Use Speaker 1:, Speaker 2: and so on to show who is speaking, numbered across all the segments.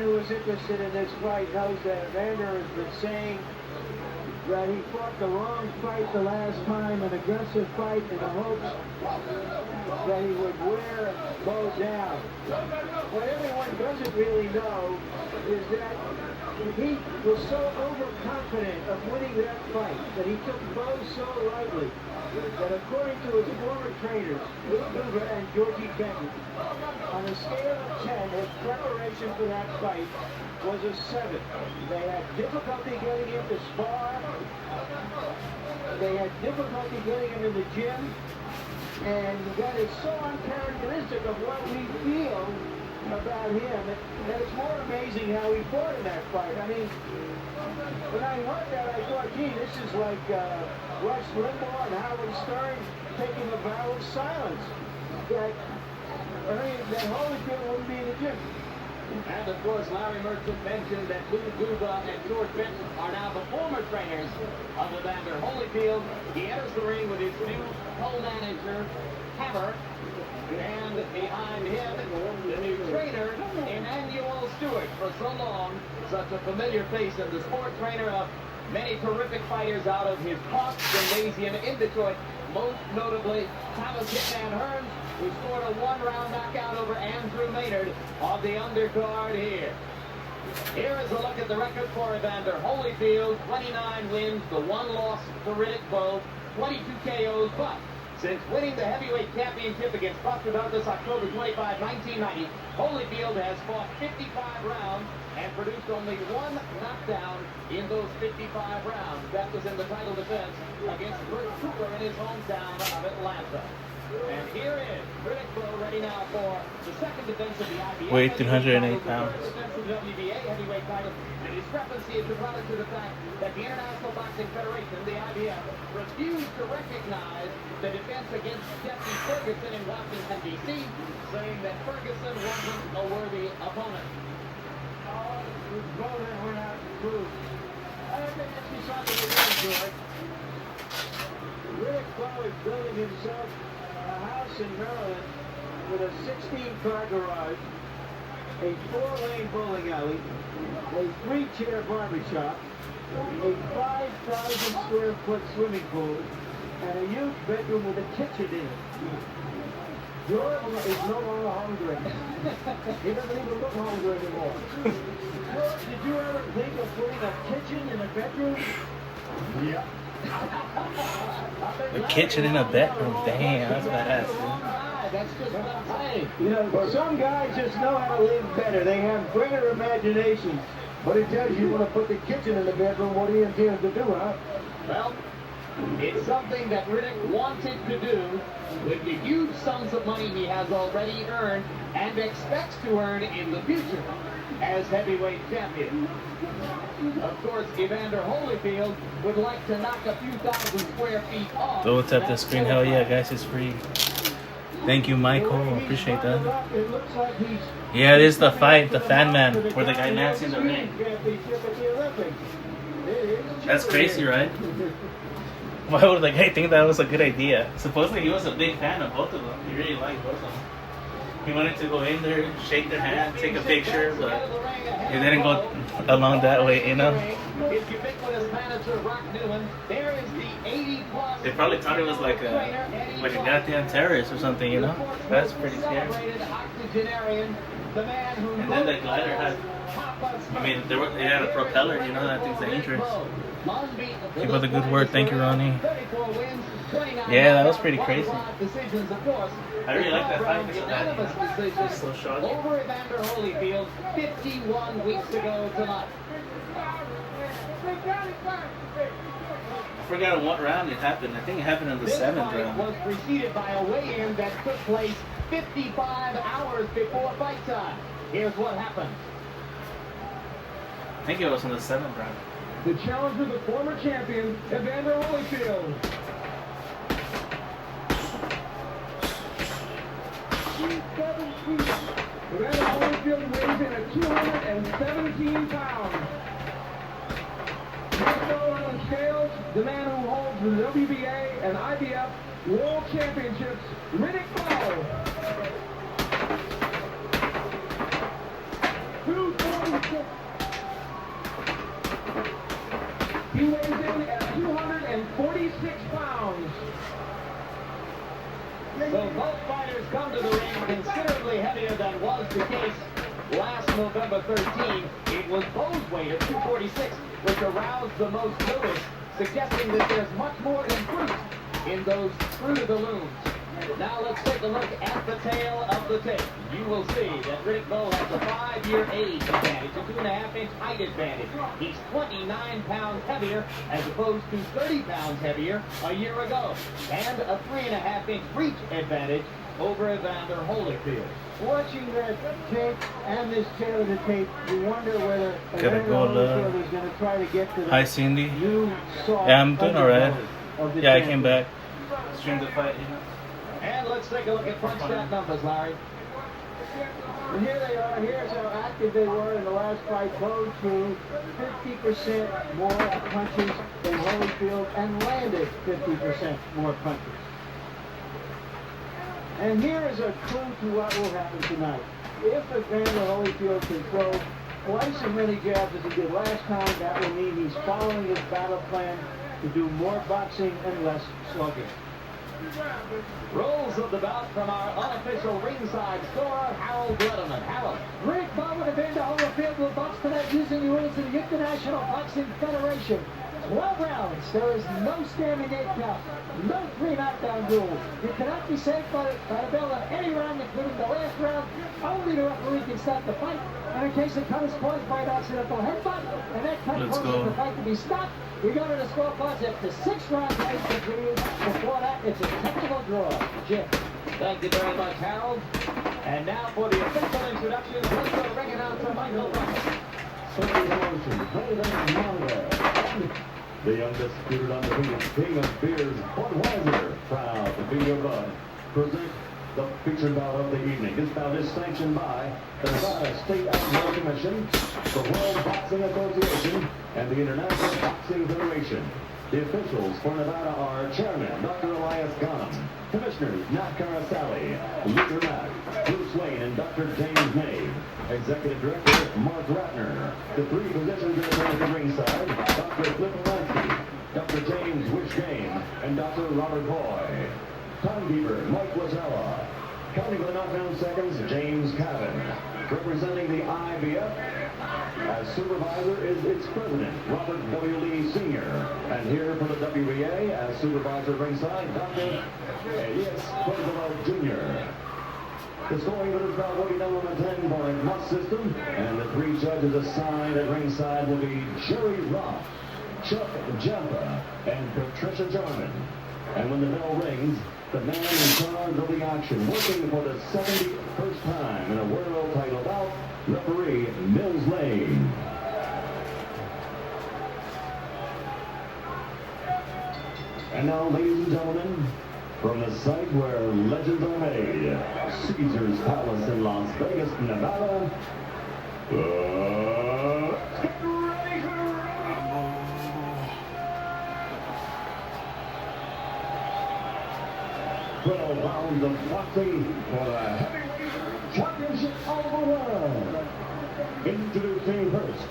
Speaker 1: who is interested in this fight knows that Evander has been saying that he fought the wrong fight the last time, an aggressive fight in the hopes that he would wear Bowe down. What everyone doesn't really know is that he was so overconfident of winning that fight that he took Bowe so lightly that according to his former trainers, Bowe and Georgie Benton, on a scale of 10, his preparation for that fight was a 7. They had difficulty getting him to spar. They had difficulty getting him in the gym. And that is so uncharacteristic of what we feel about him. And it's more amazing how he fought in that fight. I mean, when I heard that, I thought, gee, this is like Rush Limbaugh and Howard Stern taking a vow of silence. That Holyfield wouldn't be in the gym.
Speaker 2: And of course, Larry Merchant mentioned that Lou Duva and George Benton are now the former trainers of Evander Holyfield. He enters the ring with his new co-manager, Hammer, and behind him, the new trainer, Emmanuel Stewart. For so long, such a familiar face in the sport, trainer of many terrific fighters out of his Park Gymnasium in Detroit, most notably Thomas Hitman Hearns, who scored a one-round knockout over Andrew Maynard of the undercard here. Here is a look at the record for Evander Holyfield. 29 wins, the 1 loss to Riddick, Bowe, 22 KOs, but since winning the heavyweight championship against Buster Douglas October 25, 1990, Holyfield has fought 55 rounds and produced only 1 knockdown in those 55 rounds. That was in the title defense against Bert Cooper in his hometown of Atlanta. And here is Riddick, Bowe, ready now for the second defense of the IBF.
Speaker 3: Weight 308 pounds.
Speaker 2: Defense of the WBA heavyweight title. The discrepancy is attributed to the fact that the International Boxing Federation, the IBF, refused to recognize the defense against Jesse Ferguson in Washington, D.C., saying that Ferguson wasn't a worthy opponent.
Speaker 1: Bowe that went out and proved. I think that's beside the ring, George. Riddick Bowe is building himself a house in Maryland with a 16-car garage, a 4-lane bowling alley, a 3-chair barbershop, a 5,000 square foot swimming pool, and a huge bedroom with a kitchen in it. George is no longer hungry. He doesn't even look hungry anymore. George, did you ever think of putting a kitchen in a bedroom? Yeah.
Speaker 3: A kitchen in a bedroom. Damn, that's badass, dude.
Speaker 2: That's just what I'm saying.
Speaker 1: You know, some guys just know how to live better. They have greater imaginations. But it tells you want to put the kitchen in the bedroom. What do you intend to do, huh?
Speaker 2: Well, it's something that Riddick wanted to do with the huge sums of money he has already earned and expects to earn in the future as heavyweight champion. Of course, Evander Holyfield would like to knock a few thousand square feet off.
Speaker 3: Don't tap the screen. Hell yeah, guys, it's free. Thank you, Michael. Appreciate that. Yeah, it is the fight, the Fan Man, where the guy Nancy in the ring. That's crazy, right? Why would the guy think that was a good idea? Supposedly he was a big fan of both of them. He really liked both of them. He wanted to go in there, shake their hand, take a picture, but it didn't go along that way, you know? They probably thought it was like a goddamn terrorist or something, you know? That's pretty scary. And then the glider had, I mean, it had a propeller, you know? That thing's dangerous. Keep up the good work. Thank you, Ronnie. Yeah, that was pretty crazy. I really like that fight because of that, you know? It's so short.
Speaker 2: Over Evander Holyfield 51 weeks ago tonight.
Speaker 3: I forgot in what round it happened. I think it happened in the 7th round.
Speaker 2: Was preceded by a weigh-in that took place 55 hours before fight time. Here's what happened.
Speaker 3: I think it was in the 7th round.
Speaker 4: The challenger, the former champion, Evander Holyfield. Evander Holyfield weighs in at 217 pounds. Next up on the scales, the man who holds the WBA and IBF World Championships, Riddick Bowe. 241.
Speaker 2: both fighters come to the ring considerably heavier than was the case last November 13. It was Bowe's weight of 246, which aroused the most notice, suggesting that there's much more than fruit in those fruit of the looms. Now let's take a look at the tail of the tape. You will see that Riddick Bowe has a 5-year age advantage, a 2.5-inch height advantage. He's 29 pounds heavier as opposed to 30 pounds heavier a year ago, and a 3.5-inch reach advantage over Evander Holyfield.
Speaker 1: Watching that tape and this tail of the tape, you wonder whether
Speaker 3: Gotta
Speaker 1: Evander
Speaker 3: go,
Speaker 1: Holyfield is going to try to get to the
Speaker 3: Hi, Cindy.
Speaker 1: new soft
Speaker 3: Yeah, I'm doing alright.
Speaker 1: of the
Speaker 3: Yeah, I
Speaker 1: champion.
Speaker 3: came back. Streamed the fight, you know.
Speaker 2: And let's take a look at punch stat numbers, Larry.
Speaker 1: And here they are. Here's how active they were in the last fight. Bowe threw 50% more punches than Holyfield and landed 50% more punches. And here is a clue to what will happen tonight. If Evander Holyfield can throw twice as many jabs as he did last time, that will mean he's following his battle plan to do more boxing and less slugging.
Speaker 2: Rules of the bout from our unofficial ringside scorer, Harold Letterman. Harold.
Speaker 5: Riddick Bowe and Evander Holyfield will box tonight using the rules of the International Boxing Federation. 12 rounds. There is no standing 8 count. No 3 knockdown rule. You cannot be saved by the bell at any round, including the last round. Only the referee can stop the fight. And in case the cut is caused by an accidental headbutt, and that cut
Speaker 3: Let's
Speaker 5: causes
Speaker 3: go.
Speaker 5: the fight to be stopped, we go to the scorecards after 6 rounds of 8 continues. Before that, it's a technical draw. Jim.
Speaker 2: Thank you very much, Harold. And now for the official introductions, let's go to ring announcer Michael Rush.
Speaker 6: The undisputed, undefeated king of beers, Budweiser, proud to be your bud. Present the featured bout of the evening. This bout is sanctioned by the Nevada State Athletic Commission, the World Boxing Association, and the International Boxing Federation. The officials for Nevada are Chairman Dr. Elias Ghanem, Commissioners Nat Carasali, Luther Mack, Bruce Lane, and Dr. James May. Executive Director Mark Ratner. The 3 positions in the ringside, Dr. Cliff Lansky, Dr. James Wishgame, and Dr. Robert Bowe. Timekeeper Mike Lazella. Counting the knockdown seconds, James Cavan. Representing the IBF as supervisor is its president, Robert W. Lee Sr. And here for the WBA as supervisor ringside, Dr. Elias Cuervo Jr. The scoring of this bout will be done on the 10-point must system, and the 3 judges assigned at ringside will be Jerry Roth, Chuck Jaffa, and Patricia Jarman. And when the bell rings, the man in charge of the action, working for the 71st time in a world title bout, referee Mills Lane. And now, ladies and gentlemen, from the site where legends are made, Caesar's Palace in Las Vegas, Nevada, let's get ready for 12 rounds of boxing for the heavyweight championship of the world. Introducing first,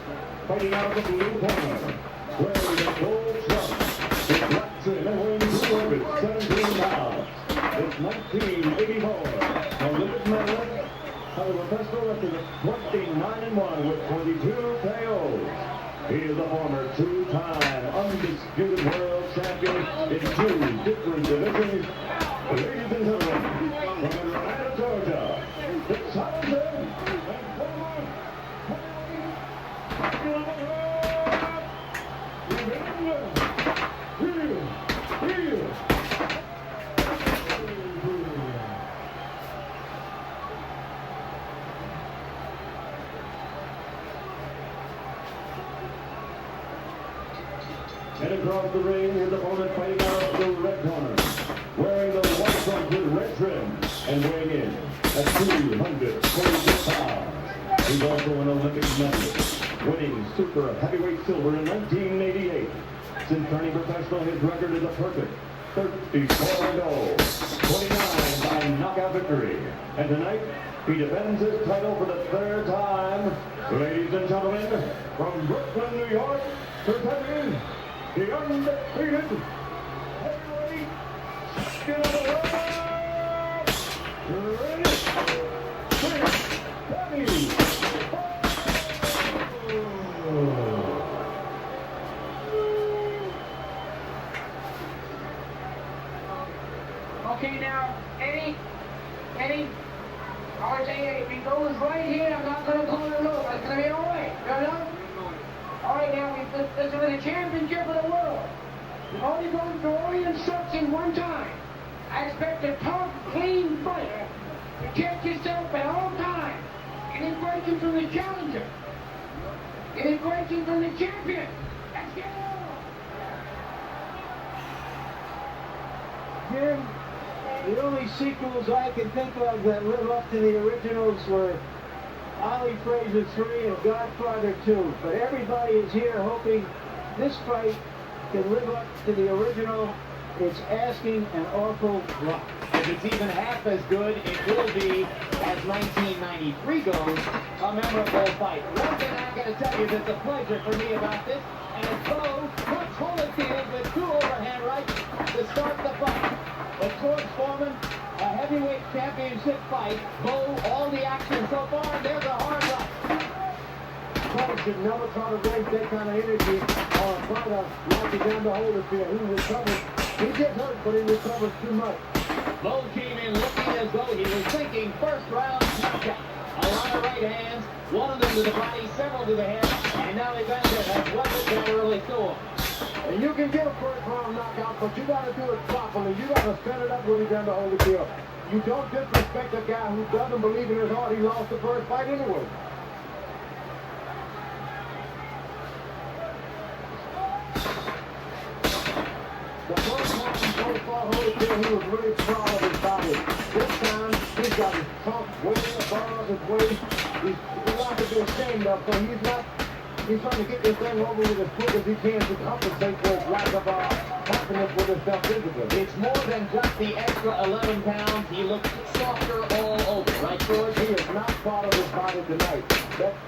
Speaker 6: fighting out of the blue corner, wearing the gold trunks, with black trim and weighing 217 pounds. It's 1984, Olympic medalist, has a professional record of 29-1 with 22 KOs. He is a former 2-time undisputed world champion in 2 different divisions. Ladies and gentlemen, from Atlanta, Georgia, the talented and former and across the ring, his opponent fighting out of the red corner, wearing the white trunks with red trim, and weighing in at 246 pounds. He's also an Olympic medalist, winning super heavyweight silver in 1988. Since turning professional, his record is a perfect 34-0, 29 by knockout victory. And tonight, he defends his title for the 3rd time. Ladies and gentlemen, from Brooklyn, New York, presenting the undefeated heavyweight champion of the world,
Speaker 7: If he goes right here, I'm not going to call it low. It's going to be all right. You know? All right, now, this is the championship of the world. You're only going through all the instructions one time. I expect a tough, clean fight. Protect yourself at all times. Any breaking from the challenger. Any breaking from the champion. Let's get it on.
Speaker 1: Jim, the only sequels I can think of that live up to the originals were Ali Fraser 3 and Godfather 2. But everybody is here hoping this fight can live up to the original. It's asking an awful lot.
Speaker 2: If it's even half as good, it will be, as 1993 goes, a memorable fight. One thing I'm going to tell you that's a pleasure for me about this, and it's Bowe puts Holyfield with 2 overhand rights to start the fight. But George Foreman, a heavyweight championship fight, Bowe, all the action so far, and there's a hard right.
Speaker 1: Fighters should never try to waste that kind of energy on a fighter like Evander Holyfield. He recovers. He gets hurt, but he recovers too much.
Speaker 2: Bowe came in looking as though he was thinking first round knockout. A lot of right hands, one of them to the body, several to the head, and now Evander has weapons that really throw him.
Speaker 1: And you can get a first round knockout, but you got to do it properly. You got to set it up with Evander Holyfield. You don't disrespect a guy who doesn't believe in his heart. He lost the first fight anyway. The first time he fought Holyfield, he was really proud of his body. This time, he's got his trunk way above his waist. He's not to be ashamed of, so he's trying to get this thing over with as quick as he can to compensate for his lack of confidence with himself physically.
Speaker 2: It's more than just the extra 11 pounds. He looks softer all over, right, George?
Speaker 1: He is not proud of his body tonight.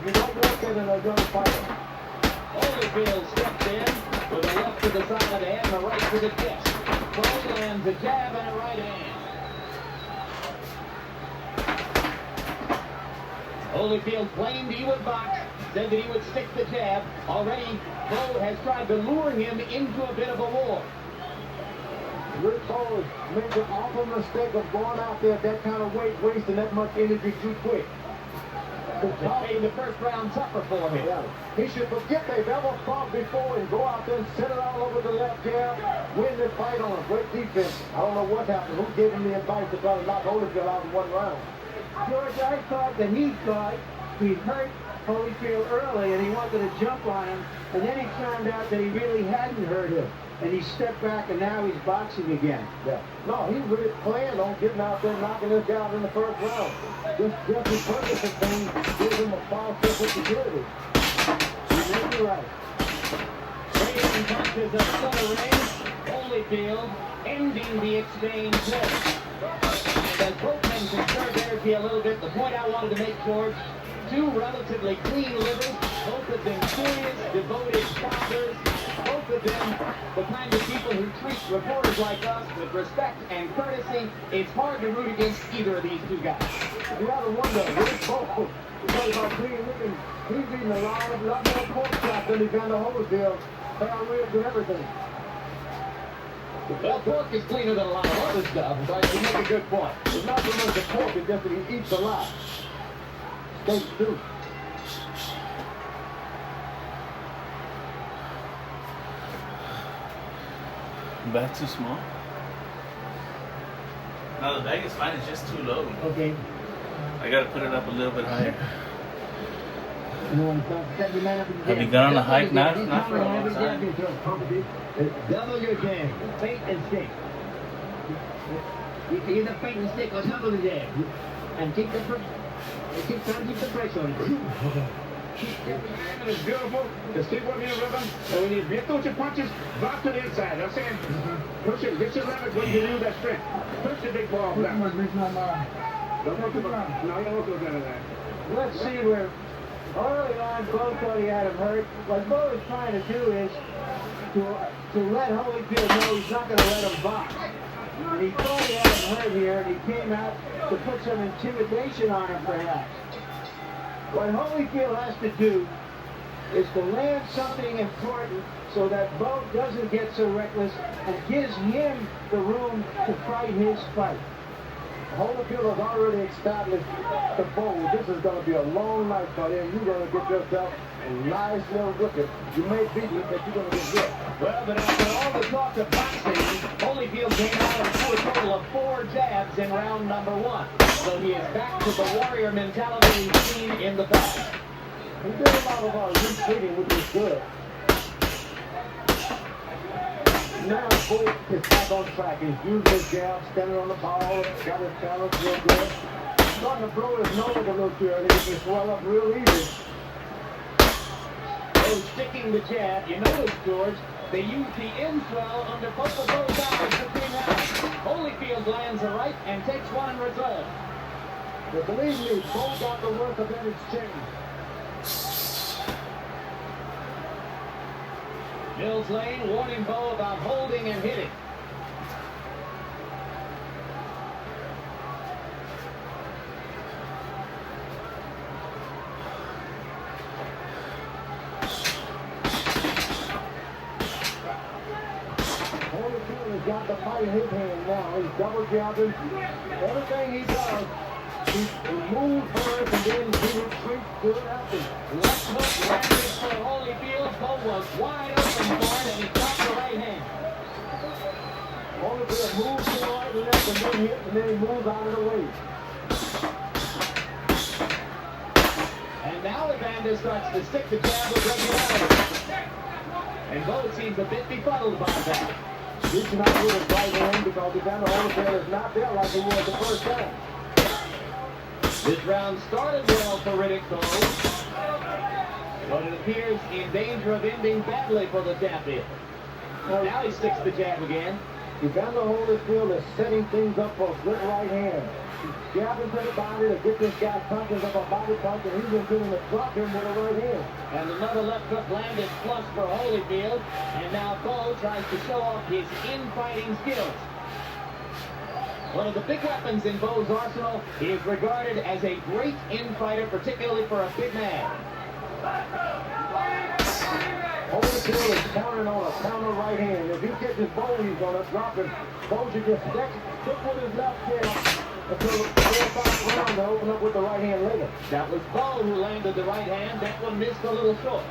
Speaker 1: You don't want that in a young fighter.
Speaker 2: Holyfield steps in with a left to the side of the head and a right to the chest. Bowe lands a jab and a right hand. Holyfield claimed he would box, said that he would stick the jab. Already, Bowe has tried to lure him into a bit of a war.
Speaker 1: Rick Bowe has made the awful mistake of going out there at that kind of weight, wasting that much energy too quick.
Speaker 2: It made the first round tougher for him.
Speaker 1: Yeah. He should forget they've ever fought before and go out there and set it all over the left jab, win this fight on a great defense. I don't know what happened. Who gave him the advice to try to knock Holyfield out in one round? George, I thought that he hurt Holyfield early and he wanted to jump on him, and then he found out that he really hadn't hurt him. And he stepped back, and now he's boxing again. Yeah. No, he really planned on getting out there and knocking this guy out in the first round. Just his purpose of things gives him a false sense of security. You may be right.
Speaker 2: Trading punches of center range. Holyfield ending the exchange there. And as both men concerned, there's a little bit. The point I wanted to make, George, 2 relatively clean livers, both of them serious, devoted fathers, both of them the kind of people who treat reporters like us with respect and courtesy. It's hard to root against either of these 2 guys.
Speaker 1: You gotta wonder, Rick Bowe, talking about clean living, he's eating a lot more pork chops than Evander Holyfield. Spare ribs and everything.
Speaker 2: Well, pork is cleaner than a lot of other stuff, but you make a good point.
Speaker 1: It's not so much the pork, it's just that he eats a lot. Steaks too.
Speaker 3: Bag too small? No, the bag is fine. It's just too low.
Speaker 1: Okay.
Speaker 3: I gotta put it up a little bit higher.
Speaker 1: You want to set your man up in the
Speaker 3: Have you gone on a hike? Not for a long
Speaker 1: time.
Speaker 3: time.
Speaker 1: Double your jab. Feint and stick. You can either feint and stick or double the jab. And keep trying to keep the pressure on it.
Speaker 4: It's beautiful. Just keep working your rhythm. And when you get those your punches, drop to the inside. That's it. Push it. Get your leverage when you use that strength. Push the big ball down. Don't look to the ground. No, you don't look to the ground.
Speaker 1: Let's see where early on Bowe thought he had him hurt. What Bowe is trying to do is to let Holyfield know he's not going to let him box. And he thought he had him hurt here, and he came out to put some intimidation on him perhaps. What Holyfield has to do is to land something important so that Bowe doesn't get so reckless and gives him the room to fight his fight. Holyfield has already established the Bowe. This is going to be a long night for him. You're going to get yourself a nice little wicket. You may beat him, but you're going to get hit.
Speaker 2: Well, but after all the talk of boxing, Holyfield came out and threw a total of 4 jabs in round number 1. So he is back to the warrior mentality we've seen in the past.
Speaker 1: He did a lot of retreating, which is good. Now Bowe is back on track. He's using his jab, standing on the ball, got his balance real good. Starting to blow his nose a little too early. He can swell up real easy.
Speaker 2: Bowe sticking the jab. You notice, George, they use the in-swell under both of those eyes between rounds. Holyfield lands a right and takes one in return.
Speaker 1: But believe me, Bowe got the work of that exchange.
Speaker 2: Mills Lane warning Bowe about holding and hitting.
Speaker 1: Holyfield has got the fight in his hand now. He's double jabbing. Everything he does, he moves first and then he retreats good after.
Speaker 2: Left hook landed for Holyfield. Bowe was wide open for it, and he dropped the right hand.
Speaker 1: Holyfield moves to the right and left and then hits and then he moves out of the way.
Speaker 2: And now Evander starts to stick the jab with regularity. And Bowe seems a bit befuddled by that.
Speaker 1: Reaching out with his right hand because Evander Holyfield is not there like he was the first time.
Speaker 2: This round started well for Riddick, though. But it appears in danger of ending badly for the champion. Now he sticks the jab again.
Speaker 1: Evander Holyfield is setting things up for a good right hand. He's jabbing to the body to get this guy punches up a body punch, and he's been doing to drop him with a right hand.
Speaker 2: And another left hook landed flush for Holyfield. And now Bowe tries to show off his infighting skills. One of the big weapons in Bowe's arsenal, he is regarded as a great infighter, particularly for a big man.
Speaker 1: Holyfield is counting on a counter right hand. If he catches Bowe, he's going to drop him. Bowe should just stick with his left hand until the 4-5 round to open up with the right hand later.
Speaker 2: That was Bowe who landed the right hand. That one missed a little short.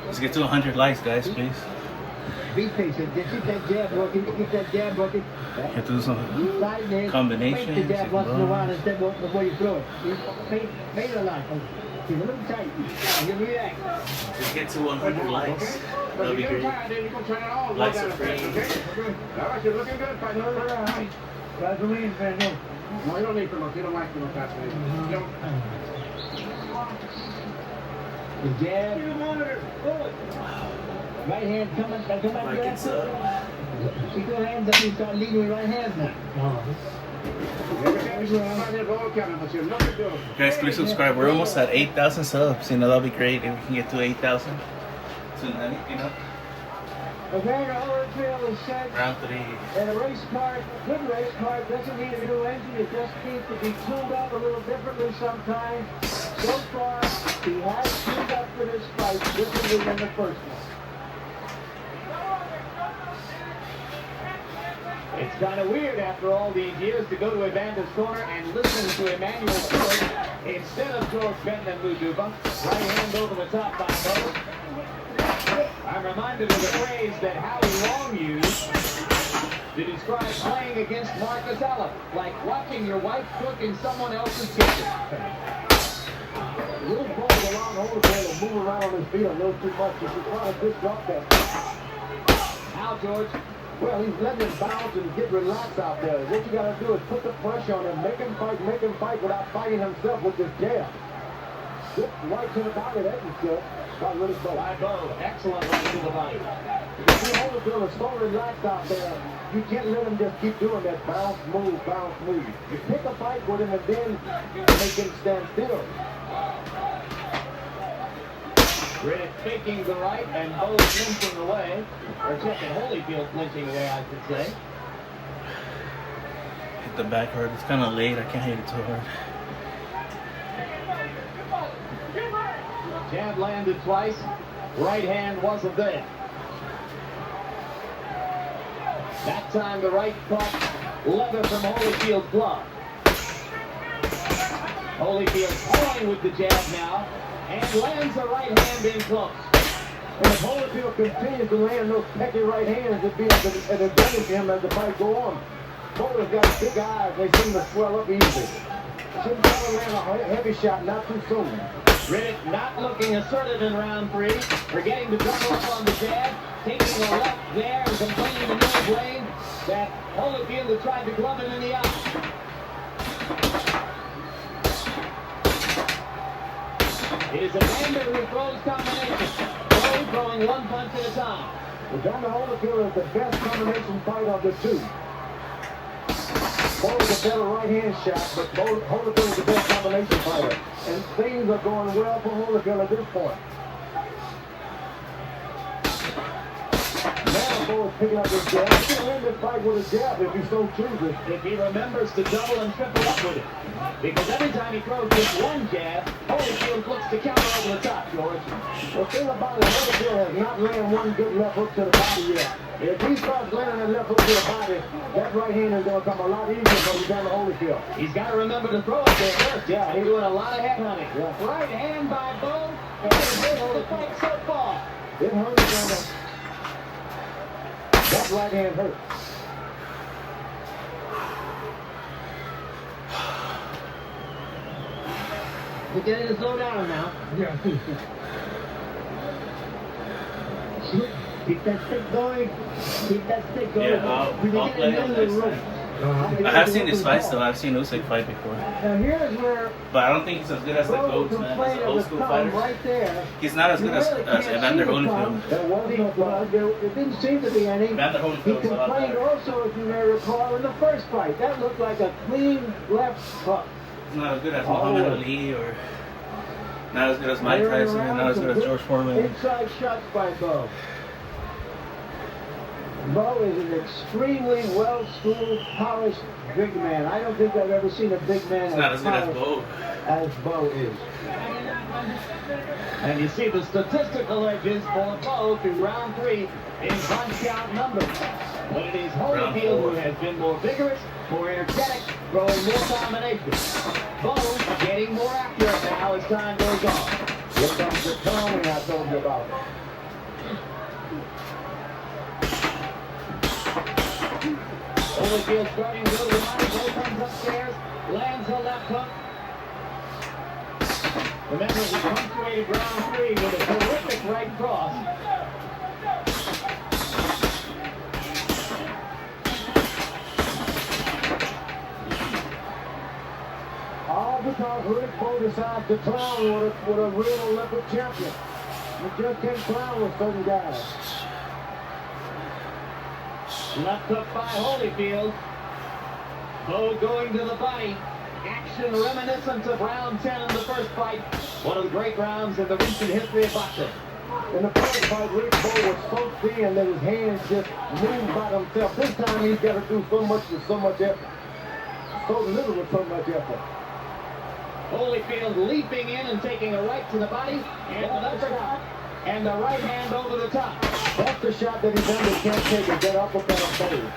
Speaker 3: Let's get to 100 likes, guys, please.
Speaker 5: Be patient. Just keep that jab working. Keep that jab working.
Speaker 3: Get to some
Speaker 5: Slide there.
Speaker 3: combinations.
Speaker 5: Make the jab once in a while instead of before you throw it. Make it a lot. Keep it a little tight. You react.
Speaker 3: Let's get to 100 likes. That'll be great. Likes are free.
Speaker 4: All right, you're looking good, partner.
Speaker 1: Gasoline, man, no.
Speaker 4: No, you don't need to look. You don't like to look that way. You don't.
Speaker 5: The jab. Right hand coming back.
Speaker 3: Like it's
Speaker 5: Keep your hands up. You start leading with right hand now.
Speaker 3: guys, please subscribe. We're almost at 8,000 subs. You know, that'll be great if we can get to 8,000 tonight. You know,
Speaker 1: Evander Holyfield is said
Speaker 3: round 3.
Speaker 1: that a race car, good race car, doesn't need a new engine. It just needs to be tuned up a little differently sometimes. So far, he has tuned up for this fight differently than the first one.
Speaker 2: It's kind of weird after all these years to go to Evander's corner and listen to Emmanuel Stewart instead of George Benton and Muduba. Right hand over the top by Bowe. I'm reminded of the phrase that Howie Long used to describe playing against Marcus Allen, like watching your wife cook in someone else's kitchen.
Speaker 1: Little ball around Holyfield and move around on his feet a little too much. If you're trying to disrupt that.
Speaker 2: How, George?
Speaker 1: Well, he's letting him bounce and get relaxed out there. What you got to do is put the pressure on him, make him fight without fighting himself with this jab. Good right to the body, that is good. By Riddick Bowe.
Speaker 2: By Bowe. Excellent right to the body.
Speaker 1: You see Holyfield is so relaxed out there, you can't let him just keep doing that bounce, move, bounce, move. You pick a fight with him and then make him stand still.
Speaker 2: Riddick faking the right and Bowe flinching away. Or checking Holyfield flinching away, I should say.
Speaker 3: Hit the back hard. It's kind of late. I can't hit it too hard.
Speaker 2: Jab landed twice. Right hand wasn't there. That time the right caught leather from Holyfield's glove. Holyfield toying with the jab now and lands the right hand in close.
Speaker 1: And if Holyfield continues to land those pecky right hands, it'd be an advantage to him as the fight go on. Bowe's got big eyes. They seem to swell up easily. Shouldn't try to land a heavy shot, not too soon.
Speaker 2: Riddick not looking assertive in round 3, forgetting to double up on the jab, taking a left there and complaining to Mills Lane that Holyfield had tried to glove him in the eye. It is Evander who throws combination. Bowe throwing one punch at a time.
Speaker 1: Evander Holyfield is the best combination fight of the two. Bowe is a better right-hand shot, but Holyfield is the best combination fighter. And things are going well for Holyfield at this point. Now Bowe is picking up his jab. He can win this fight with a jab if he so chooses.
Speaker 2: If he remembers to double and triple up with it. Because every time he throws just one jab, Holyfield looks to counter over the top, George.
Speaker 1: The thing about it, Holyfield has not landed one good left hook to the body yet. If he starts landing that left hook to the body, that right hand is going to come a lot easier for Evander Holyfield.
Speaker 2: He's got to remember to throw it there first.
Speaker 1: Yeah,
Speaker 2: he's doing a lot of head hunting.
Speaker 1: Yeah.
Speaker 2: Right hand by Bowe. And it's the fight so far.
Speaker 1: It hurts Evander. That right hand hurts.
Speaker 7: We're getting to slow down now.
Speaker 1: Yeah.
Speaker 7: Keep that stick going. Keep that stick going.
Speaker 3: Yeah, I'll play it next time. I have seen this fight still. I've seen Usyk fight before.
Speaker 1: Now here's where
Speaker 3: But I don't think he's as good as the
Speaker 1: Bowe
Speaker 3: GOATs, man. As
Speaker 1: complained
Speaker 3: the
Speaker 1: of
Speaker 3: old
Speaker 1: the
Speaker 3: school
Speaker 1: thumb
Speaker 3: fighters.
Speaker 1: right there.
Speaker 3: He's not as good as Evander Holyfield.
Speaker 1: There was no blood. There didn't seem to be any.
Speaker 3: Evander
Speaker 1: He
Speaker 3: Holyfield's a lot
Speaker 1: complained
Speaker 3: better.
Speaker 1: also, if you may recall, in the first fight. That looked like a clean left hook.
Speaker 3: He's not as good as Muhammad Ali or not as good as Mike Tyson, and not as good as George Foreman.
Speaker 1: Inside shots by Bowe. Bowe is an extremely well-schooled, polished big man. I don't think I've ever seen a big man
Speaker 3: He's not as good as
Speaker 1: polished
Speaker 3: Bowe.
Speaker 1: as Bowe is.
Speaker 2: And you see the statistical edges for Bowe through round 3 in punch count numbers. But it is Holyfield who has been more vigorous, more energetic, throwing more combinations. Bowe getting more accurate now as time goes on.
Speaker 1: Here comes the calming I told you about.
Speaker 2: Holyfield starting to go to the body. Bowe comes upstairs, lands a left hook. Remember, he punctuated round 3 with a terrific right cross.
Speaker 1: All because Riddick Bowe decides to clown with a real Olympic champion. You just can't clown with certain guys.
Speaker 2: Left hook by Holyfield. Bowe going to the body. Action reminiscent of round 10 in the first fight. One of the great rounds in the recent history of boxing.
Speaker 1: In the first fight, Riddick Bowe was so thin that his hands just moved by themselves. This time he's got to do so much with so much effort. So little with so much effort.
Speaker 2: Holyfield leaping in and taking a right to the body. And an uppercut. And the right hand over the top.
Speaker 1: That's the shot that Evander can't take, is that uppercut of Bowe.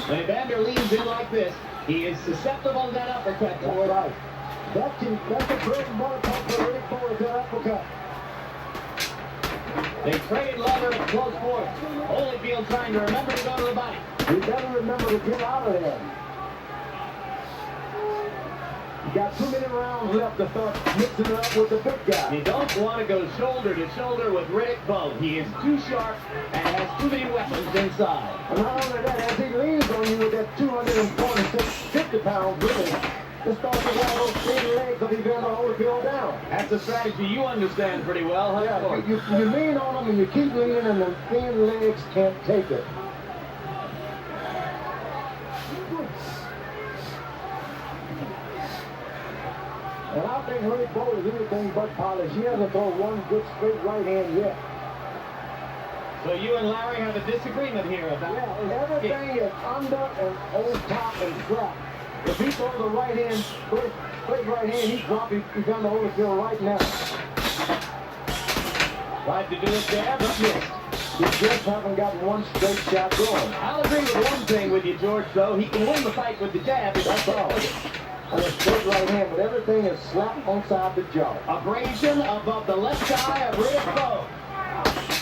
Speaker 2: When Evander leans in like this, he is susceptible to that uppercut.
Speaker 1: That's right. That's a great motor pump for Riddick Bowe, is that uppercut.
Speaker 2: They trade leather at close quarters. Holyfield trying to remember to go to the body.
Speaker 1: You better remember to get out of there. You got 2 minute rounds left to start mixing it up with the big guy.
Speaker 2: You don't want to go shoulder to shoulder with Riddick Bowe. He is too sharp and has too many weapons inside.
Speaker 1: And not only that, as he leans on you with that 246, 50 pounds really, it starts to wear those thin legs of Evander Holyfield down.
Speaker 2: That's a strategy you understand pretty well, huh?
Speaker 1: Yeah, you lean on them and you keep leaning and the thin legs can't take it.
Speaker 5: think Riddick Bowe is anything but polished. He hasn't thrown one good straight right hand yet.
Speaker 2: So you and Larry have a disagreement here about
Speaker 5: everything is under and on top and flat. If he throws the right hand, straight right hand, he's dropping down the Holyfield right now.
Speaker 2: Tried to do it there, but missed.
Speaker 5: He just haven't gotten one straight shot going.
Speaker 2: I'll agree with one thing with you, George, though. He can win the fight with the jab.
Speaker 5: That's all. And a straight right hand, but everything is slapped on side the jaw.
Speaker 2: Abrasion above the left eye of Riddick Bowe.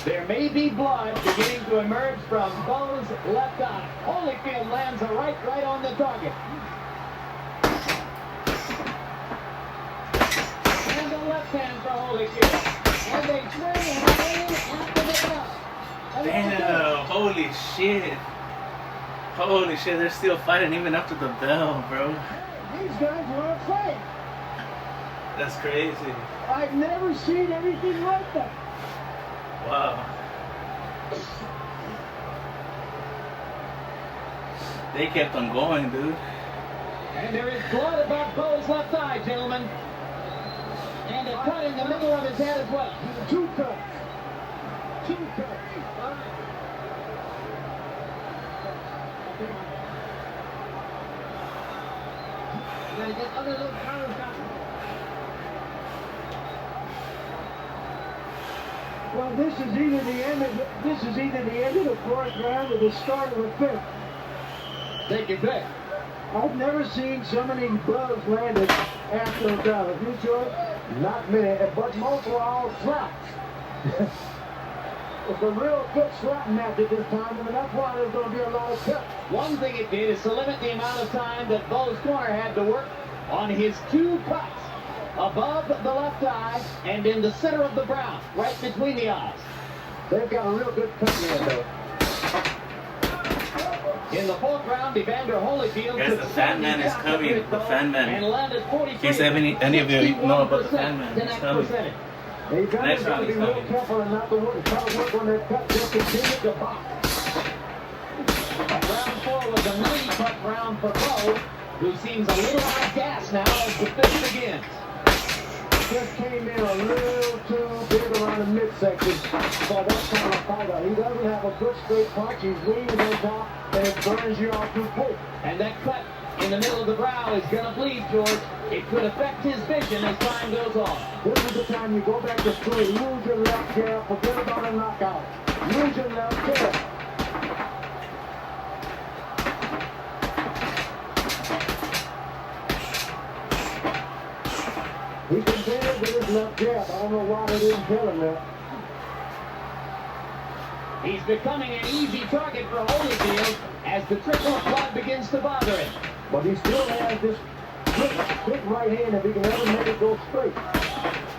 Speaker 2: There may be blood beginning to emerge from Bowe's left eye. Holyfield lands a right on the target. And the left hand for Holyfield. And they swing and aim after the bell.
Speaker 3: Damn, holy shit. Holy shit, they're still fighting even after the bell, bro.
Speaker 5: These guys were afraid.
Speaker 3: That's crazy.
Speaker 5: I've never seen anything like that.
Speaker 3: Wow. They kept on going, dude.
Speaker 2: And there is blood above Bowe's left eye, gentlemen. And a cut in the middle of his head as well.
Speaker 5: Two cuts. Two cuts. Well, this is either the end of the fourth round or the start of the fifth.
Speaker 2: Take your pick.
Speaker 5: I've never seen so many blows landed after a battle. Have you, George? Not many, but most were all slaps. It's a real good slap match at this time, and that's why there's going to be a lot of cuts.
Speaker 2: One thing it did is to limit the amount of time that Bowe's corner had to work on his two cuts above the left eye and in the center of the brow, right between the eyes.
Speaker 5: They've got a real good cut there, though.
Speaker 2: In the fourth round, Evander Holyfield
Speaker 3: Guys, the Fan Man is coming. The Fan Man.
Speaker 2: And landed 43.
Speaker 3: In case any of you know about the Fan Man, he's coming.
Speaker 5: Evander's got to be
Speaker 3: he's
Speaker 5: real
Speaker 3: coming.
Speaker 5: careful and not to try to work on that cut. Just continue to box.
Speaker 2: Round 4 was a 90-cut round for Bowe, who seems a little out of gas now as the fifth begins.
Speaker 5: Just came in a little too big around the midsection for that kind of fighter. He doesn't have a good straight punch. He's leaning on top, and it burns you off too quick.
Speaker 2: And that cut in the middle of the brow is going to bleed, George. It could affect his vision as time goes on.
Speaker 5: This is the time you go back to school. Use your left jab. Forget about a knockout. Use your left jab. He continued with his left jab. I don't know why they didn't kill him there.
Speaker 2: He's becoming an easy target for Holyfield as the trickle of blood begins to bother him.
Speaker 5: But he still has this quick right hand if he can ever make it go straight.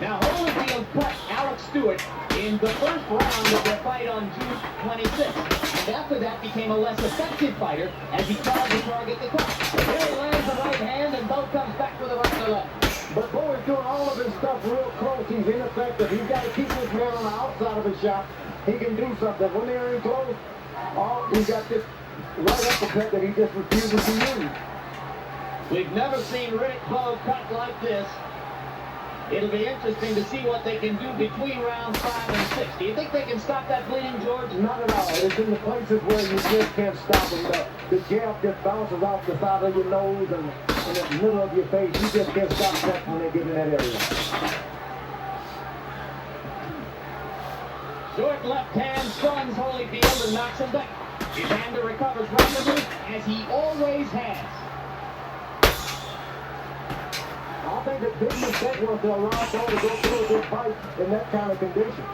Speaker 2: Now, Holyfield cut Alex Stewart in the first round of their fight on June 26th. And after that became a less effective fighter as he tried to target the cut. But here he lands the right hand and Bowe comes back with a right to left.
Speaker 5: But Bowe is doing all of his stuff real close. He's ineffective. He's got to keep his man on the outside of his shot. He can do something. When they're in close, he's got this right uppercut that he just refuses to use.
Speaker 2: We've never seen Riddick Bowe cut like this. It'll be interesting to see what they can do between rounds 5 and 6. Do you think they can stop that bleeding, George?
Speaker 5: Not at all. It's in the places where you just can't stop him. The jab just bounces off the side of your nose and in the middle of your face. You just can't stop that when they get in that area.
Speaker 2: Short left hand stuns Holyfield and knocks him back. Evander recovers rapidly, as he always has.
Speaker 5: I think the big mistake was to allow Bowe to go through a good fight in that kind of condition.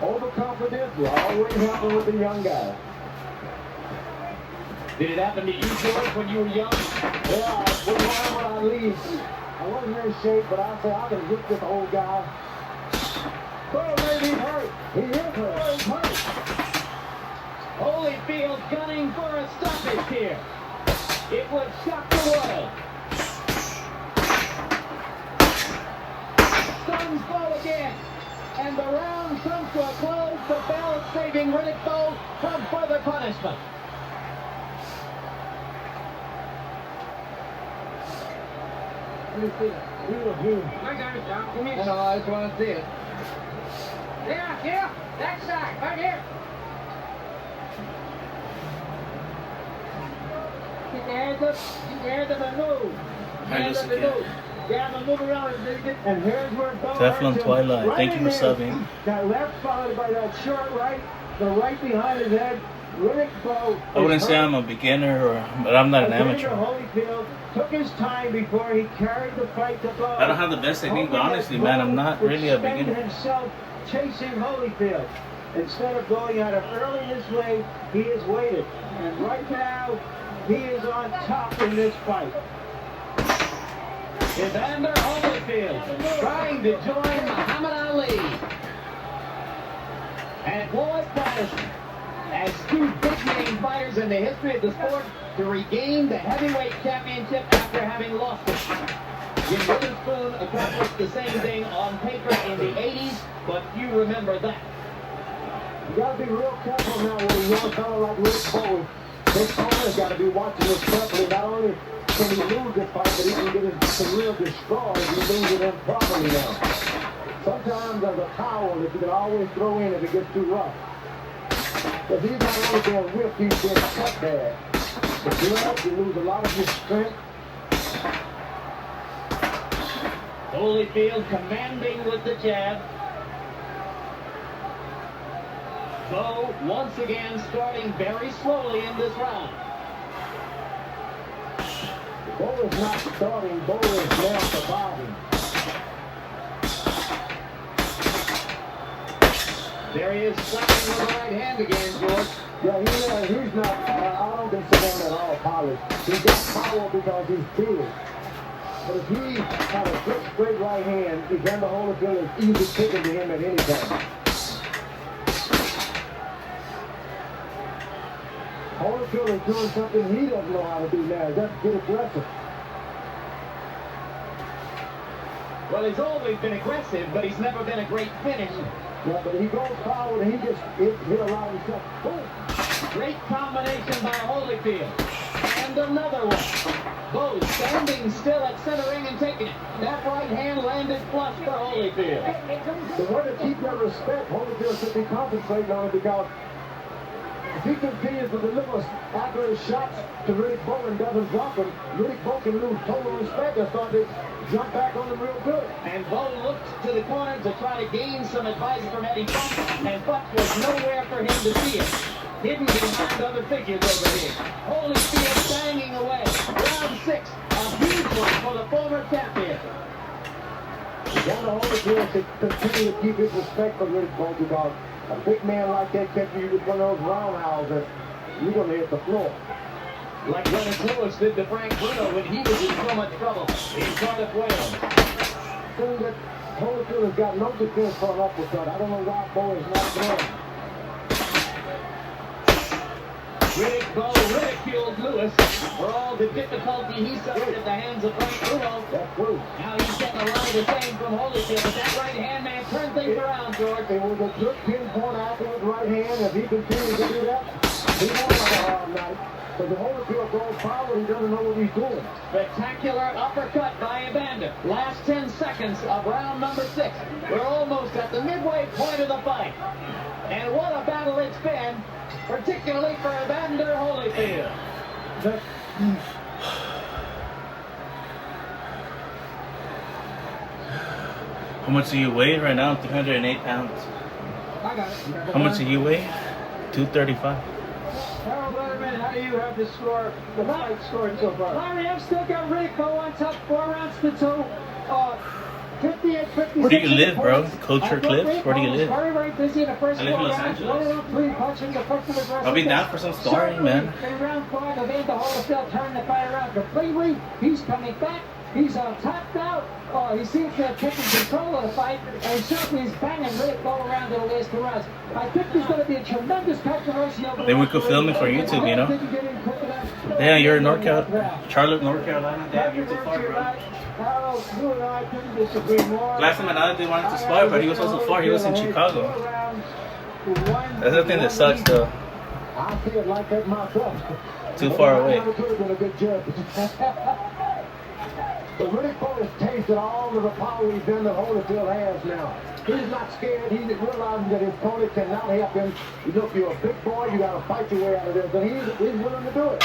Speaker 5: Overconfidence will always happen with the young guy.
Speaker 2: Did it happen to you, George, when you were young?
Speaker 5: Yeah, when I leave, I wasn't in shape, but I said I can whip this old guy. Bowe may be hurt. He is hurt. He's hurt.
Speaker 2: Holyfield gunning for a stoppage here. It would shock the world. Stuns Bowe again. And the round comes to a close. The bell saving Riddick Bowe from further punishment.
Speaker 7: Come here. No, I just want to see it. Yeah, that side, right here. Keep your hands up, and move.
Speaker 3: Hands up and move.
Speaker 7: Yeah, I'm move around.
Speaker 1: And here's where Bowe
Speaker 3: Teflon
Speaker 1: hurts him.
Speaker 3: Twilight.
Speaker 1: Right
Speaker 3: Thank you
Speaker 1: in
Speaker 3: for
Speaker 1: there.
Speaker 3: subbing.
Speaker 1: That left followed by that short right, the right behind his head. Riddick Bowe.
Speaker 3: I wouldn't say I'm a beginner, but I'm not an amateur.
Speaker 1: Holyfield took his time before he carried the fight to Bowe.
Speaker 3: I don't have the best technique, but honestly, man, I'm not really a beginner.
Speaker 1: Himself chasing Holyfield. Instead of going at him early this way, he has waited. And right now, he is on top in this fight.
Speaker 2: Evander Holyfield trying to join Muhammad Ali. And Bowe Patterson, as two big-name fighters in the history of the sport, to regain the heavyweight championship after having lost it. Jim Witherspoon accomplished the same thing on paper in the 80s, but few remember that.
Speaker 1: You got to be real careful now with a young fellow like Riddick Bowe. His owner's got to be watching this carefully. Not only can he lose this fight, but he can get his career destroyed if he loses it improperly now. Sometimes there's a towel that you can always throw in if it gets too rough. Because he's not only being whipped, he's being cut bad. But you lose a lot of your strength.
Speaker 2: Holyfield commanding with the jab. Bowe once again starting very slowly in this round.
Speaker 1: Bowe is not starting, Bowe is now surviving.
Speaker 2: There he is slapping with the right hand again, George.
Speaker 1: Yeah, he's not, I don't consider him at all polished. He's got power because he's big. But if he had a good straight right hand, Evander Holyfield is easy kicking to him at any time. Holyfield is doing something he doesn't know how to do now. That's get aggressive.
Speaker 2: Well, he's always been aggressive, but he's never been a great finisher.
Speaker 1: Yeah, but he goes forward and he gets hit a lot of stuff. Boom.
Speaker 2: Great combination by Holyfield. And another one. Bowe standing still at center ring and taking it. That right hand landed flush for Holyfield.
Speaker 1: The way to keep that respect, Holyfield should be concentrating on it because if he continues to deliver accurate shots to Riddick Bowe and doesn't drop them, Riddick Bowe can lose total respect and start to jump back on them real good.
Speaker 2: And Bowe looked to the corner to try to gain some advice from Eddie Funk, and Funk was nowhere for him to see it. Hidden behind other figures over here. Holyfield banging away. Round 6, a huge one for the former champion.
Speaker 1: Evander Holyfield should continue to keep his respect for Riddick Bowe because a big man like that catching you with one of those roundhouses, you're going to hit the floor.
Speaker 2: Like Lennox Lewis did to Frank Bruno when he was in so much trouble in Cardiff, Wales.
Speaker 1: Seeing that Holyfield has got no defense for an uppercut. I don't know why Bowe is not there.
Speaker 2: Riddick Bowe ridiculed Lewis for all the difficulty he suffered at the hands of Frank Bruno.
Speaker 1: That's true.
Speaker 2: Now he's getting a lot of the same from Holyfield, but that right hand man turned things around, George.
Speaker 1: It was a good pinpoint accurate right hand. If he continues to do that, he won't have a hard night. But the Holyfield goes forward, he doesn't know what he's doing.
Speaker 2: Spectacular uppercut by Evander. Last 10 seconds of round number 6. We're almost at the midway point of the fight. And what a battle it's been, particularly for Evander Holyfield.
Speaker 3: How much do you weigh right now? 308 pounds.
Speaker 5: I got it.
Speaker 3: How much do you weigh? 235.
Speaker 1: Harold Letterman, how do you have the score, the fight scored so far?
Speaker 5: Larry, I've still got Riddick Bowe on top, 4 rounds to 2. 58-56.
Speaker 3: Where do you live, bro? Culture Clips? Where do you live?
Speaker 5: Very, very busy in the first
Speaker 3: I live in
Speaker 5: 4
Speaker 3: Los
Speaker 5: rounds.
Speaker 3: Angeles.
Speaker 5: 1 3 punches, effective aggressive.
Speaker 3: I'll be down for some sparring, man.
Speaker 5: In round 5, Evander Holyfield turned the fight around completely. He's coming back. He's on top now. He seems to have taken control of the fight, and certainly he's banging Riddick Bowe around in the last 2 rounds. I think there's going to be a tremendous controversy over.
Speaker 3: Then we could film it for YouTube, you know? Yeah, you're in North Carolina. Charlotte, North Carolina. Damn, you're too far, bro.
Speaker 1: Harold, you and I couldn't disagree more.
Speaker 3: Last time another dude wanted to spar, but he was also far. He was in Chicago. That's the thing that sucks, though.
Speaker 1: I see it like that myself.
Speaker 3: Too far away.
Speaker 1: I never could have been a good judge.
Speaker 5: But Riddick Bowe has tasted all of the power he's been that Holyfield has now. He's not scared. He's realizing that his opponent cannot help him. Look, you're a big boy. You got to fight your way out of this. And he's willing to do it.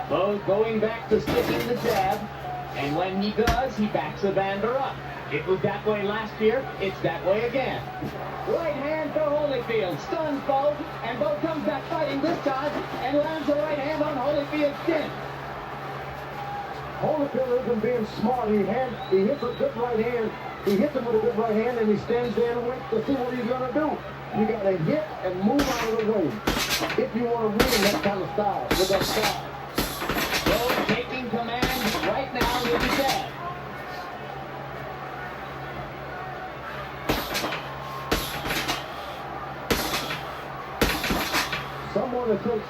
Speaker 2: Bowe going back to sticking the jab. And when he does, he backs Evander up. It was that way last year. It's that way again. Right hand for Holyfield. Stuns Bowe. And Bowe comes back fighting this time and lands a right hand on Holyfield's chin.
Speaker 5: Holyfield isn't being smart. He hits a good right hand. He hits him with a good right hand, and he stands there and waits to see what he's going to do. You got to hit and move out of the way if you want to win that kind of style, with that style.
Speaker 2: Bowe taking command right now with his jab.
Speaker 5: Someone that takes...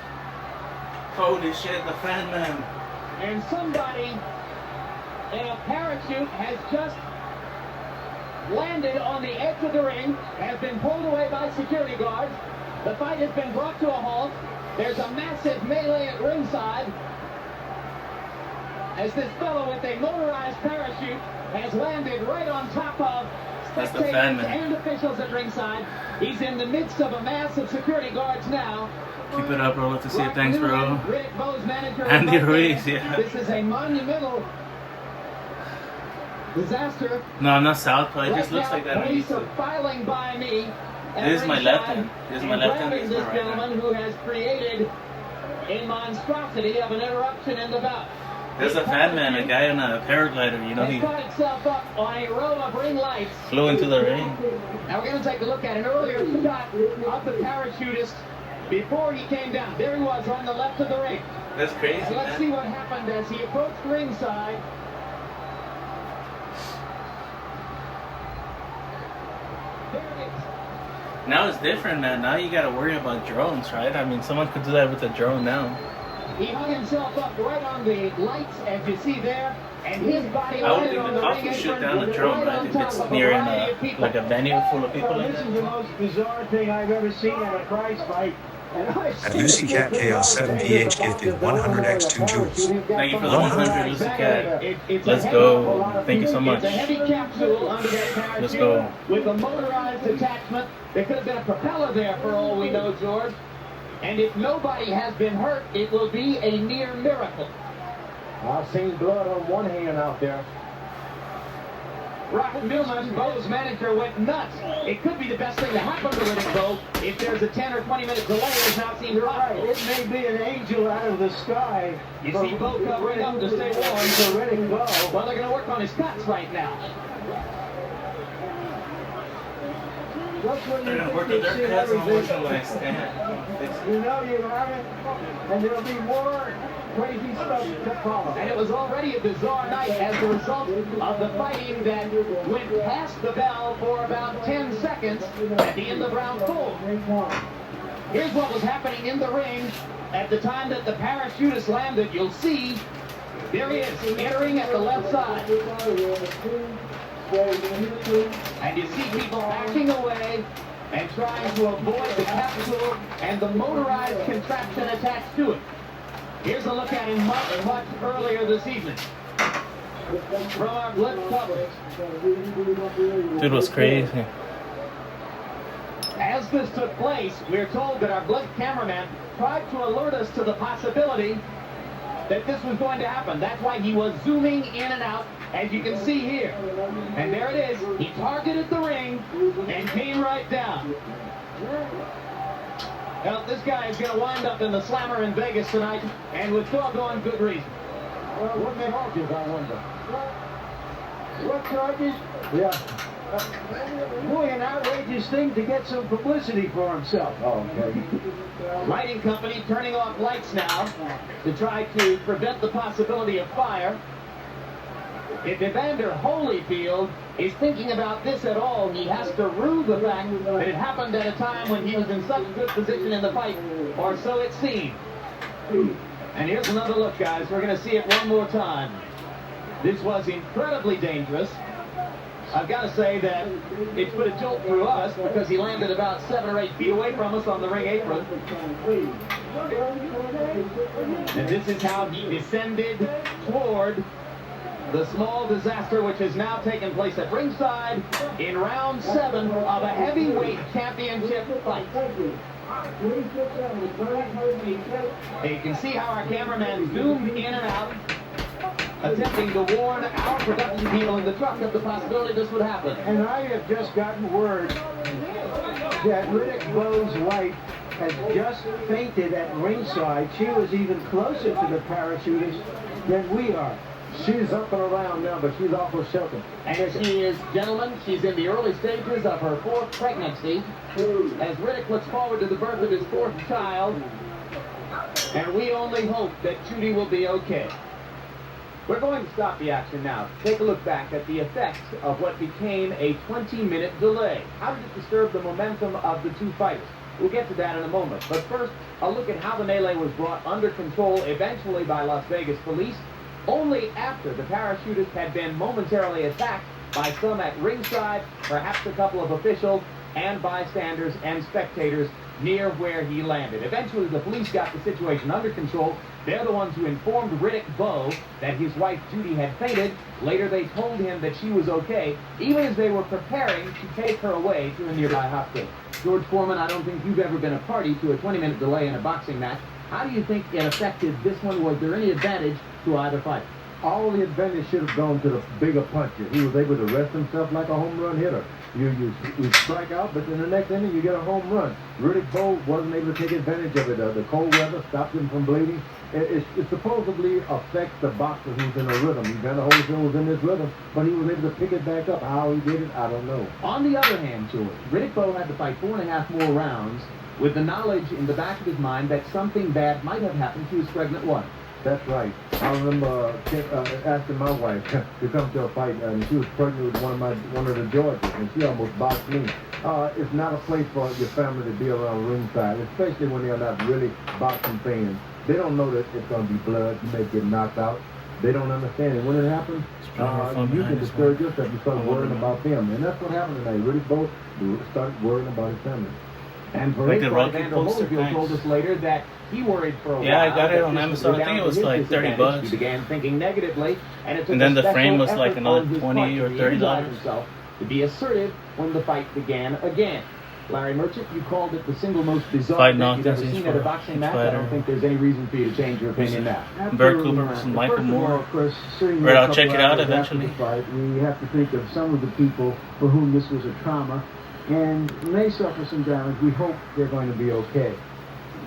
Speaker 3: Holy shit, the fan man.
Speaker 2: And somebody in a parachute has just landed on the edge of the ring, has been pulled away by security guards. The fight has been brought to a halt. There's a massive melee at ringside as this fellow with a motorized parachute has landed right on top of
Speaker 3: That's the fan
Speaker 2: spectators
Speaker 3: man.
Speaker 2: and officials at ringside. He's in the midst of a mass of security guards now.
Speaker 3: Keep it up, bro. Love to see it. Thanks, bro.
Speaker 2: Riddick Bowe's manager.
Speaker 3: Andy Ruiz, yeah.
Speaker 2: This is a monumental disaster.
Speaker 3: No, I'm not southpaw. It
Speaker 2: Right
Speaker 3: just looks
Speaker 2: now,
Speaker 3: like that on
Speaker 2: police
Speaker 3: YouTube.
Speaker 2: are filing by me.
Speaker 3: This is my left hand. This is my left hand.
Speaker 2: This
Speaker 3: This is my right hand.
Speaker 2: gentleman who has created a monstrosity of an interruption in the bout.
Speaker 3: There's a fan man, a guy on a paraglider. You know,
Speaker 2: Has
Speaker 3: he
Speaker 2: caught itself up on a row of ring lights.
Speaker 3: flew into the ring.
Speaker 2: Now we're going to take a look at an earlier shot of the parachutist before he came down. There he was on the left of the ring.
Speaker 3: That's crazy,
Speaker 2: And let's see
Speaker 3: man.
Speaker 2: what happened as he approached ringside. There it is.
Speaker 3: Now it's different, man. Now you gotta worry about drones, right? I mean, someone could do that with a drone now.
Speaker 2: He hung himself up right on the lights, as you see there, and his body
Speaker 3: I would
Speaker 2: landed
Speaker 3: think
Speaker 2: on
Speaker 3: the
Speaker 2: the
Speaker 3: cops
Speaker 2: ring
Speaker 3: would shoot
Speaker 2: apron
Speaker 3: down a drone, right?
Speaker 2: on
Speaker 3: If
Speaker 2: top
Speaker 3: it's
Speaker 2: of a
Speaker 3: near in
Speaker 2: variety of people.
Speaker 3: like a venue full of people like
Speaker 1: This is
Speaker 3: that.
Speaker 1: the most bizarre thing I've ever seen in a prize fight.
Speaker 8: At Lucy Cat Chaos 7 PH gifted 100x2 joules.
Speaker 3: Thank you for the 100, Lucy Cat. Let's go. Thank you so much.
Speaker 2: It's a heavy capsule under that parachute.
Speaker 3: Let's go.
Speaker 2: With a motorized attachment. There could have been a propeller there for all we know, George. And if nobody has been hurt, it will be a near miracle.
Speaker 5: I've seen blood on one hand out there.
Speaker 2: Robert Newman, Bowe's manager, went nuts. It could be the best thing to happen to Riddick Bowe if there's a 10 or 20 minute delay. It's not seemed
Speaker 1: You're right.
Speaker 2: possible.
Speaker 1: It may be an angel out of the sky.
Speaker 2: You see Bowe covering up to stay warm.
Speaker 1: For Riddick Bowe.
Speaker 2: Well, they're going to work on his guts right now.
Speaker 1: Just when
Speaker 3: They're
Speaker 1: you
Speaker 3: gonna work
Speaker 1: think
Speaker 3: on
Speaker 1: you've
Speaker 3: their
Speaker 1: seen
Speaker 3: cuts,
Speaker 1: everything,
Speaker 3: unfortunately.
Speaker 1: you know you haven't, and there'll be more crazy stuff to follow.
Speaker 2: And it was already a bizarre night as a result of the fighting that went past the bell for about 10 seconds at the end of round 4. Here's what was happening in the ring at the time that the parachutist landed. You'll see, there he is, entering at the left side. And you see people backing away and trying to avoid the capsule and the motorized contraption attached to it. Here's a look at him much earlier this evening. From our blitz coverage.
Speaker 3: Dude was crazy.
Speaker 2: As this took place, we're told that our blitz cameraman tried to alert us to the possibility that this was going to happen. That's why he was zooming in and out, as you can see here. And there it is. He targeted the ring and came right down. Well, this guy is going to wind up in the Slammer in Vegas tonight, and with doggone good reason.
Speaker 5: Well, what charges, I wonder?
Speaker 1: What charges?
Speaker 5: Yeah.
Speaker 1: Boy, an outrageous thing to get some publicity for himself.
Speaker 5: Oh, okay.
Speaker 2: Lighting company turning off lights now to try to prevent the possibility of fire. If Evander Holyfield is thinking about this at all, he has to rue the fact that it happened at a time when he was in such good position in the fight, or so it seemed. And here's another look, guys. We're going to see it one more time. This was incredibly dangerous. I've got to say that it's put a jolt through us because he landed about 7 or 8 feet away from us on the ring apron. And this is how he descended toward the small disaster which has now taken place at ringside in round 7 of a heavyweight championship fight. You can see how our cameraman zoomed in and out, attempting to warn our production people in the truck of the possibility this would happen.
Speaker 1: And I have just gotten word that Riddick Bowe's wife has just fainted at ringside. She was even closer to the parachutists than we are.
Speaker 4: She's up and around now, but she's awful sheltered.
Speaker 2: And she is, gentlemen, she's in the early stages of her 4th pregnancy as Riddick looks forward to the birth of his 4th child. And we only hope that Judy will be okay. We're going to stop the action now. Take a look back at the effects of what became a 20-minute delay. How did it disturb the momentum of the two fighters? We'll get to that in a moment. But first, a look at how the melee was brought under control eventually by Las Vegas police, only after the parachutist had been momentarily attacked by some at ringside, perhaps a couple of officials, and bystanders and spectators near where he landed. Eventually, the police got the situation under control. They're the ones who informed Riddick Bowe that his wife Judy had fainted. Later, they told him that she was okay, even as they were preparing to take her away to a nearby hospital. George Foreman, I don't think you've ever been a party to a 20-minute delay in a boxing match. How do you think it affected this one? Was there any advantage to either fight?
Speaker 4: All the advantage should have gone to the bigger puncher. He was able to rest himself like a home run hitter. You strike out, but in the next inning you get a home run. Riddick Bowe wasn't able to take advantage of it. The cold weather stopped him from bleeding. It supposedly affects the boxer who's in a rhythm. Evander Holyfield was in this rhythm, but he was able to pick it back up. How he did it, I don't know.
Speaker 2: On the other hand, George, Riddick Bowe had to fight 4.5 more rounds with the knowledge in the back of his mind that something bad might have happened to his pregnant wife.
Speaker 4: That's right. I remember asking my wife to come to a fight, and she was pregnant with one of the Georgias, and she almost boxed me. It's not a place for your family to be around ringside, especially when they're not really boxing fans. They don't know that it's going to be blood. You may get knocked out. They don't understand it. When it happens, you can discourage yourself. You start worrying about them, and that's what happened tonight. Riddick Bowe started worrying about his family.
Speaker 2: And for his part, Evander Holyfield told us later that he worried for a while.
Speaker 3: Yeah, I got it on Amazon. I think it was like $30.
Speaker 2: He began thinking negatively,
Speaker 3: and then the frame was like another $20 or $30.
Speaker 2: To be assertive when the fight began again. Larry Merchant, you called it the single most bizarre
Speaker 3: fight
Speaker 2: thing you've ever seen at a boxing match. I don't think there's any reason for you to change your opinion now.
Speaker 3: Barry Cooper versus Michael Moore. Right, I'll check it out eventually.
Speaker 1: We have to think of some of the people for whom this was a trauma and may suffer some damage. We hope they're going to be okay.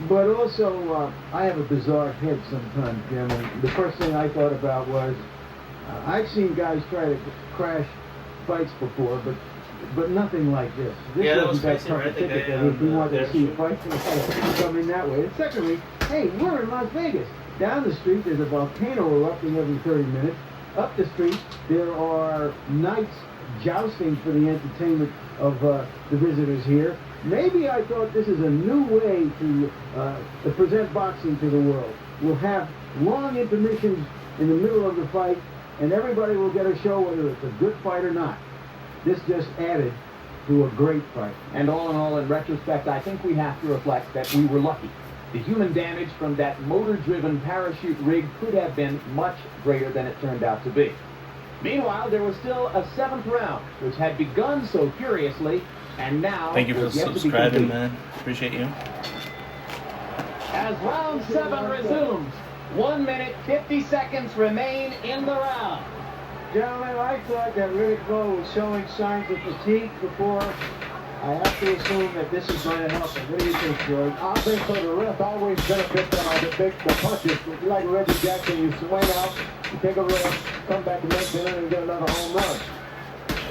Speaker 1: But also, I have a bizarre head sometimes, Jim, and the first thing I thought about was, I've seen guys try to crash fights before, but nothing like this. This
Speaker 3: yeah, that was
Speaker 1: wasn't
Speaker 3: crazy, right?
Speaker 1: ticket that if we wanted to see fights coming that way. And secondly, hey, we're in Las Vegas. Down the street, there's a volcano erupting every 30 minutes. Up the street, there are knights jousting for the entertainment of the visitors here. Maybe I thought this is a new way to present boxing to the world. We'll have long intermissions in the middle of the fight, and everybody will get a show whether it's a good fight or not. This just added to a great fight.
Speaker 2: And all in all, in retrospect, I think we have to reflect that we were lucky. The human damage from that motor-driven parachute rig could have been much greater than it turned out to be. Meanwhile, there was still a 7th round, which had begun so furiously, and now
Speaker 3: thank you for subscribing, man. Appreciate you.
Speaker 2: As round 7 resumes, 1 minute, 50 seconds remain in the round.
Speaker 1: Gentlemen, I thought that Riddick Bowe was showing signs of fatigue before. I have to assume that this is going to help him. What do you think, George?
Speaker 4: I think so. The ref always benefits the punches. Like Reggie Jackson, you swing out, you take a rest, come back the next inning and get another home run.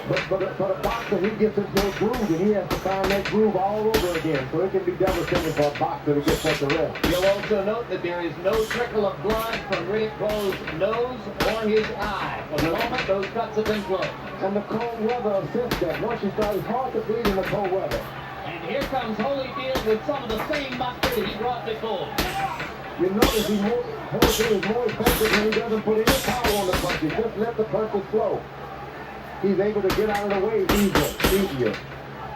Speaker 4: But for the boxer, he gets into a groove, and he has to find that groove all over again. So it can be devastating for a boxer to get such a rest.
Speaker 2: You'll also note that there is no trickle of blood from Riddick Bowe's nose or his eye. For the moment, those cuts have been closed.
Speaker 4: And the cold weather assists that. Once you start, it's hard to bleed in the cold weather.
Speaker 2: And here comes Holyfield with some of the same mustard he brought before.
Speaker 4: You notice Holyfield is more effective when he doesn't put any power on the punches. Just let the punches flow. He's able to get out of the way easier.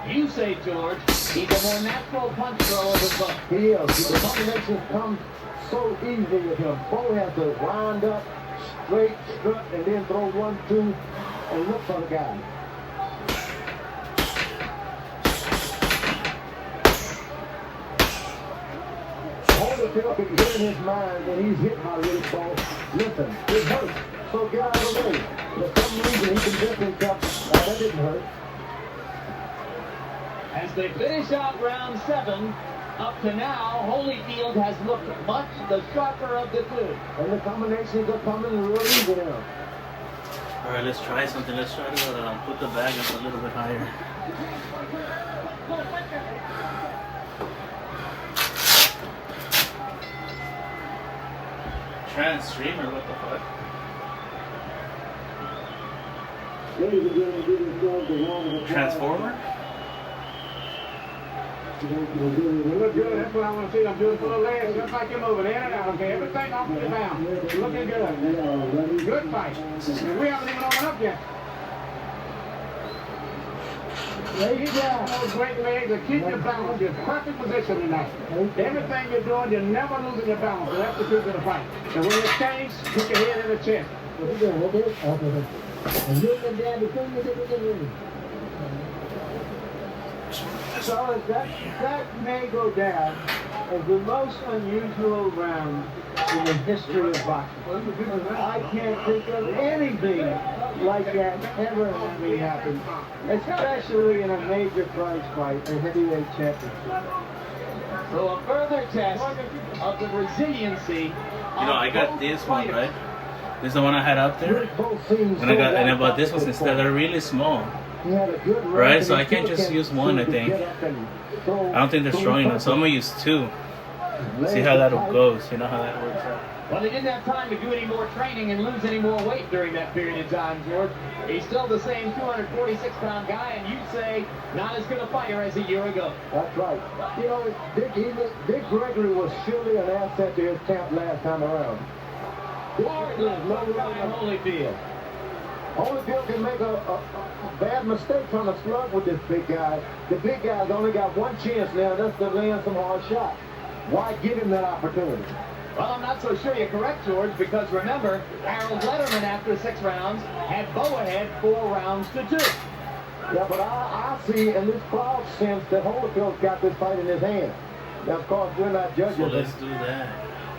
Speaker 2: You say, George, he's a more natural punch thrower than Bowe.
Speaker 4: He is. The combinations come so easy with him. Bowe has to wind up,
Speaker 1: straight strut and then throw 1-2 and look for the guy. Holyfield can get in his mind that he's hit by Riddick Bowe. Listen, it hurts, so get out of the way. For some reason, he can just himself. That didn't hurt.
Speaker 2: As they finish out round 7, up to now, Holyfield has looked much the sharper of the two.
Speaker 1: And the combinations are coming real easy now.
Speaker 3: All right, let's try something. Let's try to put the bag up a little bit higher. Streamer, what the fuck? Transformer?
Speaker 4: You look good. That's what I want to see. I'm doing for the legs, just like you're moving in and out. Okay, everything off your bound. Looking good. Good fight. And we haven't even opened up yet. Lay down. Those great legs and keep your balance. You're in perfect position tonight. Everything you're doing, you're never losing your balance. So that's the truth of the fight. And when you change, put your head in the chest.
Speaker 1: So that may go down as the most unusual round in the history of boxing. I can't think of anything like that ever having happened, especially in a major prize fight, a heavyweight championship.
Speaker 2: So a further test of the resiliency.
Speaker 3: You know, I got this one, right? This is the one I had out there. And I bought this one instead. They're really small. Right, so I can't just use one, I think. I don't think they're strong enough, so I'm going to use 2. See how that goes, you know how that works out.
Speaker 2: Well, they didn't have time to do any more training and lose any more weight during that period of time, George. He's still the same 246-pound guy, and you say not as good a fighter as a year ago.
Speaker 1: That's right. You know, Dick Gregory was surely an asset to his camp last time around.
Speaker 2: Hard left by Holyfield.
Speaker 1: Holyfield can make a bad mistake trying to slug with this big guy. The big guy's only got one chance now, that's to land some hard shots. Why give him that opportunity?
Speaker 2: Well, I'm not so sure you're correct, George, because remember, Harold Letterman, after 6 rounds, had Bowe ahead 4 rounds to 2.
Speaker 1: Yeah, but I see in this crowd sense that Holyfield's got this fight in his hand. Now, of course, we're not judging.
Speaker 3: So let's do that.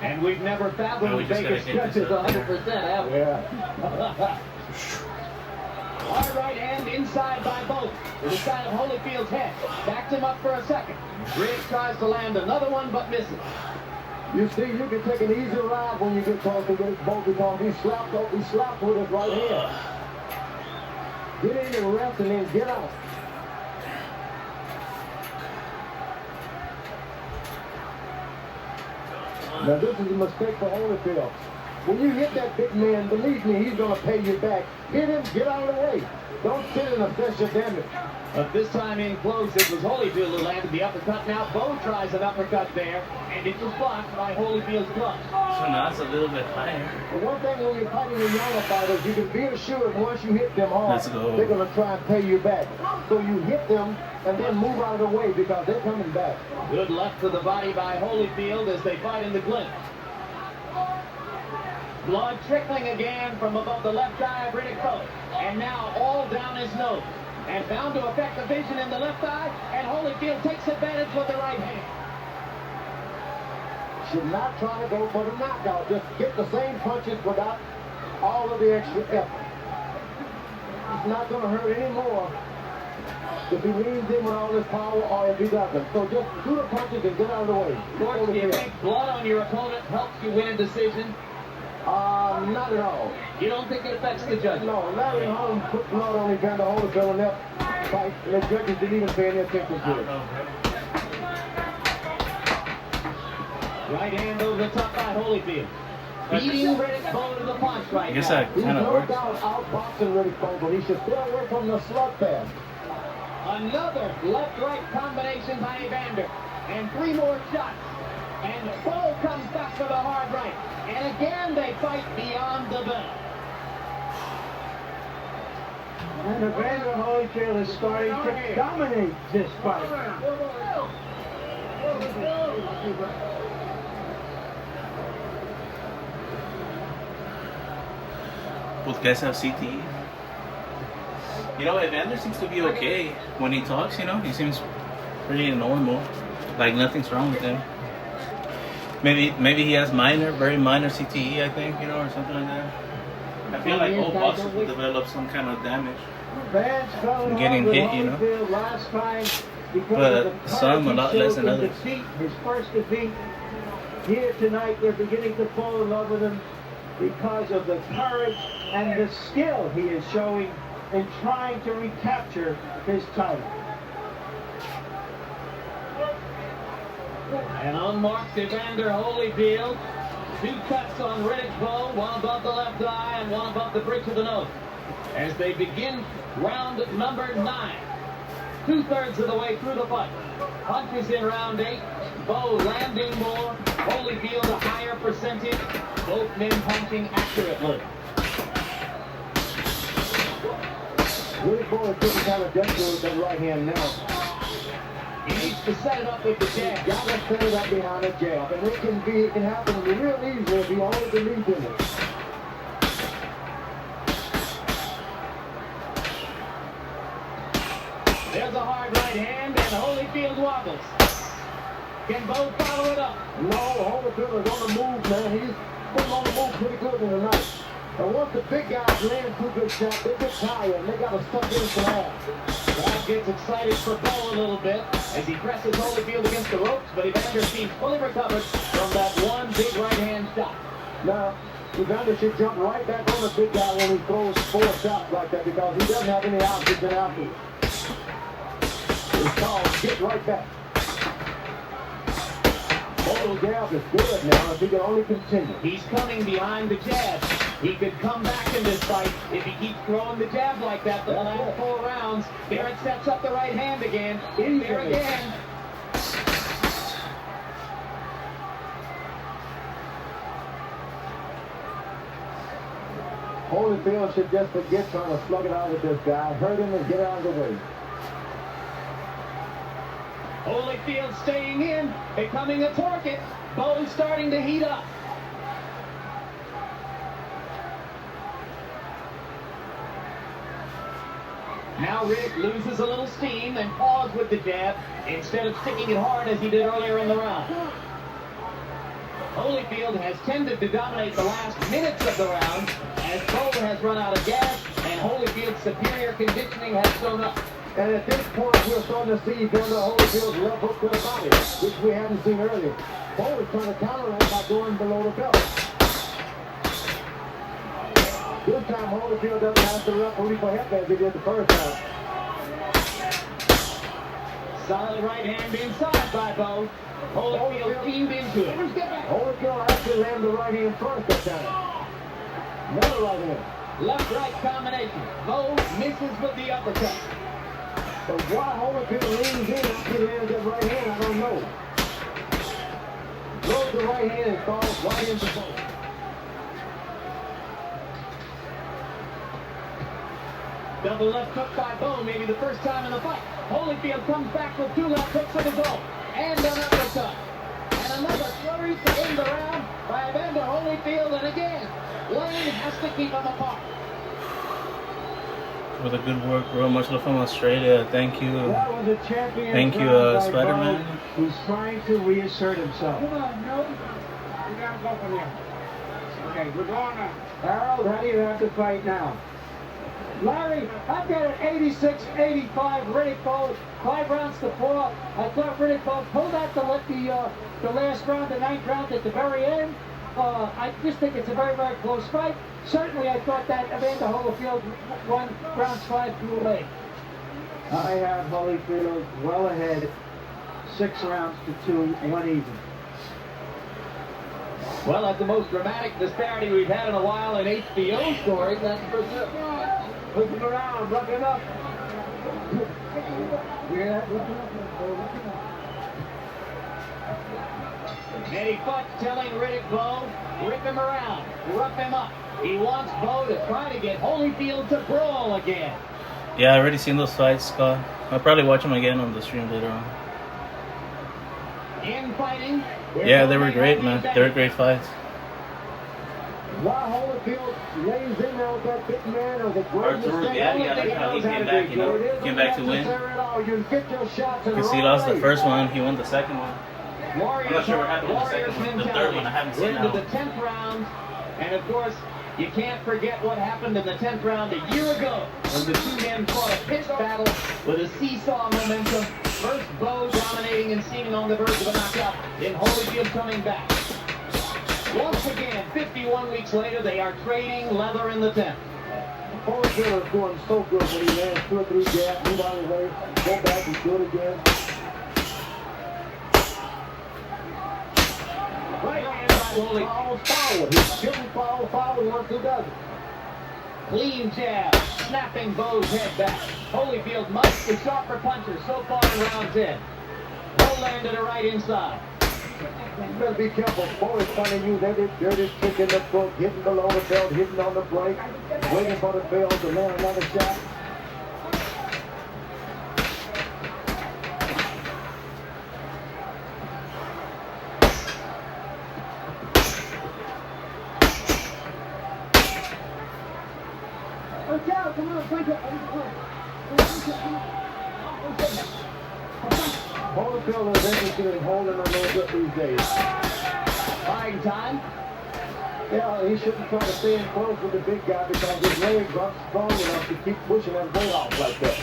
Speaker 2: And we've never fathomed Vegas judges 100%, have we?
Speaker 1: Yeah.
Speaker 2: Hard right hand inside by Bowe to the side of Holyfield's head. Backed him up for a second. Riddick tries to land another one, but misses.
Speaker 1: You see, you can take an easy ride when you get close to Riddick Bowe because he slapped with his right hand. Get in and rest and then get out. Now this is a mistake for Holyfield. When you hit that big man, believe me, he's going to pay you back. Hit him, get out of the way. Don't sit and assess your damage.
Speaker 2: But this time in close, it was Holyfield who landed the uppercut. Now Bowe tries an uppercut there, and it was blocked by Holyfield's glove.
Speaker 3: So now it's a little bit higher.
Speaker 1: The one thing when you're fighting the younger fighters, you can be assured once you hit them hard, they're going to try and pay you back. So you hit them and then move out of the way because they're coming back.
Speaker 2: Good left to the body by Holyfield as they fight in the glint. Blood trickling again from above the left eye of Riddick Bowe. And now all down his nose. And bound to affect the vision in the left eye. And Holyfield takes advantage with the right hand.
Speaker 1: Should not try to go for the knockout. Just get the same punches without all of the extra effort. It's not going to hurt anymore if he leans in with all his power or if he doesn't. So just do the punches and get out of the way.
Speaker 2: George, do you think blood on your opponent helps you win a decision?
Speaker 1: Not at all.
Speaker 2: You don't think it affects the judge?
Speaker 1: No, Larry Holmes put blood on Evander Holyfield in that fight, and the judges didn't even pay any attention to it.
Speaker 2: Right hand over the top by Holyfield. Beating Riddick Bowe to the punch right now.
Speaker 3: I guess that
Speaker 1: He's
Speaker 3: kind of
Speaker 1: no
Speaker 3: works.
Speaker 1: doubt outboxing Riddick Bowe, but he should stay away from the slugfest.
Speaker 2: Another left-right combination by Evander. And 3 more shots. And Bowe comes back with a hard right. And again they fight beyond the bell.
Speaker 1: And Evander Holyfield is starting to dominate this fight.
Speaker 3: both guys have CTE. You know, Evander seems to be okay when he talks. You know, he seems pretty normal, like nothing's wrong with him. Maybe he has very minor CTE, I think, you know, or something like that. I feel like all boxers will develop some kind of damage from getting hit, you know.
Speaker 1: Last time
Speaker 3: But some a lot less than others.
Speaker 1: His first defeat here tonight, we're beginning to fall in love with him because of the courage and the skill he is showing in trying to recapture his title.
Speaker 2: And unmarked Evander Holyfield. 2 cuts on Riddick Bowe, one above the left eye and one above the bridge of the nose. As they begin round number 9. 2/3 of the way through the fight. Punches in round 8. Bowe landing more. Holyfield a higher percentage. Both men punching accurately.
Speaker 1: Riddick Bowe is pretty kind of desperate with that right hand now.
Speaker 2: He needs to set it up with the jab.
Speaker 1: Got to set it up behind a jab, and it can happen real easy if he only believes in it.
Speaker 2: There's a hard right hand, and Holyfield wobbles. Can Bowe follow it up?
Speaker 1: No, Holyfield is on the move, man. He's been on the move pretty good in the night. And once the big guys land 2 good shots, they get tired and they got to stuff in some ass.
Speaker 2: Crowd gets excited for Bowe a little bit as he presses Holyfield against the ropes, but Evander seems fully recovered from that one big right-hand shot.
Speaker 1: Now, Evander should jump right back on the big guy when he throws 4 shots like that because he doesn't have any options in after. It's called get right back. Bowe's jab is good now if he can only continue.
Speaker 2: He's coming behind the jab. He could come back in this fight if he keeps throwing the jab like that for the last 4 rounds. Barrett sets up the right hand again. In there again.
Speaker 1: Holyfield should just forget trying to slug it out with this guy. Hurt him and get out of the way.
Speaker 2: Holyfield staying in, becoming a target. Bowe starting to heat up. Now Riddick loses a little steam and paws with the jab instead of sticking it hard as he did earlier in the round. Holyfield has tended to dominate the last minutes of the round as Bowe has run out of gas and Holyfield's superior conditioning has shown up.
Speaker 1: And at this point, we're starting to see Evander Holyfield's left hook to the body, which we haven't seen earlier. Bowe is trying to counteract by going below the belt. This time, Holyfield doesn't have to referee for help as he did the first time.
Speaker 2: Solid right hand inside by Bowe. Holyfield teamed into it.
Speaker 1: Holyfield actually landed the right hand first that time. Another right hand.
Speaker 2: Left-right combination. Bowe misses with the uppercut.
Speaker 1: But why Holyfield leans in after he lands that right hand, I don't know. Throws the right hand and falls right into Bowe.
Speaker 2: Double left hook by Bowe, maybe the first time in the fight. Holyfield comes back with 2 left hooks of his own. And an uppercut. And another flurry to end the round by Evander Holyfield. And again, Lane has to keep them apart.
Speaker 3: With a good work, bro. Much love from Australia. Thank you.
Speaker 1: That was a champion.
Speaker 3: Thank you, Spider-Man.
Speaker 1: Who's trying to reassert himself.
Speaker 4: Come on, no. We gotta go from here. Okay, we're going now.
Speaker 1: Harold, how do you have to fight now?
Speaker 5: Larry, I've got an 86-85 Riddick Bowe, 5 rounds to 4. I thought Riddick Bowe pulled out the last round, the 9th round at the very end. I just think it's a very, very close fight. Certainly, I thought that Evander Holyfield won rounds 5 through 8.
Speaker 1: I have Holyfield well ahead, 6 rounds to 2, 1 even.
Speaker 2: Well, that's the most dramatic disparity we've had in a while in HBO stories, that's for sure.
Speaker 1: Push him around, rough him up.
Speaker 2: Eddie Futch telling Riddick Bowe, rip him around, rough him up. He wants Bowe to try to get Holyfield to brawl again.
Speaker 3: Yeah, I already seen those fights, Scott. I'll probably watch them again on the stream later on.
Speaker 2: In fighting.
Speaker 3: Yeah, they were great, man. They were great fights.
Speaker 1: While Holyfield lays in there with that big man or the great
Speaker 3: Arturo
Speaker 1: mistake,
Speaker 3: Gatti, I like how he came back, you know, came back to win.
Speaker 1: You get your shots in
Speaker 3: Because he lost the first one, he won the second one.
Speaker 2: Warriors,
Speaker 3: I'm not sure what happened with the
Speaker 2: Warriors
Speaker 3: second one. The
Speaker 2: mentality.
Speaker 3: third one, I haven't
Speaker 2: We're
Speaker 3: seen
Speaker 2: into
Speaker 3: that
Speaker 2: the
Speaker 3: one.
Speaker 2: 10th round, and of course, you can't forget what happened in the 10th round a year ago when the two men fought a pitched battle with a seesaw momentum. First, Bowe dominating and seeming on the verge of a knockout, then Holyfield coming back. Once again, 51 weeks later, they are trading leather in the 10th.
Speaker 1: Holyfield is doing so good when he lands 2 or 3 jabs, move out of the way, go back and do it again.
Speaker 2: Right hand by Holyfield.
Speaker 1: Forward. He's shooting forward once he does it.
Speaker 2: Clean jab, snapping Bowe's head back. Holyfield must be sharper puncher so far in round 10. Bowe landed a right inside.
Speaker 1: You better be careful. Bowe is finding you. They're just kicking the foot, hitting below the belt, hitting on the break, waiting for the bell to land another shot. Holyfield is interested in holding a little bit these days.
Speaker 2: Buying time.
Speaker 1: Yeah, he shouldn't try to stay in close with the big guy because his legs aren't strong enough to keep pushing that ball off like that.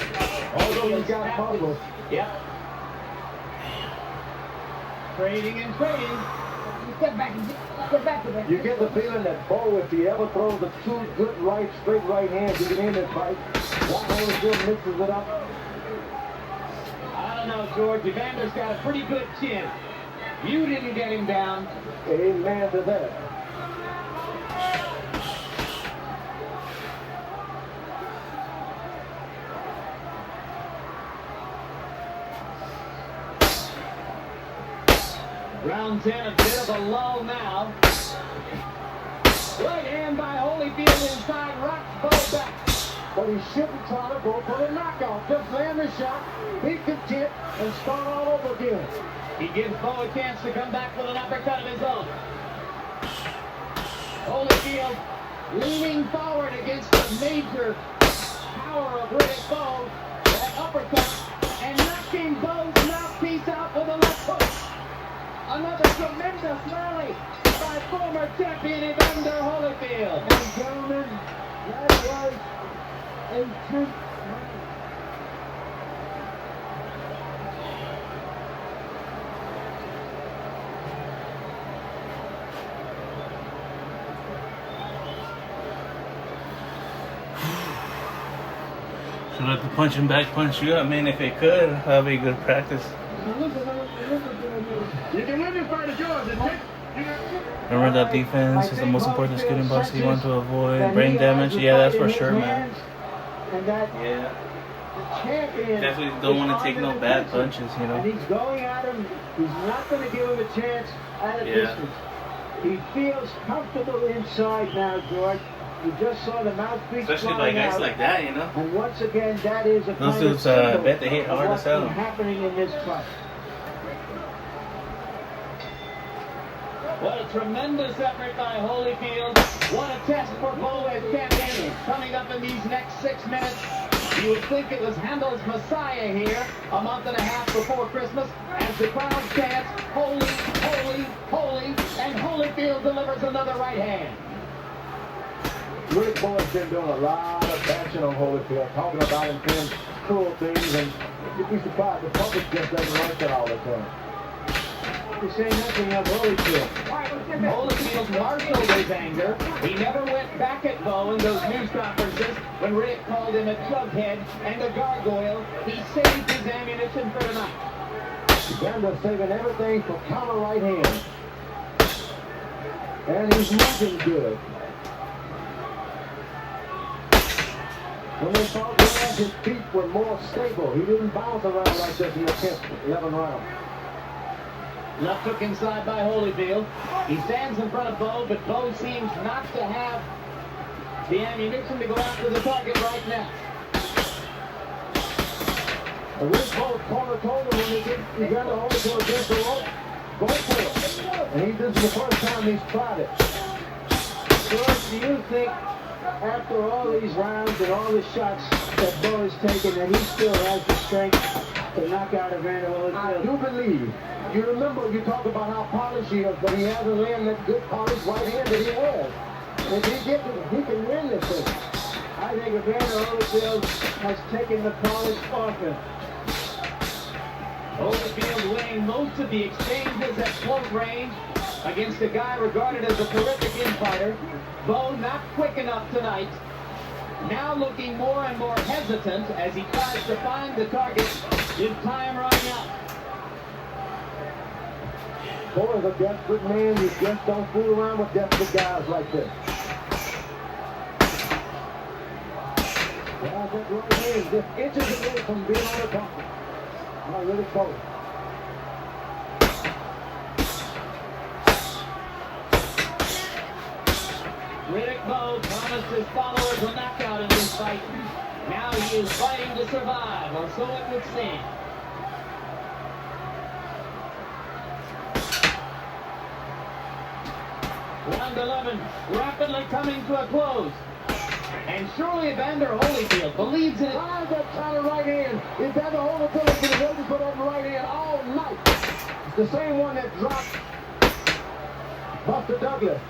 Speaker 1: Although he's got muscle.
Speaker 2: Yep. Trading and trading.
Speaker 7: Get back to that.
Speaker 1: You get the feeling that Bowe, if he ever throws the 2 good straight right hands, he can end this fight. While Holyfield mixes it up.
Speaker 2: I don't know, George. Evander's got a pretty good chin. You didn't get him down.
Speaker 1: Amen to that.
Speaker 2: Round 10, a bit of a lull now. Right hand by Holyfield inside, rocks Bowe back.
Speaker 1: But he shouldn't try to go for the knockout. Just land the shot, be content, and start all over again.
Speaker 2: He gives Bowe a chance to come back with an uppercut of his own. Holyfield leaning forward against the major power of Riddick Bowe. That uppercut and knocking Bowe's mouthpiece out with a left hook. Another tremendous rally by former champion Evander Holyfield.
Speaker 1: And gentlemen, that was a tenth.
Speaker 3: Should let the punching back punch you up, man. If it could, that'd be good practice.
Speaker 4: You can win this fight of yours.
Speaker 3: Remember that defense is the most important skill in boxing. You want to avoid brain damage. Yeah, that's for sure, man.
Speaker 1: And that
Speaker 3: Yeah.
Speaker 1: champion
Speaker 3: Definitely don't want to take no bad punches, you
Speaker 1: and
Speaker 3: know.
Speaker 1: he's going at him. He's not going to give him a chance at a
Speaker 3: Yeah.
Speaker 1: distance. He feels comfortable inside now, George. You just saw the mouthpiece
Speaker 3: Especially by
Speaker 1: flying
Speaker 3: guys
Speaker 1: out.
Speaker 3: like that, you know.
Speaker 1: And once again, that is a
Speaker 3: Those
Speaker 1: kind
Speaker 3: dudes,
Speaker 1: of symbol
Speaker 3: bet they hit
Speaker 1: of
Speaker 3: hard
Speaker 1: what's
Speaker 3: as hell.
Speaker 1: been happening in this fight.
Speaker 2: What a tremendous effort by Holyfield. What a test for Bowe as champion. Coming up in these next 6 minutes. You would think it was Handel's Messiah here a month and a half before Christmas as the crowd chants, holy, holy, holy, and Holyfield delivers another right hand.
Speaker 1: Riddick Bowe has been doing a lot of bashing on Holyfield, talking about him doing cruel things, and you'd be surprised the public just doesn't like that all the time. You say nothing of Holyfield.
Speaker 2: Holyfield marshaled his anger. He never went back at Bowe in those news conferences when Riddick called him a jughead and a gargoyle. He saved his ammunition for tonight.
Speaker 1: Evander saving everything for counter right hand. And he's moving good. When they thought his feet were more stable, he didn't bounce around like this in the 10th, 11th round.
Speaker 2: Left hook inside by Holyfield. He stands in front of Bowe, but Bowe seems not to have the ammunition to go after the target right now.
Speaker 1: And Riddick Bowe's corner told him when he get Evander Holyfield against the rope, go for it. And this is the first time he's tried it. George, do you think after all these rounds and all the shots that Bowe has taken that he still has the strength to knock out Evander Holyfield?
Speaker 4: I do believe. You remember you talk about how polished he is, but he hasn't landed that good polished right hand that he has. If he gets it, he can win this thing.
Speaker 1: I think Evander Holyfield has taken the polish off him.
Speaker 2: Holyfield winning most of the exchanges at close range against a guy regarded as a terrific infighter. Bowe not quick enough tonight. Now looking more and more hesitant as he tries to find the target. His time running out.
Speaker 4: Bowe is a desperate man. You just don't fool around with desperate guys like this. Well, that right hand just inches away from being on the top. Not really close.
Speaker 2: Riddick Bowe promised his followers a knockout in this fight. Now he is fighting to survive, or so it would seem. Round 11, rapidly coming to a close. And surely Evander Holyfield believes in it.
Speaker 4: Why that kind of right hand? Evander Holyfield has been waiting for that right hand all night. It's the same one that dropped Buster Douglas.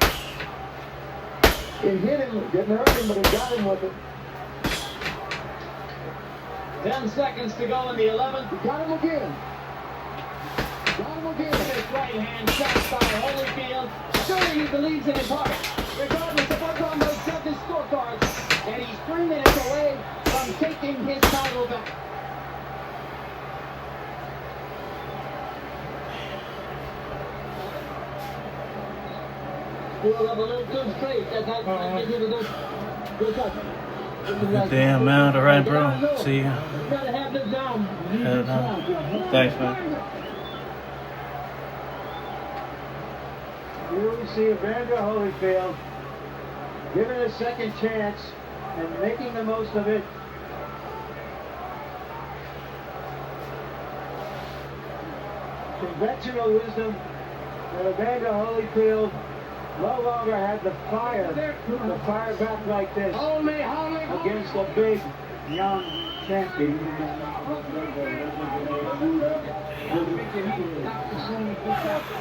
Speaker 4: It hit him, didn't hurt him, but it got him with it.
Speaker 2: 10 seconds to go in the 11th.
Speaker 4: He got him again. Got him again.
Speaker 2: This right hand shot by Holyfield. Surely he believes in his heart. Regardless of what's on those judges' scorecards. And he's 3 minutes away from taking his title back.
Speaker 3: Damn, man. All right, bro. See ya. Thanks, man.
Speaker 1: Here we see Evander Holyfield given a second chance and making the most of it. Conventional wisdom that Evander Holyfield no longer had the fire back like this against a big, young champion.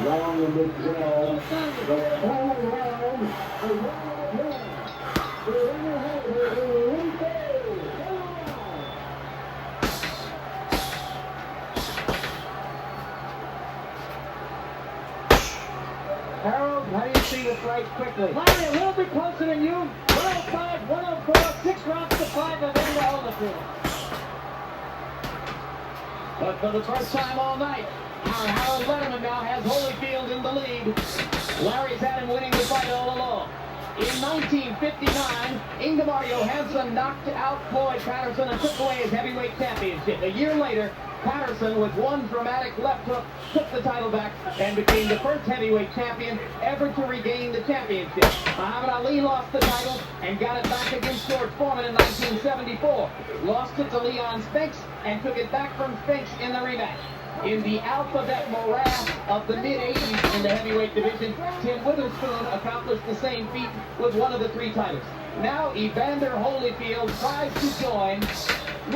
Speaker 6: Long in the jail. The final round.
Speaker 1: Harold, how do you see the fight quickly?
Speaker 5: Larry, a little bit closer than you. 105, 104, 6 rounds to 5 of Evander Holyfield.
Speaker 2: But for the first time all night, our Harold Letterman now has Holyfield in the lead. Larry's had him winning the fight all along. In 1959, Ingemar Johansson knocked out Floyd Patterson and took away his heavyweight championship. A year later, Patterson, with one dramatic left hook, took the title back and became the first heavyweight champion ever to regain the championship. Muhammad Ali lost the title and got it back against George Foreman in 1974. Lost it to Leon Spinks and took it back from Spinks in the rematch. In the alphabet morass of the mid-80s in the heavyweight division, Tim Witherspoon accomplished the same feat with one of the 3 titles. Now Evander Holyfield tries to join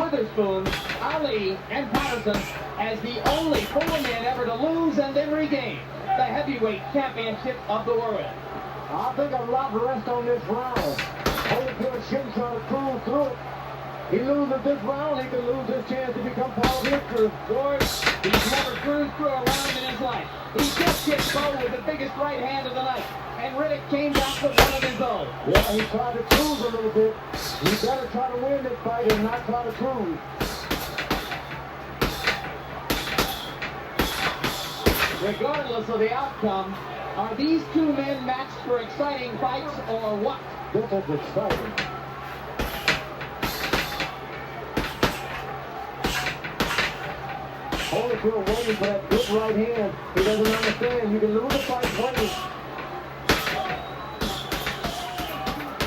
Speaker 2: Witherspoon, Ali, and Patterson as the only 4 men ever to lose and then regain the heavyweight championship of the world.
Speaker 4: I think a lot rests on this round. Holyfield shouldn't try to cruise through it. He loses this round, he can lose his chance to become part of history.
Speaker 2: George, he's never cruised through a round in his life. He just hit Bowe with the biggest right hand of the night. And Riddick came back with one of his own.
Speaker 4: Yeah, he tried to cruise a little bit. He better try to win this fight and not try to cruise.
Speaker 2: Regardless of the outcome, are these 2 men matched for exciting fights or what?
Speaker 4: This is exciting. Holyfield waiting for that good right hand. He doesn't understand. You can lose a fight waiting.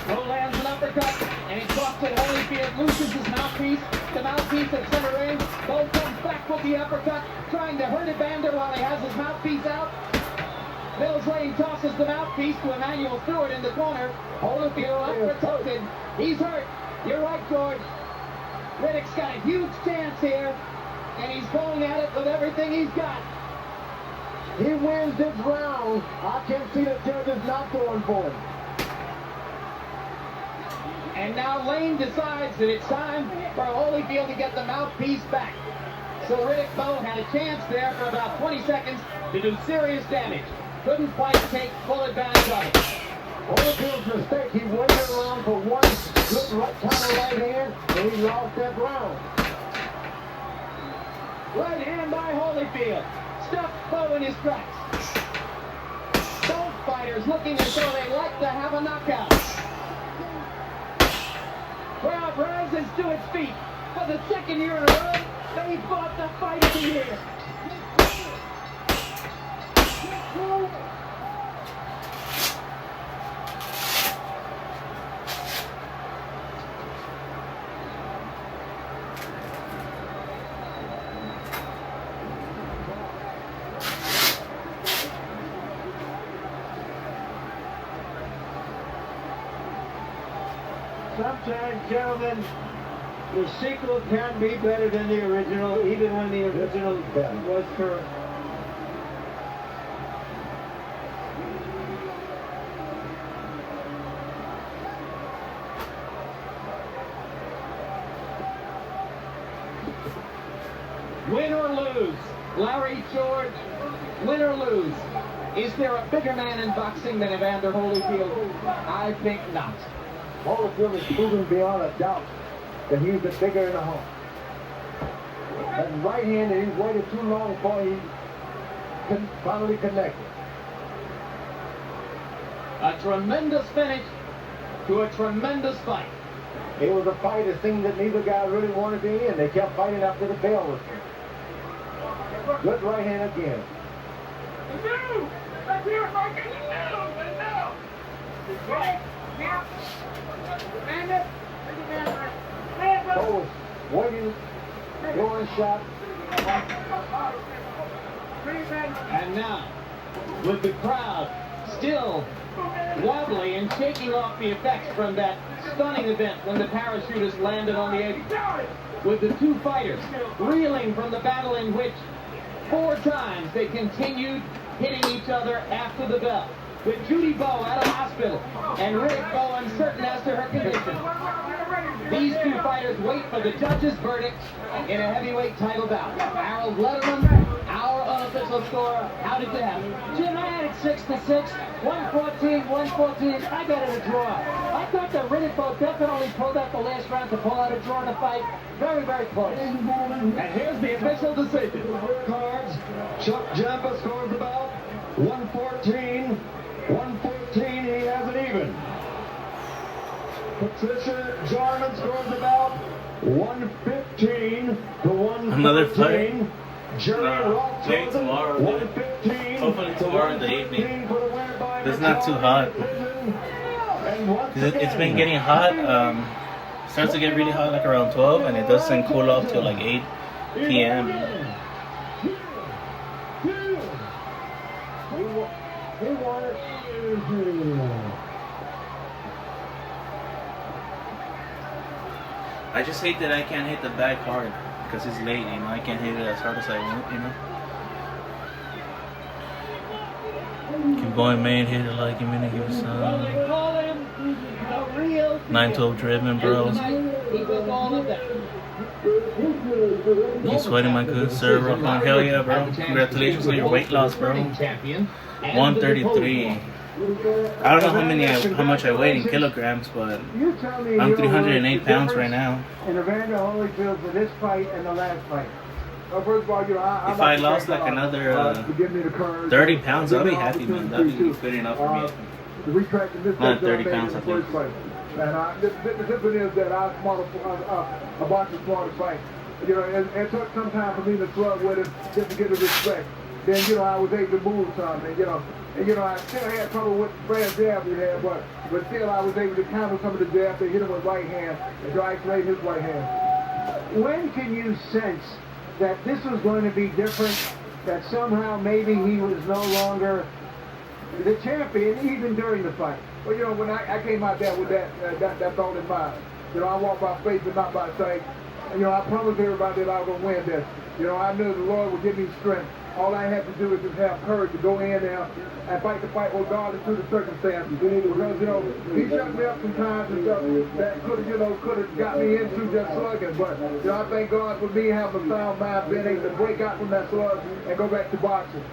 Speaker 2: Bowe lands an uppercut, and he drops it. Holyfield loses his mouthpiece. The mouthpiece at center range. Bowe comes back with the uppercut, trying to hurt Evander while he has his mouthpiece out. Mills Lane tosses the mouthpiece to Emmanuel Stewart in the corner. Holyfield unprotected. He's hurt. You're right, George. Riddick's got a huge chance here, and he's going at it with everything he's got.
Speaker 1: He wins this round. I can't see the judges not going for him.
Speaker 2: And now Lane decides that it's time for Holyfield to get the mouthpiece back. So Riddick Bowe had a chance there for about 20 seconds to do serious damage. Couldn't quite take full advantage of it.
Speaker 1: Holyfield's mistake, he waited around for one good right hand, and he lost that round.
Speaker 2: Right hand by Holyfield. Stuffed Bowe in his tracks. Both fighters looking as though they'd like to have a knockout. Crowd rises to its feet. For the second year in a row, they fought the fight of the year.
Speaker 1: Sometimes, gentlemen, the sequel can be better than the original, even when the original was for...
Speaker 2: Win or lose, Larry George, win or lose. Is there a bigger man in boxing than Evander Holyfield? I think not.
Speaker 1: Holyfield is proven beyond a doubt that he's the bigger in the hole. That right hand that he's waited too long for, he finally connected.
Speaker 2: A tremendous finish to a tremendous fight.
Speaker 1: It was a fight, it seemed that neither guy really wanted to be in. They kept fighting after the bell was hit. Good right hand again. Bowe waiting, going shot.
Speaker 2: And now, with the crowd still wobbly and shaking off the effects from that stunning event when the parachutist landed on the apron, with the two fighters reeling from the battle in which 4 times they continued hitting each other after the bell, with Judy Bowe out of hospital and Riddick Bowe uncertain as to her condition. These two fighters wait for the judge's verdict in a heavyweight title bout. Harold Letterman, our unofficial score. How did you have it?
Speaker 5: Jim, I had it 6-6, 114. I got it a draw. I thought that Riddick Bowe definitely pulled out the last round to pull out a draw in the fight. Very, very close.
Speaker 2: And here's the official decision.
Speaker 6: Cards, Chuck Jampa scores the bout, 114. 114, he has it even. Patricia Jarman scores the bout, 115 to 114.
Speaker 3: Another fight?
Speaker 6: Jerry Roth
Speaker 3: Maybe
Speaker 6: scores it,
Speaker 3: tomorrow, dude.
Speaker 6: 115.
Speaker 3: Hopefully tomorrow in the evening. It's not too hot. It's been getting hot. Starts to get really hot like around 12, and it doesn't cool off till like 8 p.m.
Speaker 1: He won it.
Speaker 3: I just hate that I can't hit the bag hard because it's late, you know. I can't hit it as hard as I want, you know. Keep going, man. Hit it like a minute. Give it some. 912 driven, bro. You sweating, my good sir. Rock on. Hell yeah, bro. Congratulations on your weight loss, bro. 133. I don't know how much I weigh in kilograms, but I'm 308 pounds right now.
Speaker 1: And Evander Holyfield for this fight and the last fight. First of all, you know,
Speaker 3: If I lost like another 30 pounds, I'll be happy, man. That'd be good enough for me. Not 30 pounds, I think.
Speaker 1: And the difference is that I boxed a smarter fight. You know, it took some time for me to struggle with it just to get the respect. Then, you know, I was able to move some, and you know, I still had trouble with the Brad jab he had, but still I was able to counter some of the jabs. They hit him with right hand and to isolate his right hand. When can you sense that this was going to be different? That somehow maybe he was no longer the champion even during the fight.
Speaker 4: Well, you know, when I came out there with that thought in mind, you know, I walk by faith and not by sight. And, you know, I promised everybody that I was going to win this. You know, I knew the Lord would give me strength. All I had to do is just have courage to go in there and fight the fight regardless of the circumstances. Because, you know, he shut me up sometimes and stuff that could have got me into just slugging. But, you know, I thank God for me having a sound mind, being able to break out from that slug and go back to boxing.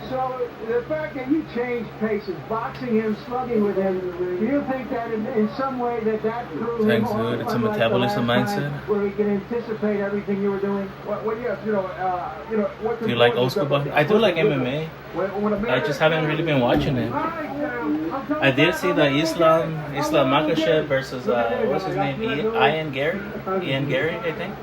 Speaker 1: So the fact that you changed paces, boxing him, slugging with him, do you think that in some way that threw him
Speaker 3: Thanks,
Speaker 1: off,
Speaker 3: dude. It's a
Speaker 1: unlike the
Speaker 3: metabolism
Speaker 1: last
Speaker 3: mindset.
Speaker 1: time, where he can anticipate everything you were doing?
Speaker 4: Well, yes, you know, what's
Speaker 3: Do you like old school boxing? I do like MMA. I just haven't really been watching it. I did see the Islam Makhachev versus what's his name? Ian Gary, I think.